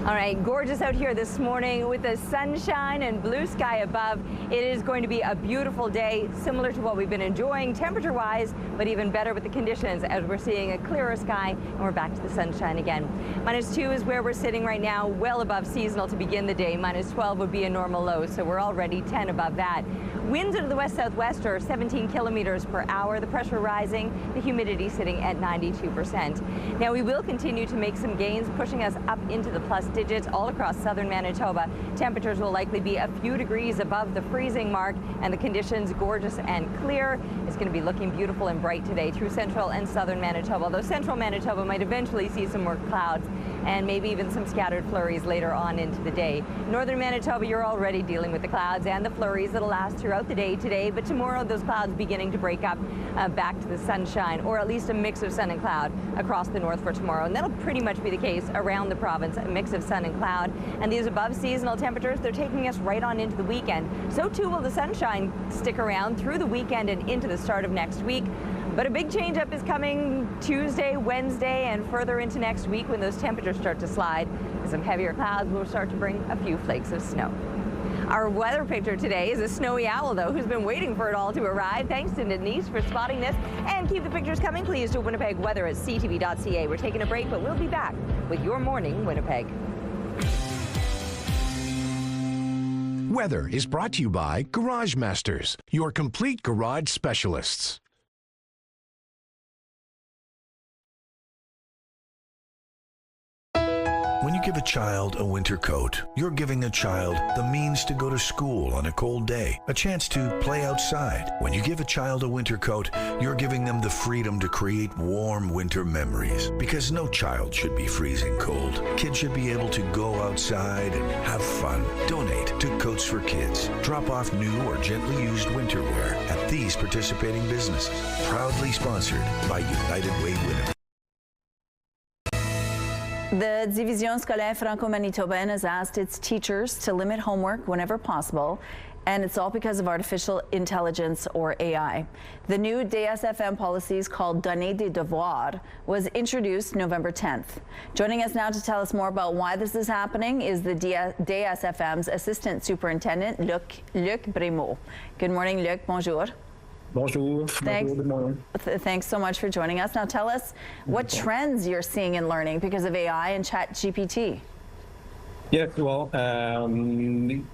All right, gorgeous out here this morning with the sunshine and blue sky above. It is going to be a beautiful day, similar to what we've been enjoying temperature-wise, but even better with the conditions as we're seeing a clearer sky and we're back to the sunshine again. -2 is where we're sitting right now, well above seasonal to begin the day. -12 would be a normal low, so we're already 10 above that. Winds into the west-southwest are 17 kilometers per hour. The pressure rising, the humidity sitting at 92%. Now we will continue to make some gains, pushing us up into the plus digits all across southern Manitoba. Temperatures will likely be a few degrees above the freezing mark, and the conditions gorgeous and clear. It's going to be looking beautiful and bright today through central and southern Manitoba, although central Manitoba might eventually see some more clouds and maybe even some scattered flurries later on into the day. Northern Manitoba, you're already dealing with the clouds and the flurries that'll last throughout the day today, but tomorrow those clouds beginning to break up back to the sunshine, or at least a mix of sun and cloud across the north for tomorrow. And that'll pretty much be the case around the province, a mix of sun and cloud. And these above seasonal temperatures, they're taking us right on into the weekend. So too will the sunshine stick around through the weekend and into the start of next week. But a big change up is coming Tuesday, Wednesday, and further into next week when those temperatures start to slide. And some heavier clouds will start to bring a few flakes of snow. Our weather picture today is a snowy owl, though, who's been waiting for it all to arrive. Thanks to Denise for spotting this. And keep the pictures coming, please, to Winnipeg Weather at CTV.ca. We're taking a break, but we'll be back with Your Morning Winnipeg. Weather is brought to you by Garage Masters, your complete garage specialists. When you give a child a winter coat, you're giving a child the means to go to school on a cold day, a chance to play outside. When you give a child a winter coat, you're giving them the freedom to create warm winter memories. Because no child should be freezing cold. Kids should be able to go outside and have fun. Donate to Coats for Kids. Drop off new or gently used winter wear at these participating businesses. Proudly sponsored by United Way Winnipeg. The Division Scolaire Franco-Manitobaine has asked its teachers to limit homework whenever possible, and it's all because of artificial intelligence, or AI. The new DSFM policies, called Donner des Devoirs, was introduced November 10th. Joining us now to tell us more about why this is happening is the DSFM's Assistant Superintendent, Luc Brémaud. Good morning, Luc. Bonjour. Bonjour. Thanks. Good morning. Thanks so much for joining us. Now tell us what trends you're seeing in learning because of AI and ChatGPT. Yeah, well,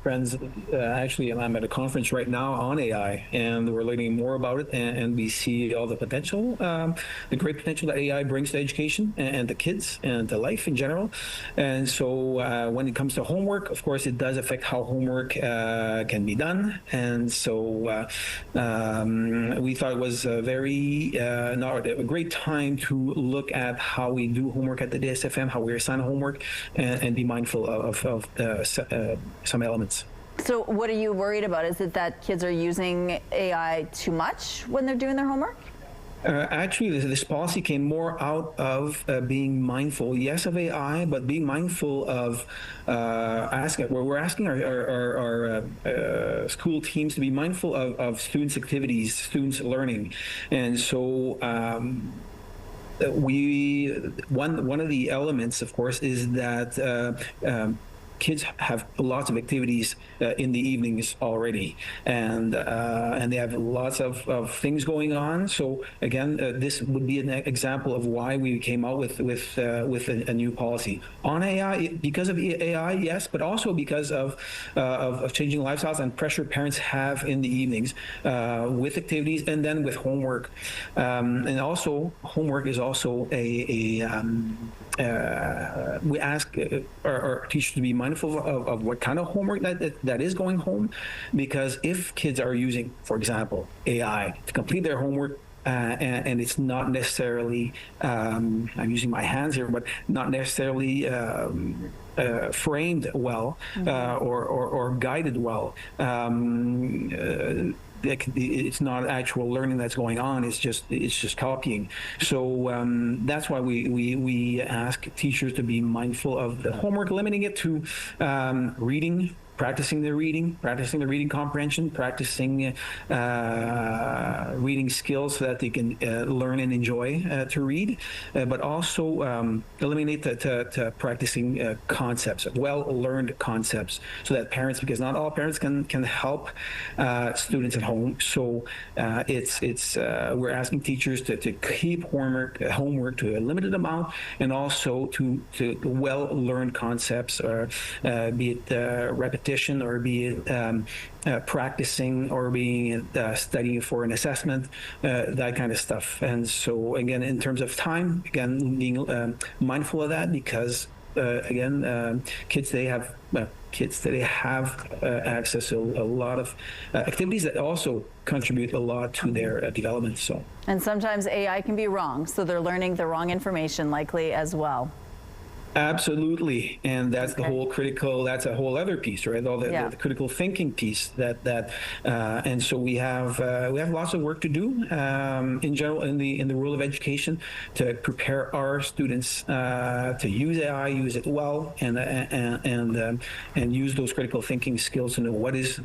friends, actually, I'm at a conference right now on AI, and we're learning more about it, and we see all the potential, the great potential that AI brings to education and to kids and to life in general. And so when it comes to homework, of course, it does affect how homework can be done. And so we thought it was a great time to look at how we do homework at the DSFM, how we assign homework, and be mindful of some elements. So what are you worried about? Is it that kids are using AI too much when they're doing their homework? Actually, this policy came more out of being mindful, yes, of AI, but being mindful of we're asking our school teams to be mindful of students' activities, students' learning. And so one of the elements, of course, is that kids have lots of activities in the evenings already, and they have lots of things going on. So again, this would be an example of why we came out with a new policy on AI, because of AI, yes, but also because of changing lifestyles and pressure parents have in the evenings with activities and then with homework, and also homework is also we ask our teachers to be mindful of what kind of homework that is going home, because if kids are using, for example, AI to complete their homework, and it's not necessarily, I'm using my hands here, but not necessarily framed well, or guided well. It's not actual learning that's going on. It's just copying. So that's why we ask teachers to be mindful of the homework, limiting it to reading, practicing the reading comprehension, practicing reading skills so that they can learn and enjoy to read, but also eliminate to practicing concepts, well-learned concepps, so that parents, because not all parents can help students at home. So we're asking teachers to keep homework to a limited amount, and also to well-learned concepts, or be it repetition, or be it practicing, or being studying for an assessment, that kind of stuff. And so again, in terms of time, again, being mindful of that, because kids today have access to a lot of activities that also contribute a lot to their development. So, and sometimes AI can be wrong, so they're learning the wrong information likely as well. Absolutely, and that's the whole critical. That's a whole other piece, right? All the critical thinking piece. And so we have lots of work to do in general in the world of education, to prepare our students to use AI, use it well, and use those critical thinking skills to know what is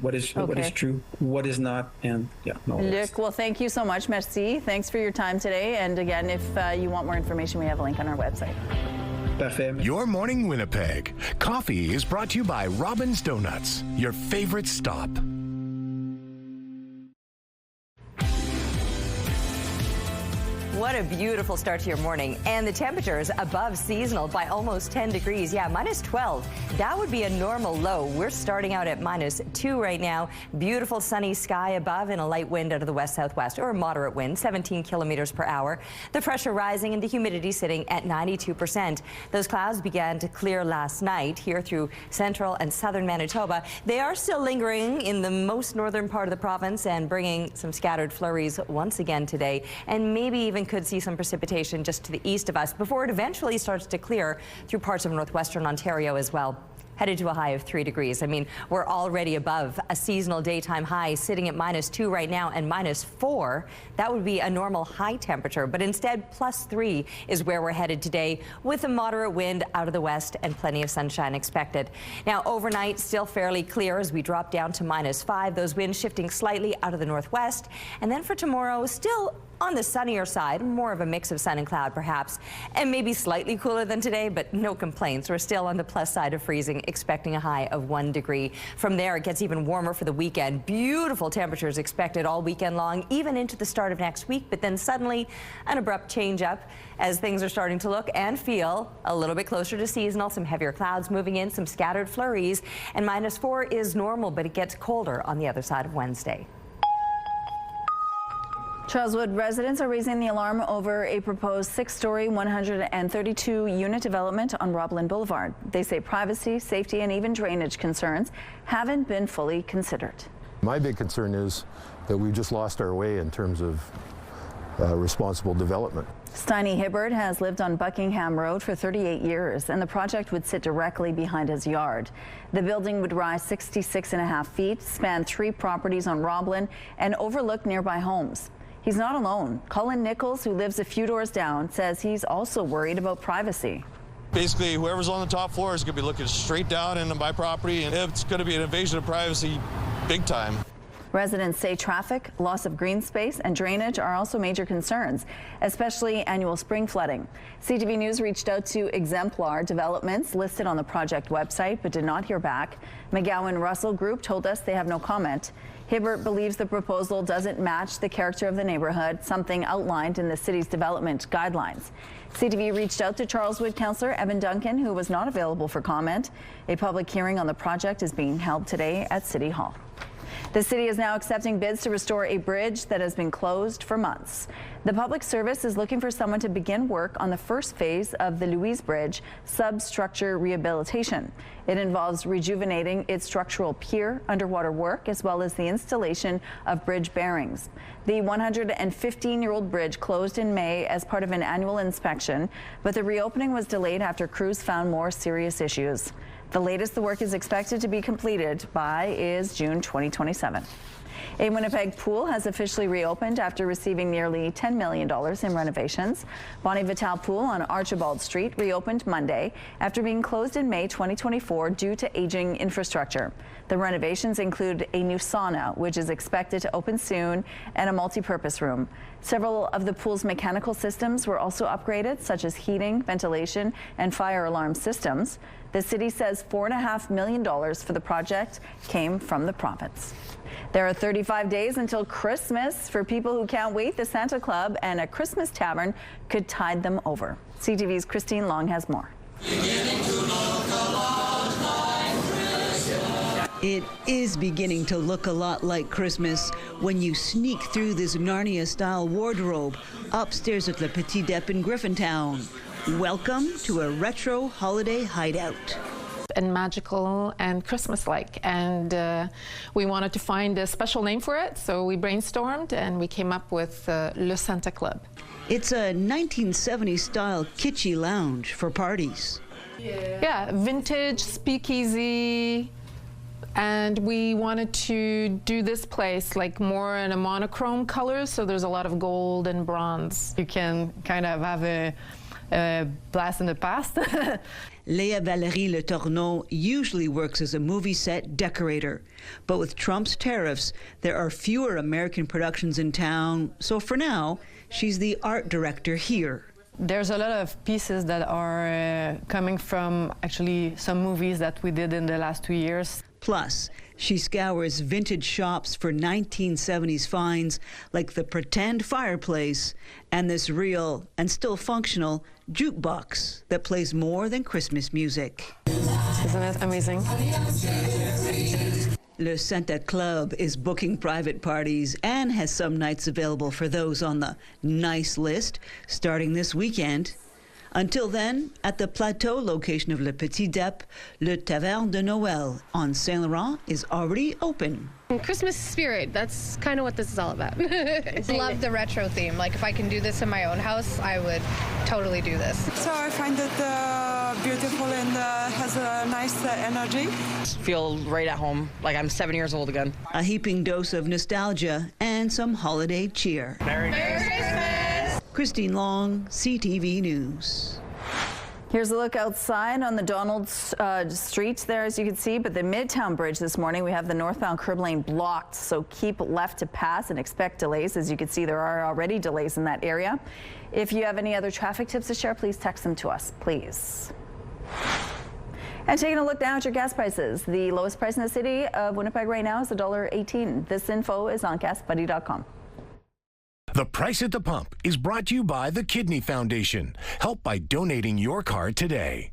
true, what is not, and Luc, well, thank you so much. Merci. Thanks for your time today. And again, if you want more information, we have a link on our website. Your Morning Winnipeg. Coffee is brought to you by Robin's Donuts, your favorite stop. What a beautiful start to your morning. And the temperatures above seasonal by almost 10 degrees. Yeah, minus 12. That would be a normal low. We're starting out at minus 2 right now. Beautiful sunny sky above, and a light wind out of the west-southwest, or a moderate wind, 17 kilometers per hour. The pressure rising and the humidity sitting at 92%. Those clouds began to clear last night here through central and southern Manitoba. They are still lingering in the most northern part of the province and bringing some scattered flurries once again today, and maybe even could see some precipitation just to the east of us before it eventually starts to clear through parts of northwestern Ontario as well. Headed to a high of 3 degrees. I mean, we're already above a seasonal daytime high, sitting at minus 2 right now, and minus 4. That would be a normal high temperature, but instead plus 3 is where we're headed today, with a moderate wind out of the west and plenty of sunshine expected. Now, overnight, still fairly clear as we drop down to minus 5. Those winds shifting slightly out of the northwest. And then for tomorrow, still on the sunnier side, more of a mix of sun and cloud perhaps, and maybe slightly cooler than today, but no complaints. We're still on the plus side of freezing, expecting a high of 1 degree. From there, it gets even warmer for the weekend. Beautiful temperatures expected all weekend long, even into the start of next week, but then suddenly an abrupt change up as things are starting to look and feel a little bit closer to seasonal. Some heavier clouds moving in, some scattered flurries, and minus 4 is normal, but it gets colder on the other side of Wednesday. Charleswood residents are raising the alarm over a proposed 6-story, 132-unit development on Roblin Boulevard. They say privacy, safety, and even drainage concerns haven't been fully considered. My big concern is that we've just lost our way in terms of responsible development. Steiny Hibbert has lived on Buckingham Road for 38 years, and the project would sit directly behind his yard. The building would rise 66.5 feet, span 3 properties on Roblin, and overlook nearby homes. He's not alone. Colin Nichols, who lives a few doors down, says he's also worried about privacy. Basically, whoever's on the top floor is going to be looking straight down into my property, and it's going to be an invasion of privacy big time. Residents say traffic, loss of green space, and drainage are also major concerns, especially annual spring flooding. CTV News reached out to Exemplar Developments listed on the project website but did not hear back. McGowan Russell Group told us they have no comment. Hibbert believes the proposal doesn't match the character of the neighborhood, something outlined in the city's development guidelines. CTV reached out to Charleswood councillor Evan Duncan, who was not available for comment. A public hearing on the project is being held today at City Hall. The city is now accepting bids to restore a bridge that has been closed for months. The public service is looking for someone to begin work on the first phase of the Louise Bridge substructure rehabilitation. It involves rejuvenating its structural pier, underwater work, as well as the installation of bridge bearings. The 115-year-old bridge closed in May as part of an annual inspection, but the reopening was delayed after crews found more serious issues. The latest the work is expected to be completed by is June 2027. A Winnipeg pool has officially reopened after receiving nearly $10 million in renovations. Bonnie Vital Pool on Archibald Street reopened Monday after being closed in May 2024 due to aging infrastructure. The renovations include a new sauna, which is expected to open soon, and a multi-purpose room. Several of the pool's mechanical systems were also upgraded, such as heating, ventilation, and fire alarm systems. The city says $4.5 million for the project came from the province. There are 35 days until Christmas. For people who can't wait, the Santa Club and a Christmas tavern could tide them over. CTV's Christine Long has more. It is beginning to look a lot like Christmas when you sneak through this Narnia-style wardrobe upstairs at Le Petit Dep in Griffintown. Welcome to a retro holiday hideout. And magical and Christmas-like, and we wanted to find a special name for it, so we brainstormed and we came up with Le Santa Club. It's a 1970s style kitschy lounge for parties. Yeah, vintage, speakeasy, and we wanted to do this place like more in a monochrome color, so there's a lot of gold and bronze. You can kind of have a blast in the past. Léa Valérie Le Tourneau usually works as a movie set decorator, but with Trump's tariffs, there are fewer American productions in town, so for now, she's the art director here. There's a lot of pieces that are coming from actually some movies that we did in the last 2 years. Plus, she scours vintage shops for 1970s finds like the pretend fireplace and this real and still functional jukebox that plays more than Christmas music. Isn't it amazing? Le Santa Club is booking private parties and has some nights available for those on the nice list starting this weekend. Until then, at the Plateau location of Le Petit Dep, Le Taverne de Noël on Saint Laurent is already open. Christmas spirit, that's kind of what this is all about. Love the retro theme. Like, if I can do this in my own house, I would totally do this. So I find it beautiful and has a nice energy. Feel right at home, like I'm 7 years old again. A heaping dose of nostalgia and some holiday cheer. Merry Christmas! Christine Long, CTV News. Here's a look outside on the Donald Street there, as you can see, but the Midtown Bridge this morning, we have the northbound curb lane blocked, so keep left to pass and expect delays. As you can see, there are already delays in that area. If you have any other traffic tips to share, please text them to us, please. And taking a look now at your gas prices. The lowest price in the city of Winnipeg right now is $1.18. This info is on gasbuddy.com. The Price at the Pump is brought to you by the Kidney Foundation. Help by donating your card today.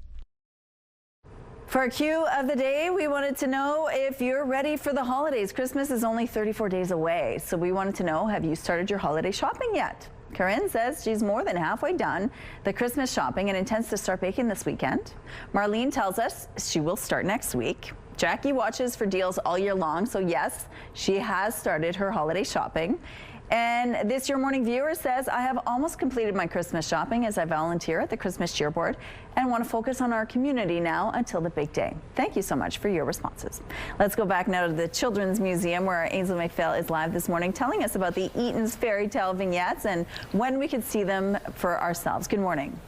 For our cue of the day, we wanted to know if you're ready for the holidays. Christmas is only 34 days away, so we wanted to know, have you started your holiday shopping yet? Corinne says she's more than halfway done the Christmas shopping and intends to start baking this weekend. Marlene tells us she will start next week. Jackie watches for deals all year long, so yes, she has started her holiday shopping. And this Your Morning viewer says, I have almost completed my Christmas shopping as I volunteer at the Christmas Cheer Board and want to focus on our community now until the big day. Thank you so much for your responses. Let's go back now to the Children's Museum, where our Ainsley McPhail is live this morning telling us about the Eaton's fairy tale vignettes and when we could see them for ourselves. Good morning.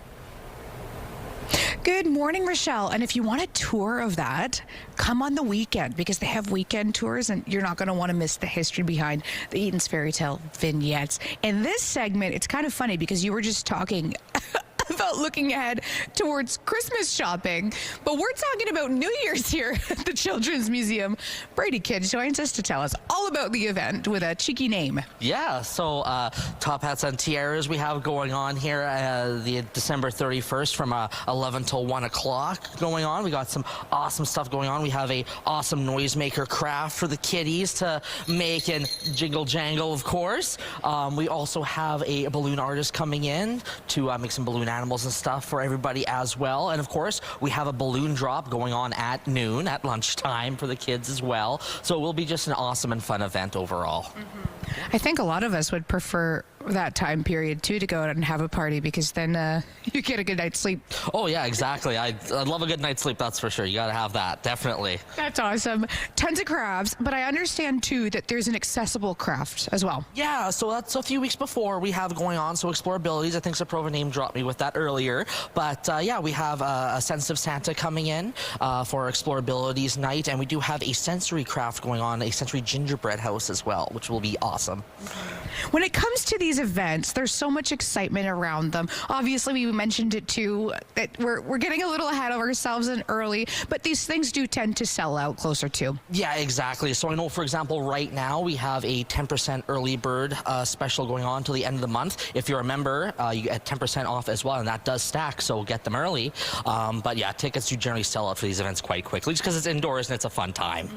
Good morning, Rochelle. And if you want a tour of that, come on the weekend because they have weekend tours and you're not going to want to miss the history behind the Eaton's Fairy Tale vignettes. In this segment, it's kind of funny because you were just talking about looking ahead towards Christmas shopping, but we're talking about New Year's here at the Children's Museum. Brady Kidd joins us to tell us all about the event with a cheeky name. Yeah, so Top Hats and Tiaras we have going on here the December 31st from 11 till 1 o'clock going on. We got some awesome stuff going on. We have a awesome noisemaker craft for the kiddies to make and jingle jangle, of course. We also have a balloon artist coming in to make some balloon animals and stuff for everybody as well. And of course, we have a balloon drop going on at noon at lunchtime for the kids as well. So it will be just an awesome and fun event overall. I think a lot of us would prefer that time period too to go out and have a party because then you get a good night's sleep. Oh yeah, exactly. I love a good night's sleep, that's for sure. You gotta have that, definitely. That's awesome. Tons of crafts, but I understand too that there's an accessible craft as well. Yeah, so that's a few weeks before we have going on. So Explorabilities, I think Saprova name dropped me with that earlier. But yeah, we have a Sensitive Santa coming in for Explorabilities night, and we do have a sensory craft going on, a sensory gingerbread house as well, which will be awesome. When it comes to these events, there's so much excitement around them. Obviously, we mentioned it too, that we're getting a little ahead of ourselves and early, but these things do tend to sell out closer to. Yeah, exactly. So I know, for example, right now we have a 10% early bird special going on till the end of the month. If you're a member, you get 10% off as well, and that does stack, so get them early. But yeah, tickets do generally sell out for these events quite quickly, just because it's indoors and it's a fun time.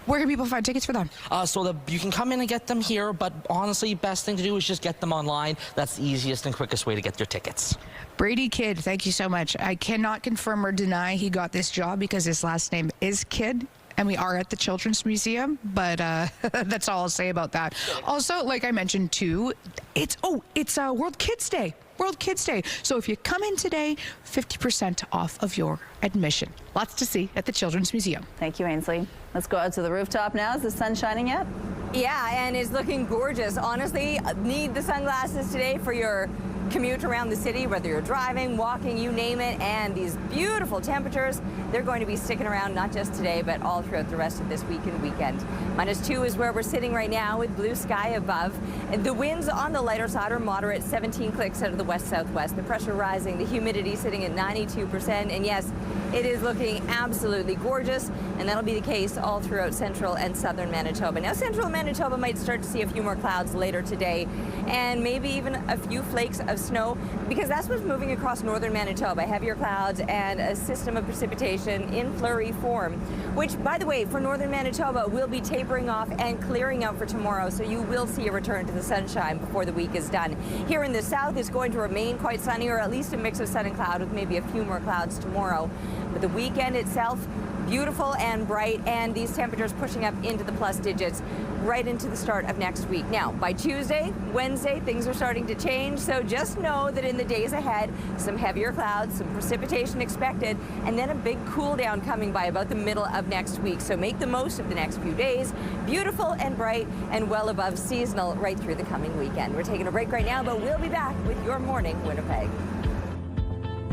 Where can people find tickets for them? So you can come in and get them here, but honestly, best thing to do is just get them online. That's the easiest and quickest way to get your tickets. Brady Kidd, thank you so much. I cannot confirm or deny he got this job because his last name is Kidd, and we are at the Children's Museum, but that's all I'll say about that. Also, like I mentioned too, it's World Kids Day. World Kids Day. So if you come in today, 50% off of your admission. Lots to see at the Children's Museum. Thank you, Ainsley. Let's go out to the rooftop now. Is the sun shining yet? Yeah, and it's looking gorgeous. Honestly, need the sunglasses today for your commute around the city, whether you're driving, walking, you name it. And these beautiful temperatures, they're going to be sticking around not just today, but all throughout the rest of this week and weekend. -2 is where we're sitting right now with blue sky above. And the winds on the lighter side are moderate, 17 clicks out of the west-southwest. The pressure rising, the humidity sitting at 92%. And yes, it is looking absolutely gorgeous, and that'll be the case all throughout central and southern Manitoba. Now, central Manitoba might start to see a few more clouds later today, and maybe even a few flakes of snow, because that's what's moving across northern Manitoba. Heavier clouds and a system of precipitation in flurry form, which, by the way, for northern Manitoba will be tapering off and clearing out for tomorrow, so you will see a return to the sunshine before the week is done. Here in the south, it's going to remain quite sunny, or at least a mix of sun and cloud with maybe a few more clouds tomorrow. But the weekend itself, beautiful and bright, and these temperatures pushing up into the plus digits right into the start of next week. Now, by Tuesday, Wednesday, things are starting to change, so just know that in the days ahead, some heavier clouds, some precipitation expected, and then a big cool down coming by about the middle of next week. So make the most of the next few days. Beautiful and bright and well above seasonal right through the coming weekend. We're taking a break right now, but we'll be back with Your Morning Winnipeg.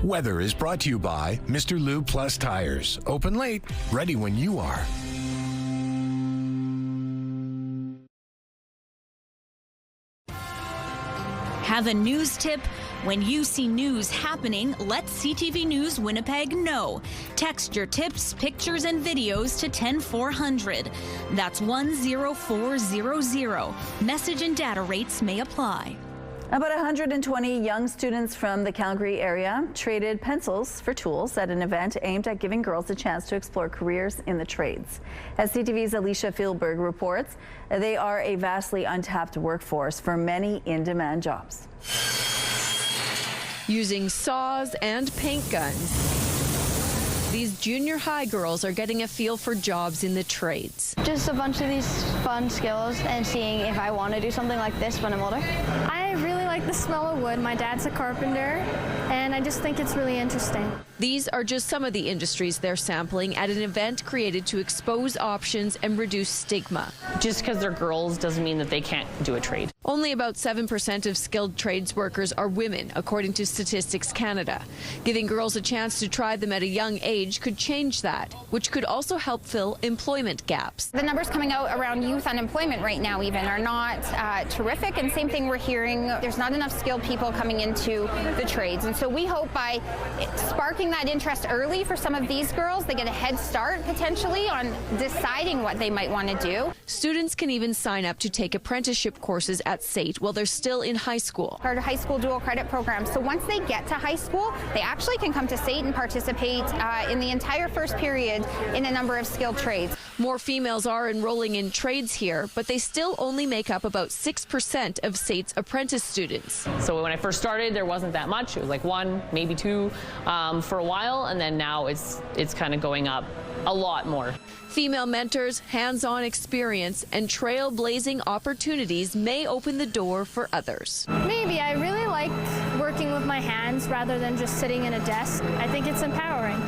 Weather is brought to you by Mr. Lube Plus Tires. Open late, ready when you are. Have a news tip? When you see news happening, let CTV News Winnipeg know. Text your tips, pictures, and videos to 10400. That's 10400. Message and data rates may apply. About 120 young students from the Calgary area traded pencils for tools at an event aimed at giving girls a chance to explore careers in the trades. As CTV's Alicia Fieldberg reports, they are a vastly untapped workforce for many in-demand jobs. Using saws and paint guns, these junior high girls are getting a feel for jobs in the trades. Just a bunch of these fun skills and seeing if I want to do something like this when I'm older. I really like the smell of wood. My dad's a carpenter, and I just think it's really interesting. These are just some of the industries they're sampling at an event created to expose options and reduce stigma. Just because they're girls doesn't mean that they can't do a trade. Only about 7% of skilled trades workers are women, according to Statistics Canada. Giving girls a chance to try them at a young age could change that, which could also help fill employment gaps. The numbers coming out around youth unemployment right now even are not terrific, and same thing we're hearing, there's not enough skilled people coming into the trades. And so we hope by sparking that interest early for some of these girls, they get a head start potentially on deciding what they might want to do. Students can even sign up to take apprenticeship courses at SAIT while they're still in high school. Part of high school dual credit program. So once they get to high school, they actually can come to SAIT and participate in the entire first period in a number of skilled trades. More females are enrolling in trades here, but they still only make up about 6% of SAIT's apprentice students. So when I first started, there wasn't that much. It was like 1, maybe 2 for a while, and then now it's kind of going up a lot more. Female mentors, hands-on experience, and trailblazing opportunities may open the door for others. Maybe. I really like working with my hands rather than just sitting in a desk. I think it's empowering.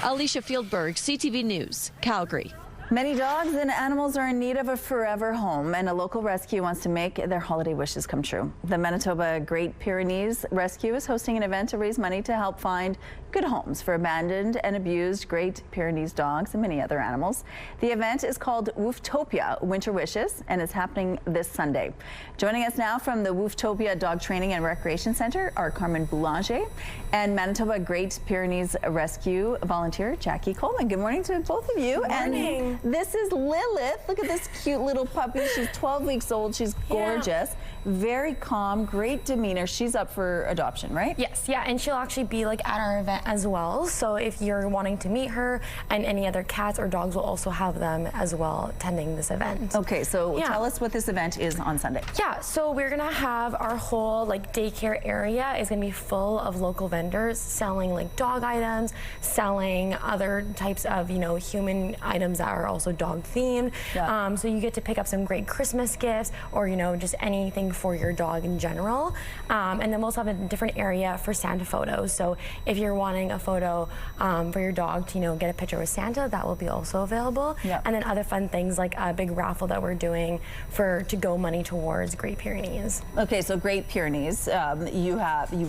Alicia Fieldberg, CTV News, Calgary. Many dogs and animals are in need of a forever home, and a local rescue wants to make their holiday wishes come true. The Manitoba Great Pyrenees Rescue is hosting an event to raise money to help find good homes for abandoned and abused Great Pyrenees dogs and many other animals. The event is called Wooftopia Winter Wishes and is happening this Sunday. Joining us now from the Wooftopia Dog Training and Recreation Center are Carmen Boulanger and Manitoba Great Pyrenees Rescue volunteer Jackie Coleman. Good morning to both of you. Good morning. And this is Lilith. Look at this cute little puppy. She's 12 weeks old. She's gorgeous. Very calm, great demeanor. She's up for adoption, right? Yes, yeah, and she'll actually be like at our event as well. So if you're wanting to meet her, and any other cats or dogs, will also have them as well attending this event. Okay, so tell us what this event is on Sunday. Yeah, so we're gonna have our whole like daycare area is gonna be full of local vendors selling like dog items, selling other types of human items that are also dog themed. Yeah. So you get to pick up some great Christmas gifts, or just anything for your dog in general. And then we'll also have a different area for Santa photos. So if you're wanting a photo for your dog to get a picture with Santa, that will be also available. Yeah. And then other fun things like a big raffle that we're doing to go money towards Great Pyrenees. Okay, so Great Pyrenees, you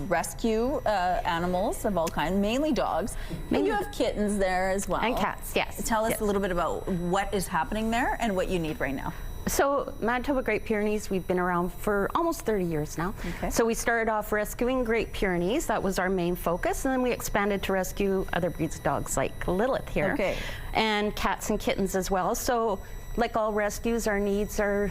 rescue animals of all kinds, mainly dogs, and you have kittens there as well. And cats, yes. Tell us a little bit about what is happening there and what you need right now. So Manitoba Great Pyrenees, we've been around for almost 30 years now. Okay. So we started off rescuing Great Pyrenees. That was our main focus. And then we expanded to rescue other breeds of dogs like Lilith here. Okay. And cats and kittens as well. So like all rescues, our needs are,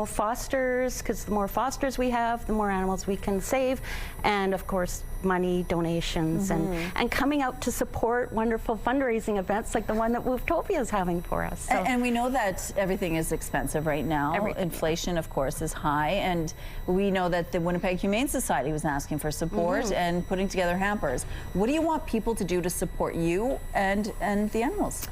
fosters, because the more fosters we have, the more animals we can save. And of course, money, donations, and coming out to support wonderful fundraising events like the one that Wooftopia is having for us. So. And we know that everything is expensive right now. Inflation, of course, is high. And we know that the Winnipeg Humane Society was asking for support and putting together hampers. What do you want people to do to support you and the animals?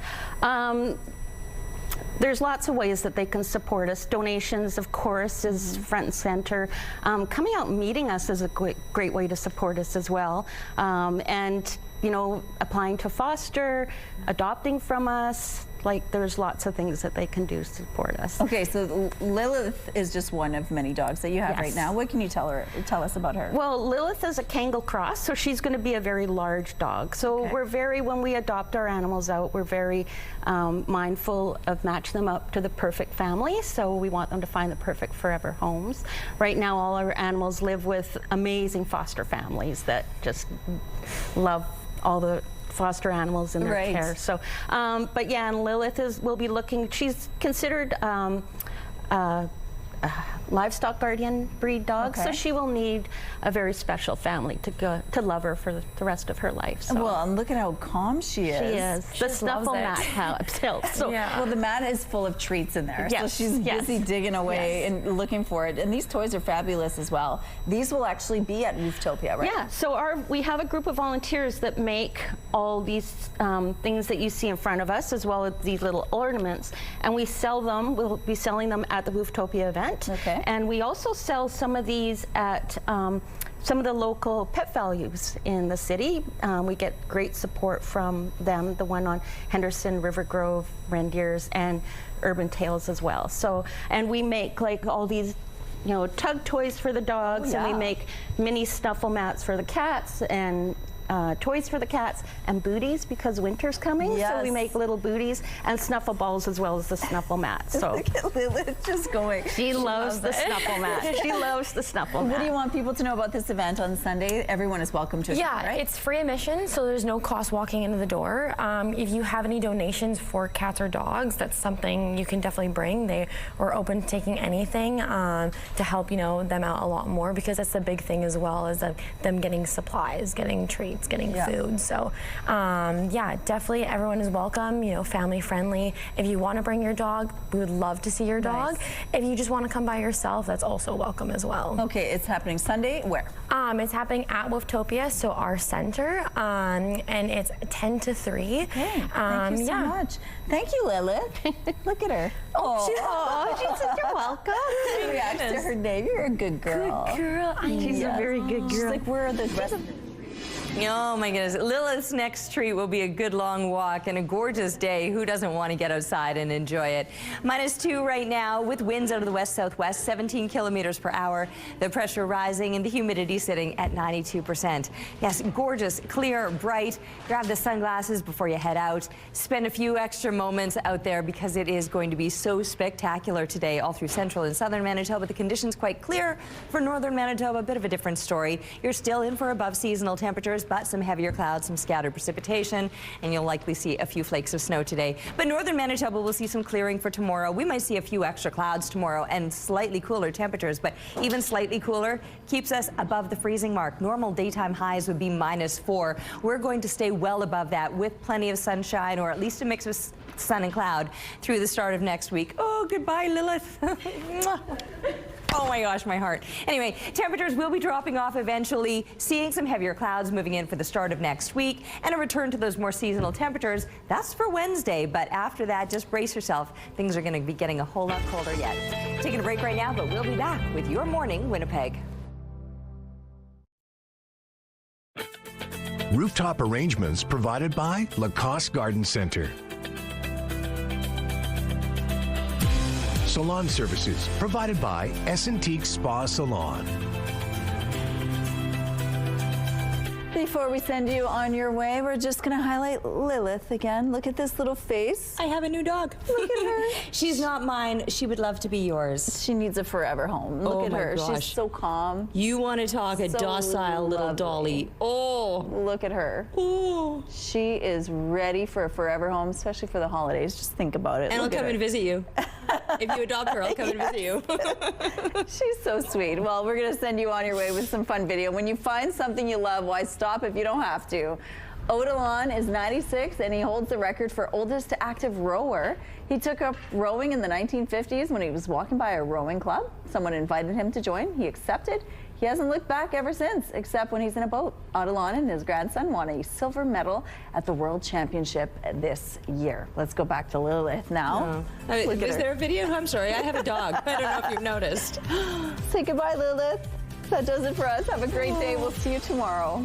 There's lots of ways that they can support us. Donations, of course, is front and center. Coming out and meeting us is a great way to support us as well. And, applying to foster, adopting from us. Like, there's lots of things that they can do to support us. Okay, so Lilith is just one of many dogs that you have right now. What can you tell us about her? Well, Lilith is a Kangal cross, so she's going to be a very large dog. So when we adopt our animals out, we're very mindful of matching them up to the perfect family. So we want them to find the perfect forever homes. Right now, all our animals live with amazing foster families that just love all the foster animals in their care. So, but yeah, and Lilith will be looking, she's considered livestock guardian breed dog, so she will need a very special family to love her for the rest of her life. So. Well, and look at how calm she is. She is. The snuffle mat helps. So, well, the mat is full of treats in there, so she's busy digging away and looking for it. And these toys are fabulous as well. These will actually be at Wooftopia, right? Yeah. So we have a group of volunteers that make all these things that you see in front of us, as well as these little ornaments, and we sell them. We'll be selling them at the Wooftopia event. front. Okay. And we also sell some of these at some of the local pet values in the city. We get great support from them, the one on Henderson, River Grove, Rendiers, and Urban Tales as well. So, and we make like all these, you know, tug toys for the dogs, and we make mini snuffle mats for the cats, and toys for the cats, and booties because winter's coming. Yes. So we make little booties and snuffle balls as well as the snuffle mats. So look at Lilith just going. She loves the snuffle mat. She loves the snuffle mat. What do you want people to know about this event on Sunday? Everyone is welcome to attend, right? It's free admission, so there's no cost walking into the door. If you have any donations for cats or dogs, that's something you can definitely bring. They are open to taking anything to help, you know, them out a lot more, because that's the big thing as well, is that them getting supplies, getting treats, getting food. So yeah, definitely everyone is welcome, you know, family friendly. If you want to bring your dog, we would love to see your dog. If you just want to come by yourself, that's also welcome as well. Okay, it's happening Sunday, where? It's happening at Wolftopia, so our center, and it's 10 to 3. Okay, thank you so much. Thank you, Lilith. Look at her. Oh, she said you're welcome. She reacts to her name. You're a good girl. Good girl. She's a very good girl. She's like, where are the rest of Oh my goodness. Lilith's next treat will be a good long walk and a gorgeous day. Who doesn't want to get outside and enjoy it? -2 right now with winds out of the west-southwest, 17 kilometers per hour. The pressure rising and the humidity sitting at 92%. Yes, gorgeous, clear, bright. Grab the sunglasses before you head out. Spend a few extra moments out there because it is going to be so spectacular today all through central and southern Manitoba. The conditions quite clear for northern Manitoba. A bit of a different story. You're still in for above seasonal temperatures, but some heavier clouds, some scattered precipitation, and you'll likely see a few flakes of snow today. But northern Manitoba will see some clearing for tomorrow. We might see a few extra clouds tomorrow and slightly cooler temperatures, but even slightly cooler keeps us above the freezing mark. Normal daytime highs would be -4. We're going to stay well above that with plenty of sunshine, or at least a mix of sun and cloud through the start of next week. Oh, goodbye, Lilith. Oh my gosh, my heart. Anyway, temperatures will be dropping off eventually, seeing some heavier clouds moving in for the start of next week, and a return to those more seasonal temperatures. That's for Wednesday, but after that, just brace yourself. Things are going to be getting a whole lot colder yet. Taking a break right now, but we'll be back with Your Morning Winnipeg. Rooftop arrangements provided by Lacoste Garden Center. Salon services provided by Essentique Spa Salon. Before we send you on your way, we're just going to highlight Lilith again. Look at this little face. I have a new dog. Look at her. She's not mine. She would love to be yours. She needs a forever home. Look at her. Gosh. She's so calm. You want to talk a docile little dolly. Oh. Look at her. Oh. She is ready for a forever home, especially for the holidays. Just think about it. And I'll come and visit you. If you adopt her, I'll come and visit you. She's so sweet. Well, we're going to send you on your way with some fun video. When you find something you love, why stop if you don't have to? Odilon is 96 and he holds the record for oldest active rower. He took up rowing in the 1950s when he was walking by a rowing club. Someone invited him to join. He accepted. He hasn't looked back ever since, except when he's in a boat. Odilon and his grandson won a silver medal at the World Championship this year. Let's go back to Lilith now. Is there a video? I'm sorry, I have a dog. I don't know if you've noticed. Say goodbye, Lilith. That does it for us. Have a great day. We'll see you tomorrow.